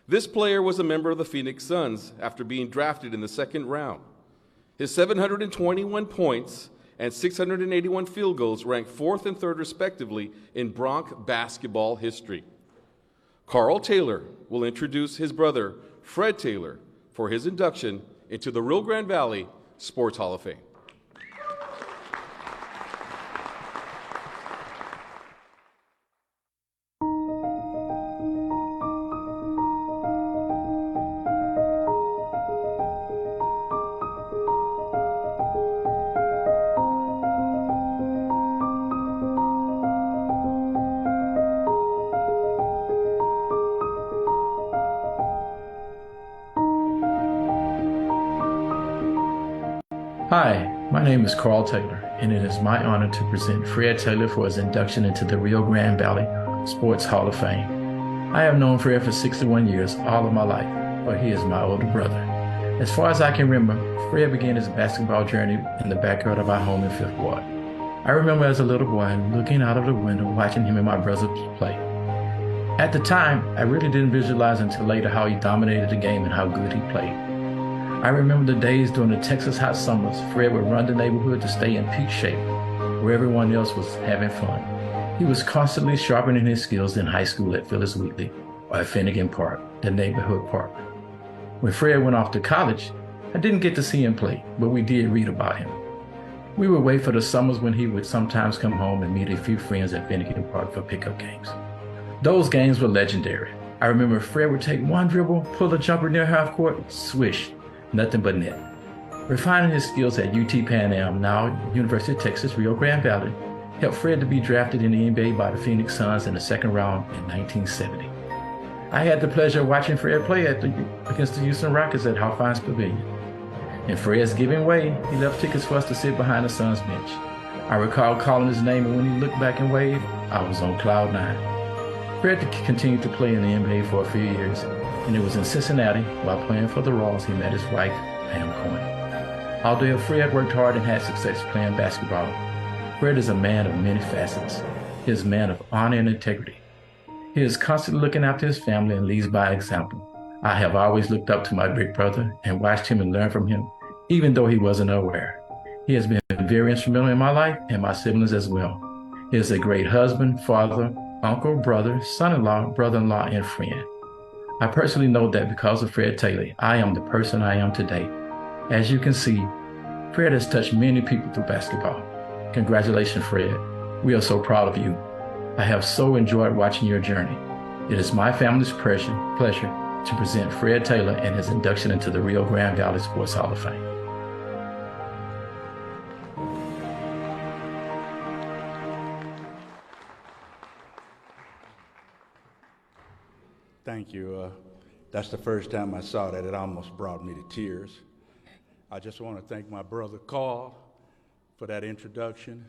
This player was a member of the Phoenix Suns after being drafted in the second round. His 721 points and 681 field goals ranked 4th and 3rd respectively in Bronc basketball history. Carl Taylor will introduce his brother, Fred Taylor, for his induction into the Rio Grande Valley Sports Hall of Fame. Hi, my name is Carl Taylor, and it is my honor to present Fred Taylor for his induction into the Rio Grande Valley Sports Hall of Fame. I have known Fred for 61 years, all of my life, but he is my older brother. As far as I can remember, Fred began his basketball journey in the backyard of our home in 5th Ward. I remember as a little boy looking out of the window, watching him and my brothers play. At the time, I really didn't visualize until later how he dominated the game and how good he played. I remember the days during the Texas hot summers, Fred would run the neighborhood to stay in peak shape, where everyone else was having fun. He was constantly sharpening his skills in high school at Phyllis Wheatley or at Finnegan Park, the neighborhood park. When Fred went off to college, I didn't get to see him play, but we did read about him. We would wait for the summers when he would sometimes come home and meet a few friends at Finnegan Park for pickup games. Those games were legendary. I remember Fred would take one dribble, pull a jumper near half court, swish, nothing but net. Refining his skills at UT Pan Am, now University of Texas, Rio Grande Valley, helped Fred to be drafted in the NBA by the Phoenix Suns in the second round in 1970. I had the pleasure of watching Fred play against the Houston Rockets at Hawthorne's Pavilion. In Fred's giving way, he left tickets for us to sit behind the Suns bench. I recall calling his name, and when he looked back and waved, I was on cloud nine. Fred continued to play in the NBA for a few years, and it was in Cincinnati, while playing for the Royals, he met his wife, Pam Coyne. Although Fred worked hard and had success playing basketball, Fred is a man of many facets. He is a man of honor and integrity. He is constantly looking after his family and leads by example. I have always looked up to my big brother and watched him and learned from him, even though he wasn't aware. He has been very instrumental in my life and my siblings as well. He is a great husband, father, uncle, brother, son-in-law, brother-in-law, and friend. I personally know that because of Fred Taylor, I am the person I am today. As you can see, Fred has touched many people through basketball. Congratulations, Fred. We are so proud of you. I have so enjoyed watching your journey. It is my family's pleasure to present Fred Taylor and his induction into the Rio Grande Valley Sports Hall of Fame. Thank you. That's the first time I saw that. It almost brought me to tears. I just want to thank my brother Carl for that introduction.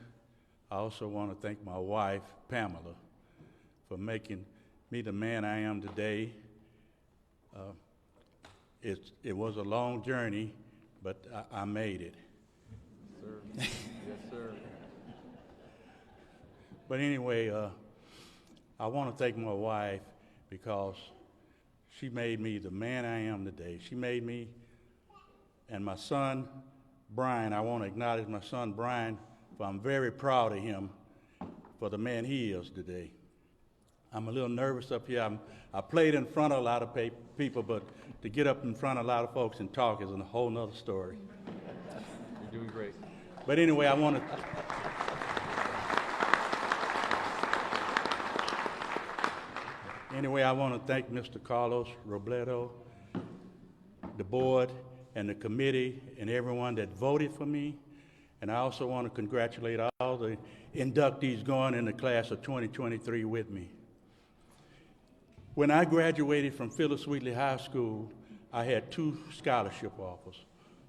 I also want to thank my wife, Pamela, for making me the man I am today. It was a long journey, but I made it. Yes, sir. But anyway, I want to thank my wife because she made me the man I am today. She made me, and my son, Brian, I want to acknowledge my son, Brian, for I'm very proud of him for the man he is today. I'm a little nervous up here. I played in front of a lot of people, but to get up in front of a lot of folks and talk is a whole nother story. You're doing great. But anyway, I want to... Anyway, I want to thank Mr. Carlos Robledo, the board, and the committee, and everyone that voted for me. And I also want to congratulate all the inductees going in the class of 2023 with me. When I graduated from Phyllis Wheatley High School, I had 2 scholarship offers,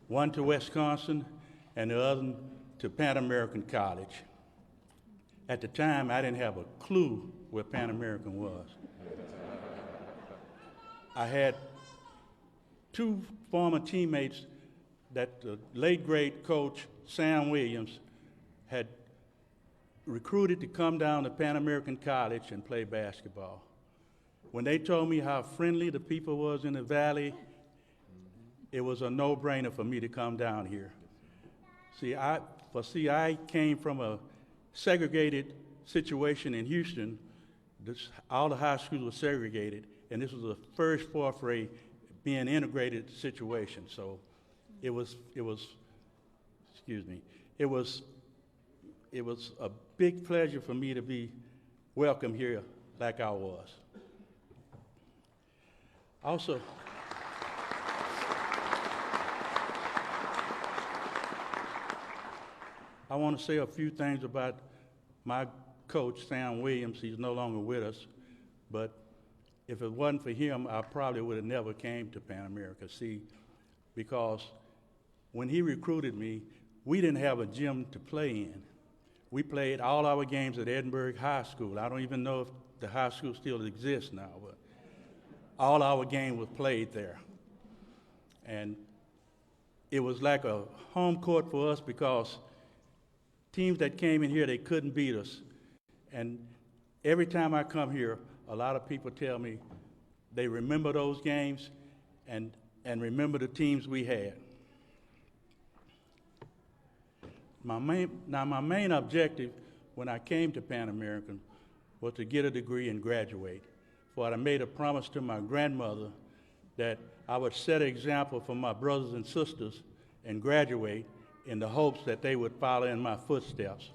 one to Wisconsin and the other to Pan American College. At the time, I didn't have a clue where Pan American was. I had 2 former teammates that the late great coach Sam Williams had recruited to come down to Pan American College and play basketball. When they told me how friendly the people was in the valley, it was a no-brainer for me to come down here. See, I came from a segregated situation in Houston. All the high schools were segregated, and this was the first foray being integrated situation. So it was a big pleasure for me to be welcome here like I was. Also, I want to say a few things about my coach, Sam Williams. He's no longer with us, but if it wasn't for him, I probably would have never came to Pan America. See, because when he recruited me, we didn't have a gym to play in. We played all our games at Edinburgh High School. I don't even know if the high school still exists now, but all our games was played there. And it was like a home court for us because teams that came in here, they couldn't beat us. And every time I come here, a lot of people tell me they remember those games and remember the teams we had. My main objective when I came to Pan American was to get a degree and graduate. For I made a promise to my grandmother that I would set an example for my brothers and sisters and graduate in the hopes that they would follow in my footsteps.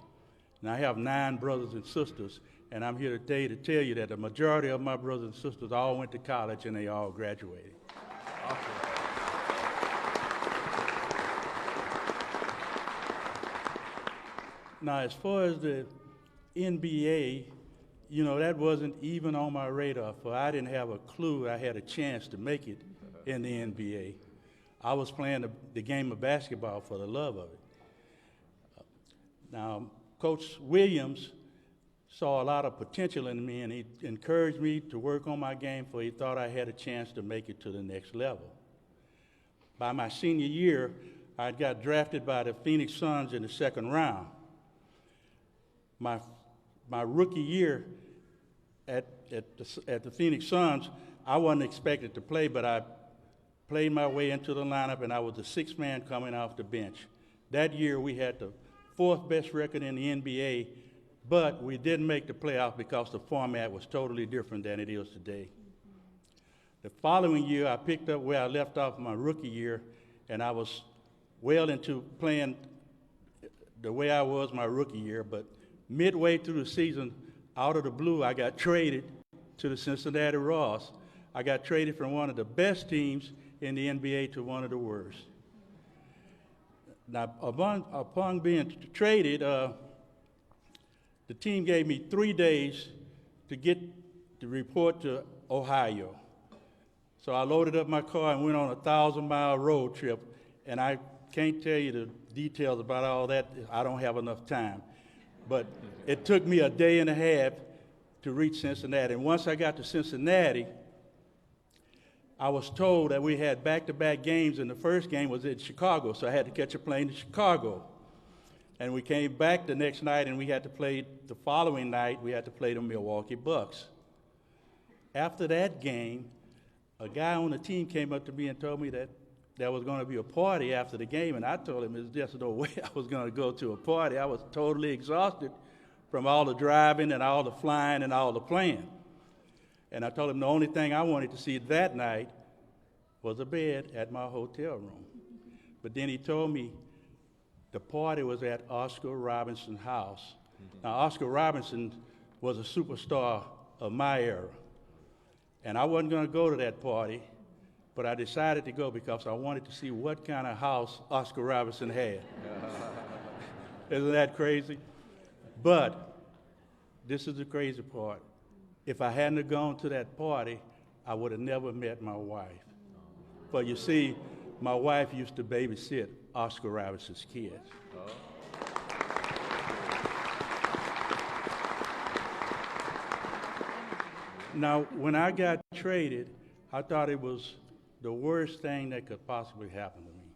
And I have 9 brothers and sisters, and I'm here today to tell you that the majority of my brothers and sisters all went to college and they all graduated. Awesome. Now, as far as the NBA, you know, that wasn't even on my radar, for I didn't have a clue I had a chance to make it in the NBA. I was playing the game of basketball for the love of it. Now, Coach Williams saw a lot of potential in me, and he encouraged me to work on my game, for he thought I had a chance to make it to the next level. By my senior year, I got drafted by the Phoenix Suns in the second round. My rookie year at the Phoenix Suns, I wasn't expected to play, but I played my way into the lineup, and I was the sixth man coming off the bench. That year, we had the fourth best record in the NBA, but we didn't make the playoff because the format was totally different than it is today. The following year, I picked up where I left off my rookie year, and I was well into playing the way I was my rookie year, but midway through the season, out of the blue, I got traded to the Cincinnati Royals. I got traded from one of the best teams in the NBA to one of the worst. Now, upon being traded, the team gave me 3 days to get the report to Ohio. So I loaded up my car and went on a 1,000-mile road trip, and I can't tell you the details about all that. I don't have enough time. But it took me a day and a half to reach Cincinnati. And once I got to Cincinnati, I was told that we had back-to-back games, and the first game was in Chicago, so I had to catch a plane to Chicago. And we came back the next night, and we had to play the following night, we had to play the Milwaukee Bucks. After that game, a guy on the team came up to me and told me that there was going to be a party after the game, and I told him there's just no way I was going to go to a party. I was totally exhausted from all the driving and all the flying and all the playing. And I told him the only thing I wanted to see that night was a bed at my hotel room. But then he told me the party was at Oscar Robinson's house. Now, Oscar Robinson was a superstar of my era. And I wasn't going to go to that party, but I decided to go because I wanted to see what kind of house Oscar Robinson had. Isn't that crazy? But this is the crazy part. If I hadn't have gone to that party, I would have never met my wife. But you see, my wife used to babysit Oscar Robinson's kids. Now, when I got traded, I thought it was the worst thing that could possibly happen to me.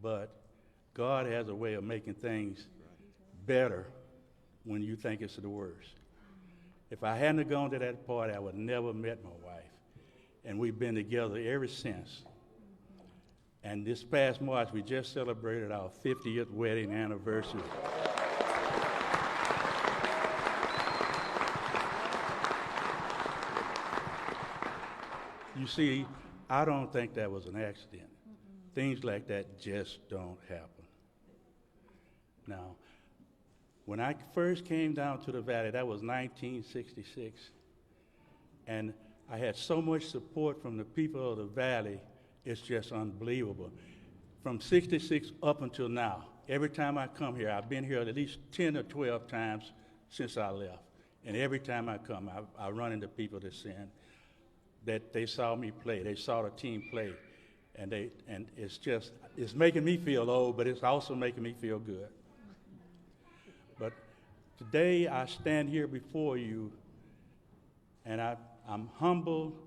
But God has a way of making things better when you think it's the worst. If I hadn't gone to that party, I would never have met my wife. And we've been together ever since. And this past March, we just celebrated our 50th wedding anniversary. You see, I don't think that was an accident. Things like that just don't happen. Now, when I first came down to the Valley, that was 1966, and I had so much support from the people of the Valley, it's just unbelievable. From 66 up until now, every time I come here, I've been here at least 10 or 12 times since I left, and every time I come, I run into people that's saying that they saw me play, they saw the team play, and it's making me feel old, but it's also making me feel good. But today I stand here before you, and I'm humbled.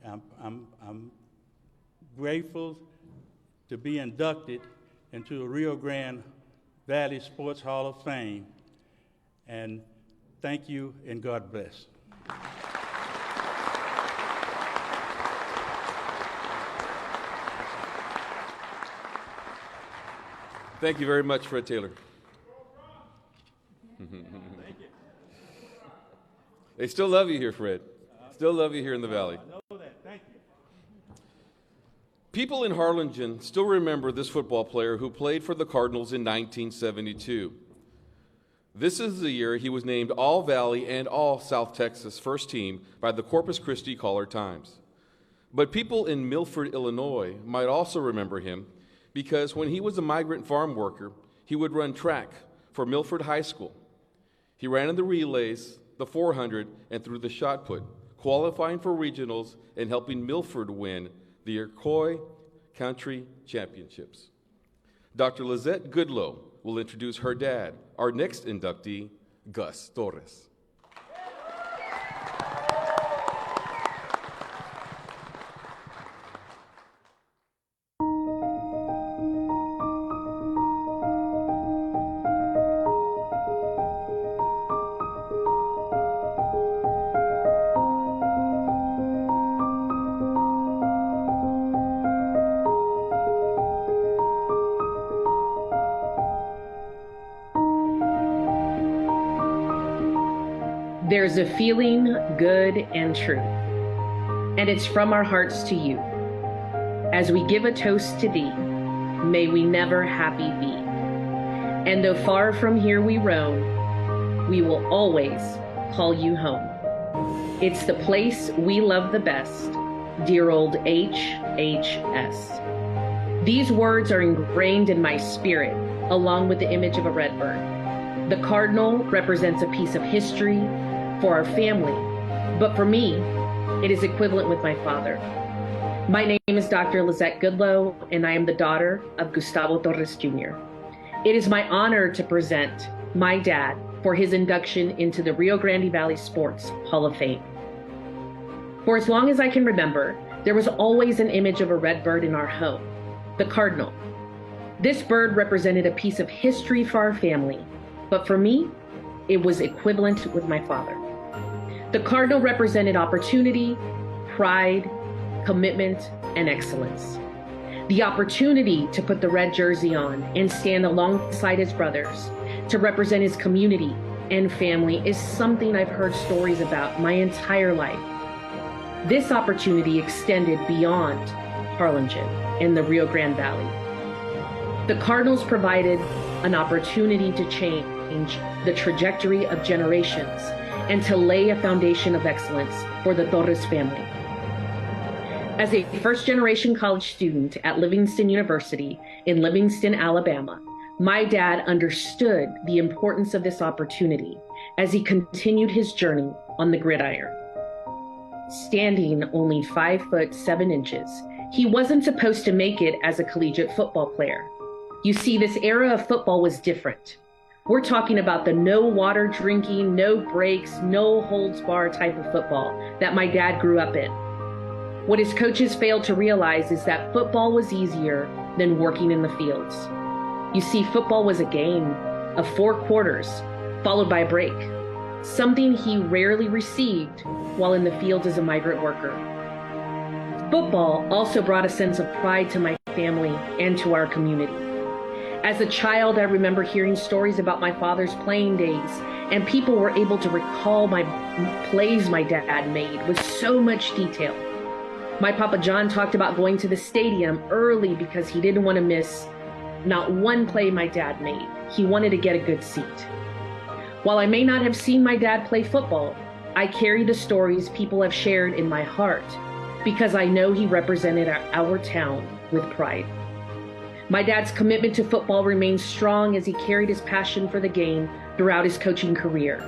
I'm grateful to be inducted into the Rio Grande Valley Sports Hall of Fame. And thank you, and God bless. Thank you very much, Fred Taylor. Thank you. They still love you here, Fred. Still love you here in the Valley. I know that. Thank you. People in Harlingen still remember this football player who played for the Cardinals in 1972. This is the year he was named All-Valley and All-South Texas first team by the Corpus Christi Caller-Times. But people in Milford, Illinois might also remember him because when he was a migrant farm worker, he would run track for Milford High School. He ran in the relays, the 400, and through the shot put, qualifying for regionals and helping Milford win the Iroquois Country Championships. Dr. Lizette Goodlow will introduce her dad, our next inductee, Gus Torres. There's a feeling good and true, and it's from our hearts to you. As we give a toast to thee, may we never happy be. And though far from here we roam, we will always call you home. It's the place we love the best, dear old HHS. These words are ingrained in my spirit, along with the image of a redbird. The cardinal represents a piece of history for our family, but for me, it is equivalent with my father. My name is Dr. Lizette Goodlow, and I am the daughter of Gustavo Torres Jr. It is my honor to present my dad for his induction into the Rio Grande Valley Sports Hall of Fame. For as long as I can remember, there was always an image of a red bird in our home, the cardinal. This bird represented a piece of history for our family, but for me, it was equivalent with my father. The cardinal represented opportunity, pride, commitment, and excellence. The opportunity to put the red jersey on and stand alongside his brothers to represent his community and family is something I've heard stories about my entire life. This opportunity extended beyond Harlingen and the Rio Grande Valley. The Cardinals provided an opportunity to change the trajectory of generations and to lay a foundation of excellence for the Torres family. As a first-generation college student at Livingston University in Livingston, Alabama, my dad understood the importance of this opportunity as he continued his journey on the gridiron. Standing only 5'7", he wasn't supposed to make it as a collegiate football player. You see, this era of football was different. We're talking about the no water drinking, no breaks, no holds bar type of football that my dad grew up in. What his coaches failed to realize is that football was easier than working in the fields. You see, football was a game of 4 quarters, followed by a break, something he rarely received while in the fields as a migrant worker. Football also brought a sense of pride to my family and to our community. As a child, I remember hearing stories about my father's playing days, and people were able to recall my plays my dad made with so much detail. My Papa John talked about going to the stadium early because he didn't want to miss not one play my dad made. He wanted to get a good seat. While I may not have seen my dad play football, I carry the stories people have shared in my heart because I know he represented our town with pride. My dad's commitment to football remains strong as he carried his passion for the game throughout his coaching career.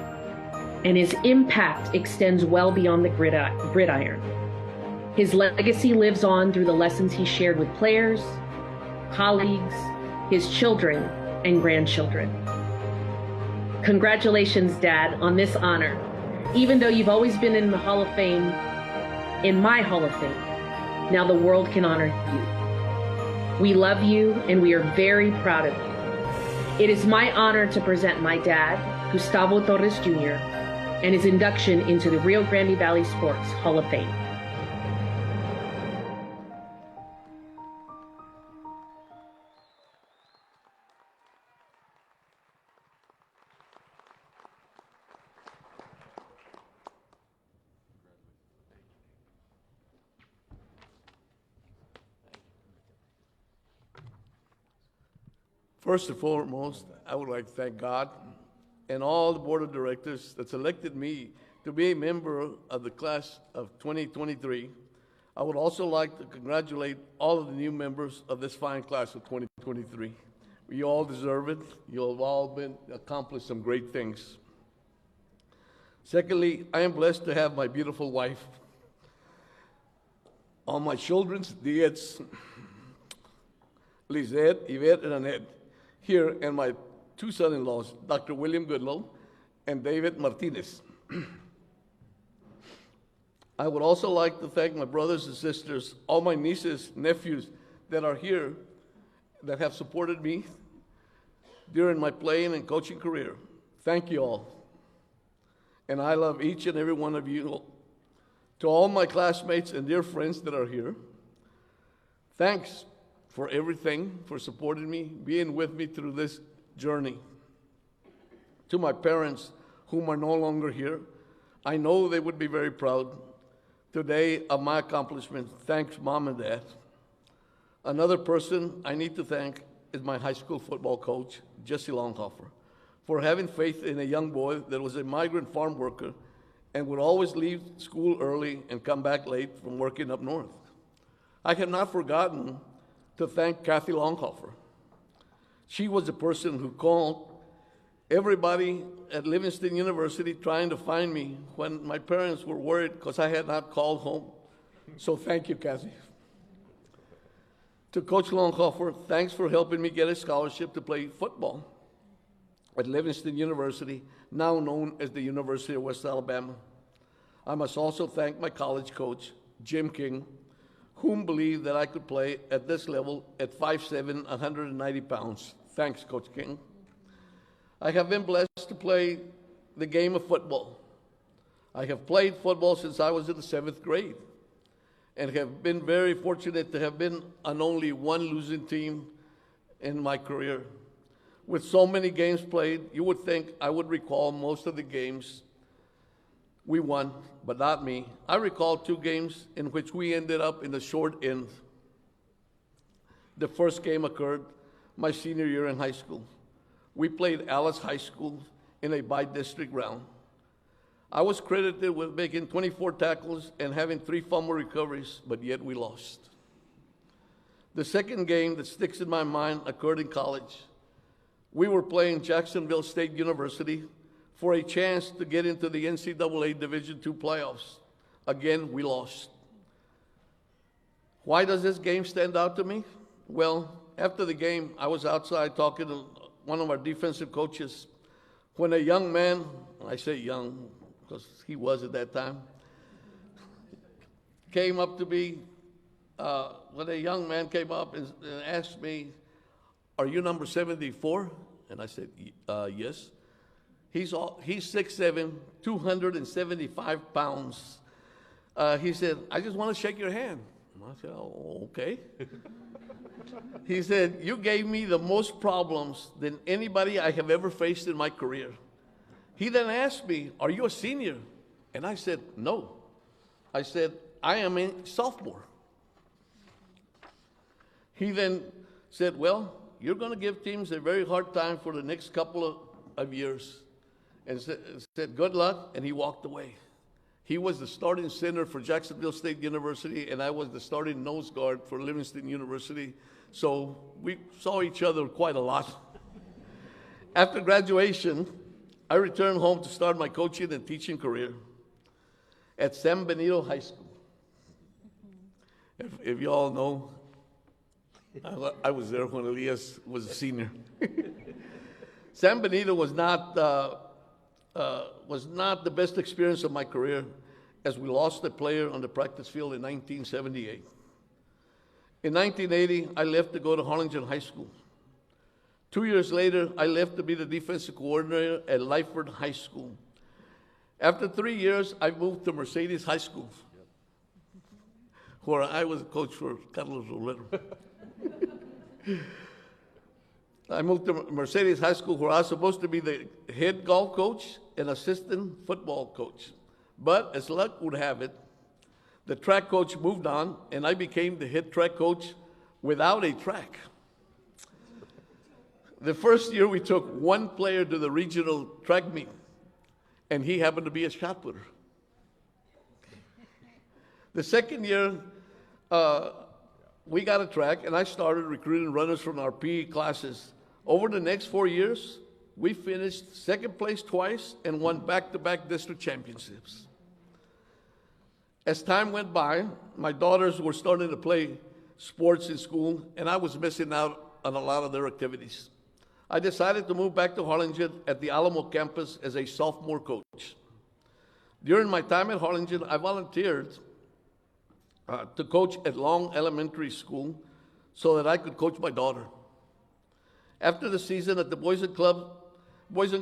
And his impact extends well beyond the gridiron. His legacy lives on through the lessons he shared with players, colleagues, his children, and grandchildren. Congratulations, Dad, on this honor. Even though you've always been in the Hall of Fame, in my Hall of Fame, now the world can honor you. We love you, and we are very proud of you. It is my honor to present my dad, Gustavo Torres Jr., and his induction into the Rio Grande Valley Sports Hall of Fame. First and foremost, I would like to thank God and all the board of directors that selected me to be a member of the class of 2023. I would also like to congratulate all of the new members of this fine class of 2023. You all deserve it. You have all accomplished some great things. Secondly, I am blessed to have my beautiful wife. All my children's Diets, Lizette, Yvette, and Annette, here, and my two son-in-laws, Dr. William Goodlow and David Martinez. I would also like to thank my brothers and sisters, all my nieces, nephews that are here, that have supported me during my playing and coaching career. Thank you all. And I love each and every one of you. To all my classmates and dear friends that are here, thanks for everything, for supporting me, being with me through this journey. To my parents, whom are no longer here, I know they would be very proud today of my accomplishment. Thanks, Mom and Dad. Another person I need to thank is my high school football coach, Jesse Longhofer, for having faith in a young boy that was a migrant farm worker and would always leave school early and come back late from working up north. I have not forgotten to thank Kathy Longhofer. She was the person who called everybody at Livingston University trying to find me when my parents were worried because I had not called home. So thank you, Kathy. To Coach Longhofer, thanks for helping me get a scholarship to play football at Livingston University, now known as the University of West Alabama. I must also thank my college coach, Jim King, whom believed that I could play at this level at 5'7", 190 pounds. Thanks, Coach King. I have been blessed to play the game of football. I have played football since I was in the 7th grade and have been very fortunate to have been on only one losing team in my career. With so many games played, you would think I would recall most of the games we won, but not me. I recall 2 games in which we ended up in the short end. The first game occurred my senior year in high school. We played Alice High School in a by-district round. I was credited with making 24 tackles and having 3 fumble recoveries, but yet we lost. The second game that sticks in my mind occurred in college. We were playing Jacksonville State University for a chance to get into the NCAA Division II playoffs. Again, we lost. Why does this game stand out to me? Well, after the game, I was outside talking to one of our defensive coaches when a young man, I say young because he was at that time, came up to me, when a young man came up and asked me, "Are you number 74? And I said, yes. He's 6'7", 275 pounds. He said, "I just want to shake your hand." And I said, "Oh, okay." He said, "You gave me the most problems than anybody I have ever faced in my career." He then asked me, "Are you a senior?" And I said, "No." I said, "I am a sophomore." He then said, "Well, you're going to give teams a very hard time for the next couple of years." And said, "Good luck," and he walked away. He was the starting center for Jacksonville State University, and I was the starting nose guard for Livingston University, so we saw each other quite a lot. After graduation, I returned home to start my coaching and teaching career at San Benito High School. If you all know, I was there when Elias was a senior. San Benito was not the best experience of my career, as we lost a player on the practice field in 1978. In 1980, I left to go to Harlingen High School. 2 years later, I left to be the defensive coordinator at Lyford High School. After 3 years, I moved to Mercedes High School, where I was a coach for Carlos Rolero. I moved to Mercedes High School, where I was supposed to be the head golf coach and assistant football coach. But as luck would have it, the track coach moved on, and I became the head track coach without a track. The first year, we took one player to the regional track meet, and he happened to be a shot putter. The second year, we got a track, and I started recruiting runners from our PE classes Over the next 4 years, we finished second place twice and won back-to-back district championships. As time went by, my daughters were starting to play sports in school, and I was missing out on a lot of their activities. I decided to move back to Harlingen at the Alamo campus as a sophomore coach. During my time at Harlingen, I volunteered to coach at Long Elementary School so that I could coach my daughter. After the season at the Boys and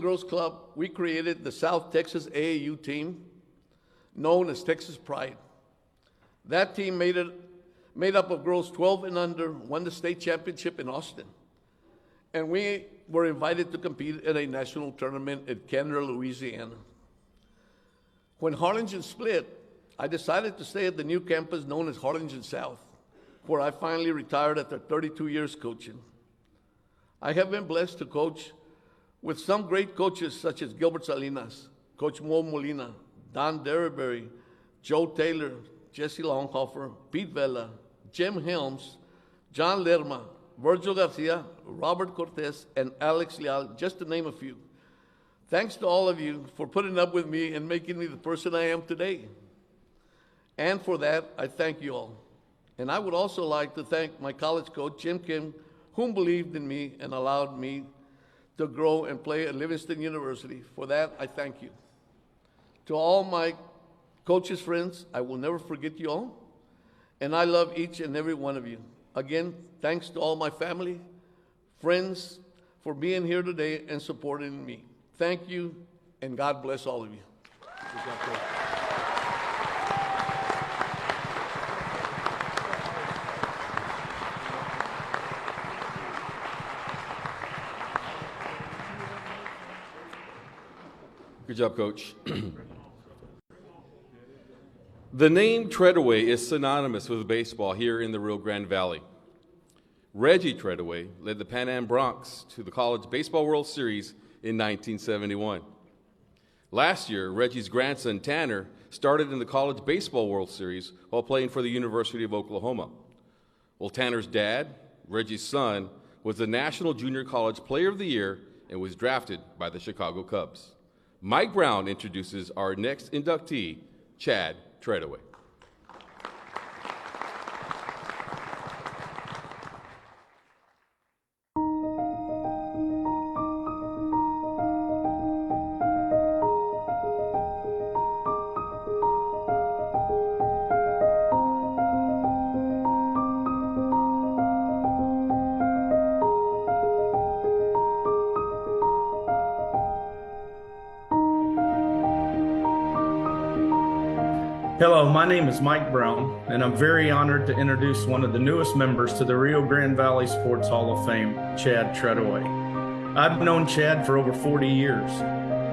Girls Club, we created the South Texas AAU team, known as Texas Pride. That team made up of girls 12 and under, won the state championship in Austin. And we were invited to compete at a national tournament at Canada, Louisiana. When Harlingen split, I decided to stay at the new campus known as Harlingen South, where I finally retired after 32 years coaching. I have been blessed to coach with some great coaches such as Gilbert Salinas, Coach Mo Molina, Don Derryberry, Joe Taylor, Jesse Longhofer, Pete Vela, Jim Helms, John Lerma, Virgil Garcia, Robert Cortez, and Alex Leal, just to name a few. Thanks to all of you for putting up with me and making me the person I am today. And for that, I thank you all. And I would also like to thank my college coach, Jim Kim, whom believed in me and allowed me to grow and play at Livingston University. For that, I thank you. To all my coaches' friends, I will never forget you all, and I love each and every one of you. Again, thanks to all my family, friends, for being here today and supporting me. Thank you, and God bless all of you. Good job, Coach. The name Treadaway is synonymous with baseball here in the Rio Grande Valley. Reggie Treadaway led the Pan Am Broncs to the College Baseball World Series in 1971. Last year, Reggie's grandson, Tanner, started in the College Baseball World Series while playing for the University of Oklahoma. Well, Tanner's dad, Reggie's son, was the National Junior College Player of the Year and was drafted by the Chicago Cubs. Mike Brown introduces our next inductee, Chad Treadaway. Hello, my name is Mike Brown, and I'm very honored to introduce one of the newest members to the Rio Grande Valley Sports Hall of Fame, Chad Treadaway. I've known Chad for over 40 years,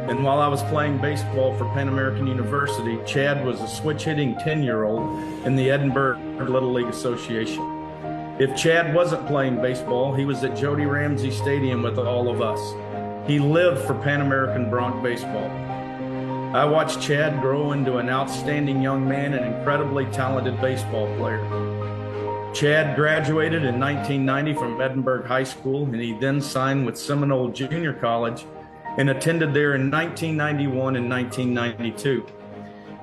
and while I was playing baseball for Pan American University, Chad was a switch-hitting 10-year-old in the Edinburgh Little League Association. If Chad wasn't playing baseball, he was at Jody Ramsey Stadium with all of us. He lived for Pan American Bronc baseball. I watched Chad grow into an outstanding young man and incredibly talented baseball player. Chad graduated in 1990 from Edinburgh High School, and he then signed with Seminole Junior College and attended there in 1991 and 1992.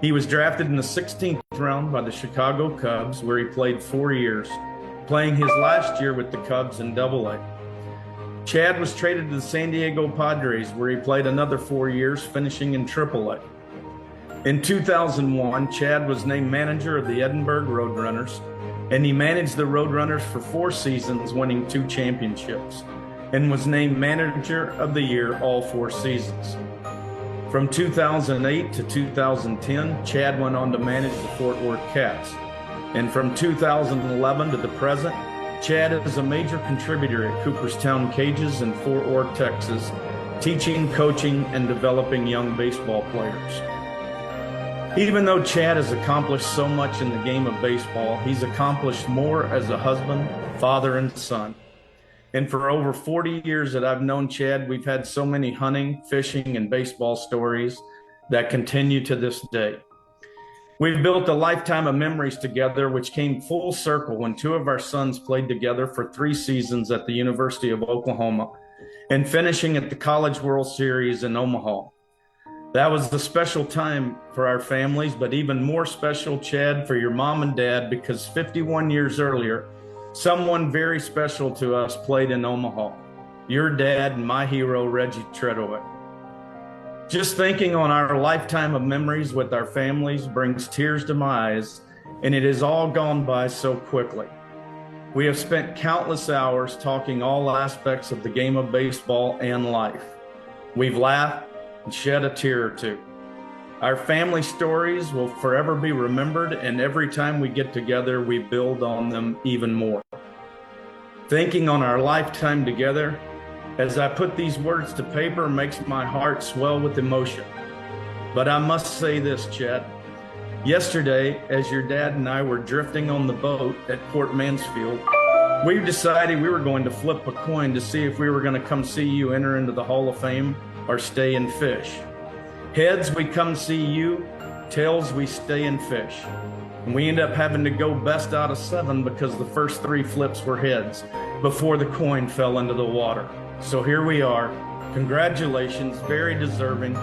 He was drafted in the 16th round by the Chicago Cubs, where he played 4 years, playing his last year with the Cubs in Double-A. Chad was traded to the San Diego Padres, where he played another 4 years, finishing in Triple-A. In 2001, Chad was named manager of the Edinburgh Roadrunners, and he managed the Roadrunners for 4 seasons, winning 2 championships, and was named Manager of the Year all 4 seasons. From 2008 to 2010, Chad went on to manage the Fort Worth Cats. And from 2011 to the present, Chad is a major contributor at Cooperstown Cages in Fort Worth, Texas, teaching, coaching, and developing young baseball players. Even though Chad has accomplished so much in the game of baseball, he's accomplished more as a husband, father, and son. And for over 40 years that I've known Chad, we've had so many hunting, fishing, and baseball stories that continue to this day. We've built a lifetime of memories together, which came full circle when 2 of our sons played together for 3 seasons at the University of Oklahoma and finishing at the College World Series in Omaha. That was a special time for our families, but even more special, Chad, for your mom and dad, because 51 years earlier, someone very special to us played in Omaha. Your dad and my hero, Reggie Treadaway. Just thinking on our lifetime of memories with our families brings tears to my eyes, and it has all gone by so quickly. We have spent countless hours talking all aspects of the game of baseball and life. We've laughed and shed a tear or two. Our family stories will forever be remembered, and every time we get together, we build on them even more. Thinking on our lifetime together, as I put these words to paper, makes my heart swell with emotion. But I must say this, Chet. Yesterday, as your dad and I were drifting on the boat at Port Mansfield, we decided we were going to flip a coin to see if we were going to come see you enter into the Hall of Fame or stay and fish. Heads, we come see you. Tails, we stay and fish. And we end up having to go best out of 7 because the first 3 flips were heads before the coin fell into the water. So here we are. Congratulations, very deserving.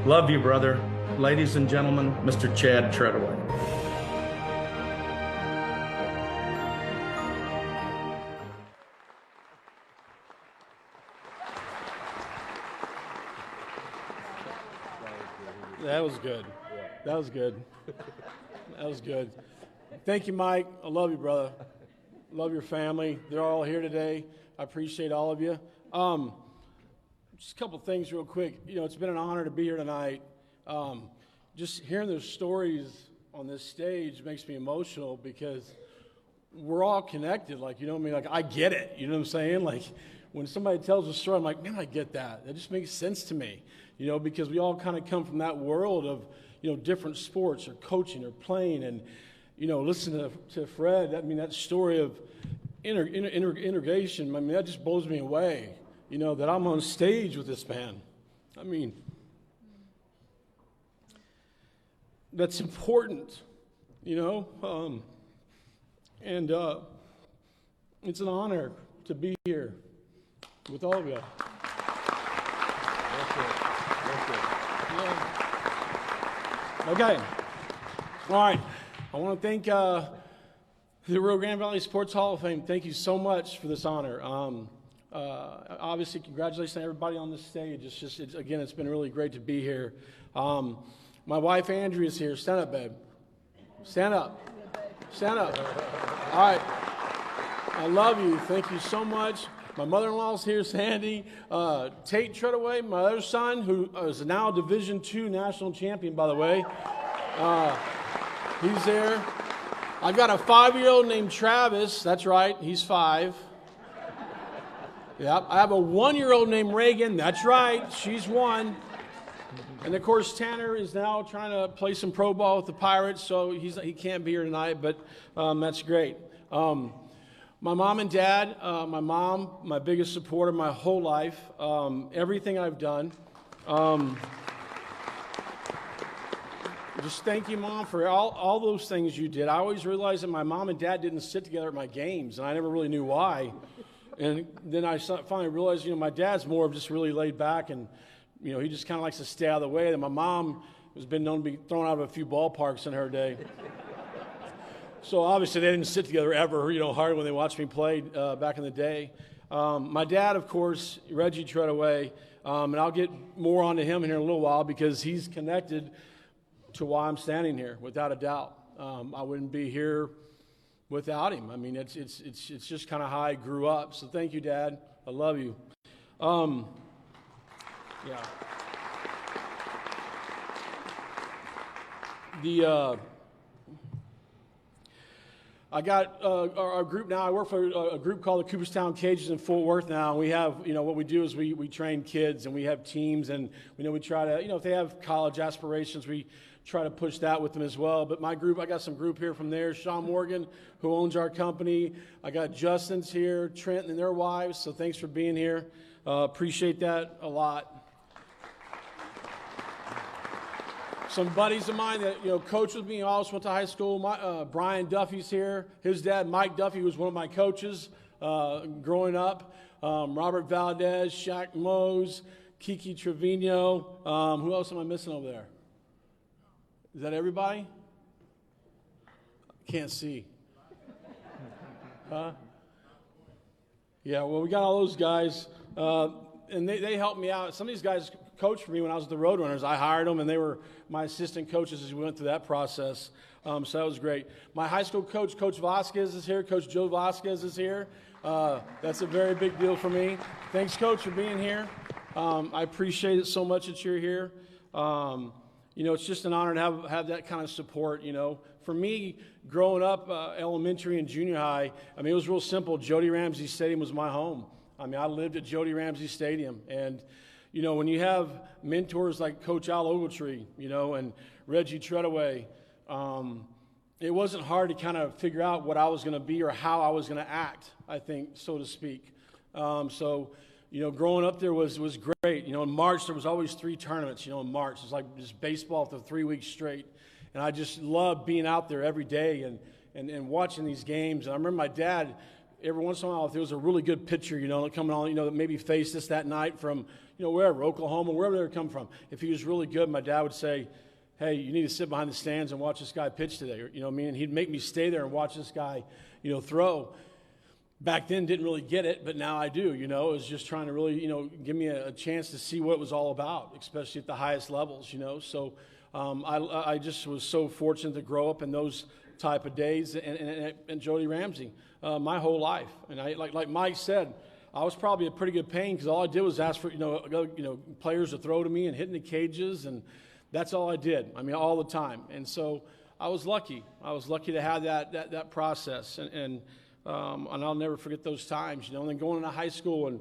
Love you, brother. Ladies and gentlemen, Mr. Chad Treadaway. That was good. That was good. That was good. Thank you, Mike. I love you, brother. Love your family. They're all here today. I appreciate all of you. Just a couple things real quick. You know, it's been an honor to be here tonight. Just hearing their stories on this stage makes me emotional because we're all connected. Like, you know what I mean? Like, I get it. You know what I'm saying? Like, when somebody tells a story, I'm like, man, I get that. That just makes sense to me. You know, because we all kind of come from that world of, you know, different sports or coaching or playing. And, you know, listen to Fred. I mean, that story of integration, I mean, that just blows me away. You know, that I'm on stage with this man. I mean, that's important, you know. And it's an honor to be here with all of you. Okay. All right. I want to thank the Rio Grande Valley Sports Hall of Fame. Thank you so much for this honor. Obviously, congratulations to everybody on this stage. Again, it's been really great to be here. My wife, Andrea's here. Stand up, babe. Stand up. Stand up. All right. I love you. Thank you so much. My mother-in-law's here, Sandy. Tate Treadaway, my other son, who is now a Division II national champion, by the way. He's there. I've got a 5-year-old named Travis. That's right. He's 5. Yep. I have a 1-year-old named Reagan. That's right. She's 1. And of course, Tanner is now trying to play some pro ball with the Pirates, so he can't be here tonight, but that's great. My mom and dad, my mom, my biggest supporter my whole life, everything I've done. Just thank you, Mom, for all those things you did. I always realized that my mom and dad didn't sit together at my games, and I never really knew why. And then I finally realized, you know, my dad's more of just really laid back, and, you know, he just kind of likes to stay out of the way. And my mom has been known to be thrown out of a few ballparks in her day. So obviously they didn't sit together ever, you know, hard when they watched me play back in the day. My dad, of course, Reggie Treadaway, and I'll get more onto him here in a little while because he's connected to why I'm standing here, without a doubt. I wouldn't be here without him. I mean, it's just kind of how I grew up. So thank you, Dad. I love you. Yeah. I got our group now. I work for a group called the Cooperstown Cages in Fort Worth now. And we have, you know, what we do is we train kids and we have teams, and we try to, you know, if they have college aspirations, we try to push that with them as well. But my group, I got some group here from there. Sean Morgan, who owns our company. I got Justin's here, Trent and their wives. So thanks for being here. Appreciate that a lot. some buddies of mine that coached with me. Also went to high school. Brian Duffy's here. His dad, Mike Duffy, was one of my coaches growing up. Robert Valdez, Shaq Mose, Kiki Trevino. Who else am I missing over there? Is that everybody? Can't see. Huh? Yeah, well, we got all those guys, and they helped me out. Some of these guys coached for me when I was at the Roadrunners. I hired them, and they were my assistant coaches as we went through that process. So that was great. My high school coach, Coach Vasquez, is here. Coach Joe Vasquez is here. That's a very big deal for me. Thanks, Coach, for being here. I appreciate it so much that you're here. It's just an honor to have that kind of support, For me, growing up, elementary and junior high, it was real simple. Jody Ramsey Stadium was my home. I lived at Jody Ramsey Stadium. And, when you have mentors like Coach Al Ogletree, and Reggie Treadaway, it wasn't hard to kind of figure out what I was going to be or how I was going to act, I think, so to speak. Growing up there was great. In March, there was always 3 tournaments, in March. It was like just baseball for 3 weeks straight. And I just loved being out there every day and watching these games. And I remember my dad, every once in a while, if there was a really good pitcher, coming on, that maybe faced us that night from, wherever, Oklahoma, wherever they would come from. If he was really good, my dad would say, hey, you need to sit behind the stands and watch this guy pitch today. And he'd make me stay there and watch this guy, throw. Back then, didn't really get it, but now I do, It was just trying to really, give me a chance to see what it was all about, especially at the highest levels, So I just was so fortunate to grow up in those type of days and Jody Ramsey my whole life. And like Mike said, I was probably a pretty good pain because all I did was ask for, players to throw to me and hit in the cages, and that's all I did. All the time. And so I was lucky. I was lucky to have that process, and I'll never forget those times, And then going into high school and,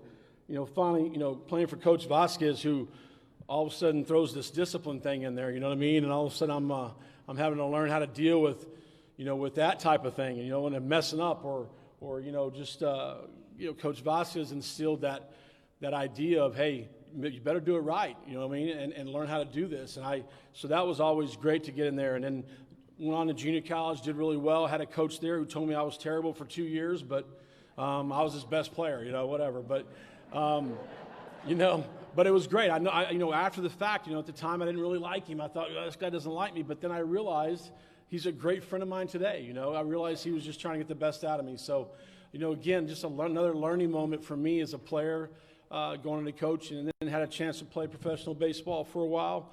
finally, playing for Coach Vasquez, who all of a sudden throws this discipline thing in there, And all of a sudden I'm having to learn how to deal with, with that type of thing, and I'm messing up or Coach Vasquez instilled that idea of, hey, you better do it right, and learn how to do this. So that was always great to get in there. And then went on to junior college, did really well. Had a coach there who told me I was terrible for 2 years, but I was his best player, whatever. But, but it was great. I know, after the fact, at the time I didn't really like him. I thought, this guy doesn't like me. But then I realized he's a great friend of mine today. I realized he was just trying to get the best out of me. So, again, just another learning moment for me as a player, going into coaching, and then had a chance to play professional baseball for a while.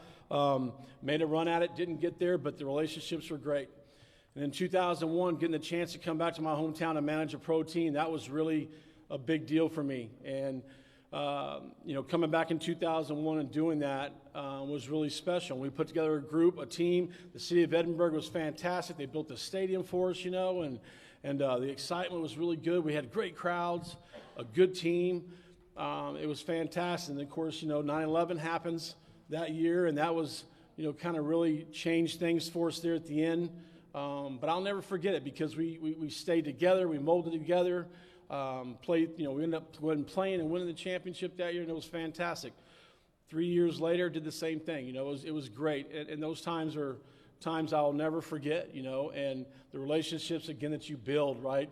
Made a run at it, didn't get there, but the relationships were great. And in 2001, getting the chance to come back to my hometown and manage a pro team, that was really a big deal for me. And, coming back in 2001 and doing that was really special. We put together a team. The city of Edinburgh was fantastic. They built the stadium for us, and the excitement was really good. We had great crowds, a good team. It was fantastic. And, of course, 9/11 happens that year, and that was, kind of really changed things for us there at the end. But I'll never forget it because we stayed together, we molded together, played, we ended up going and playing and winning the championship that year, and it was fantastic. 3 years later, did the same thing. It was great. And those times are times I'll never forget, and the relationships, again, that you build, right,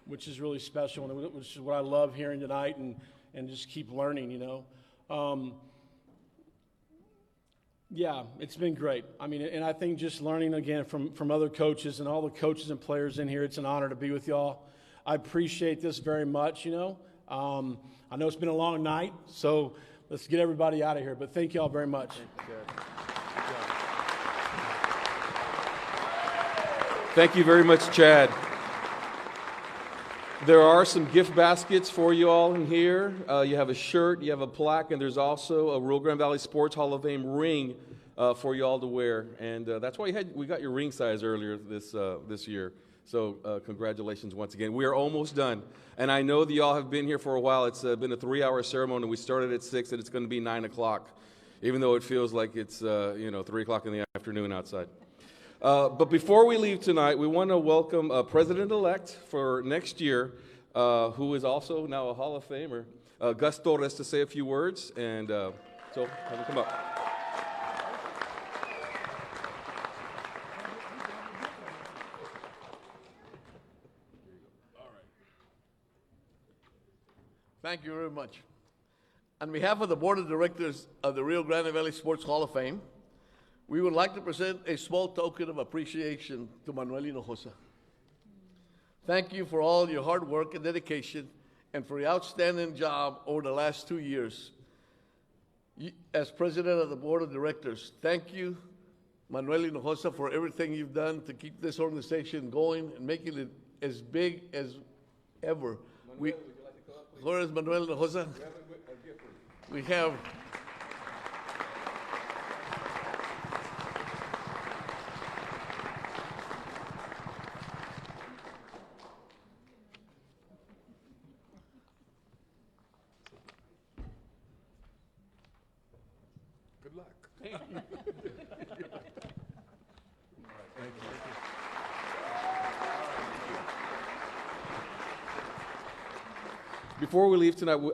which is really special, and which is what I love hearing tonight and just keep learning, Yeah, it's been great. And I think just learning again from other coaches and all the coaches and players in here, it's an honor to be with y'all. I appreciate this very much, I know it's been a long night, so let's get everybody out of here. But thank y'all very much. Thank you very much, Chad. There are some gift baskets for you all in here. You have a shirt, you have a plaque, and there's also a Rio Grande Valley Sports Hall of Fame ring for you all to wear. And that's why we got your ring size earlier this year. So congratulations once again. We are almost done. And I know that you all have been here for a while. It's been a 3-hour ceremony. We started at 6, and it's going to be 9 o'clock, even though it feels like it's 3 o'clock in the afternoon outside. But before we leave tonight, we want to welcome President-elect for next year, who is also now a Hall of Famer, Gus Torres, to say a few words. And so have him come up. Thank you very much. On behalf of the Board of Directors of the Rio Grande Valley Sports Hall of Fame, we would like to present a small token of appreciation to Manuel Hinojosa. Thank you for all your hard work and dedication and for your outstanding job over the last 2 years. As President of the Board of Directors, thank you, Manuel Hinojosa, for everything you've done to keep this organization going and making it as big as ever. Where is Manuel Hinojosa? We have good luck. Thank you. Before we leave tonight, we're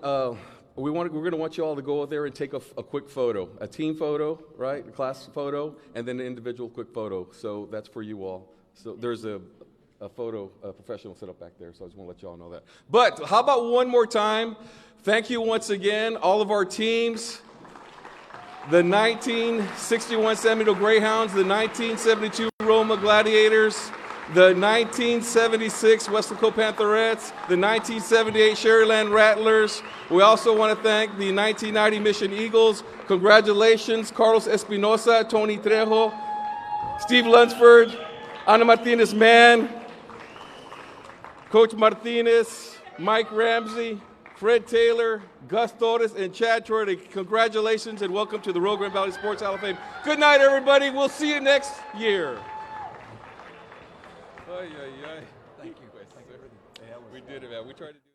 going to want you all to go out there and take a quick photo, a team photo, right, a class photo, and then an individual quick photo. So that's for you all. So there's a professional set up back there, so I just want to let you all know that. But how about one more time? Thank you once again, all of our teams. The 1961 San Benito Greyhounds, the 1972 Roma Gladiators, the 1976 Westlaco Pantherettes, the 1978 Sherryland Rattlers. We also want to thank the 1990 Mission Eagles. Congratulations, Carlos Espinosa, Tony Trejo, Steve Lunsford, Ana Martinez-Mann, Coach Martinez, Mike Ramsey, Fred Taylor, Gus Torres, and Chad Troy. Congratulations and welcome to the Rio Grande Valley Sports Hall of Fame. Good night, everybody. We'll see you next year. Thank you. We did it, man. We tried to do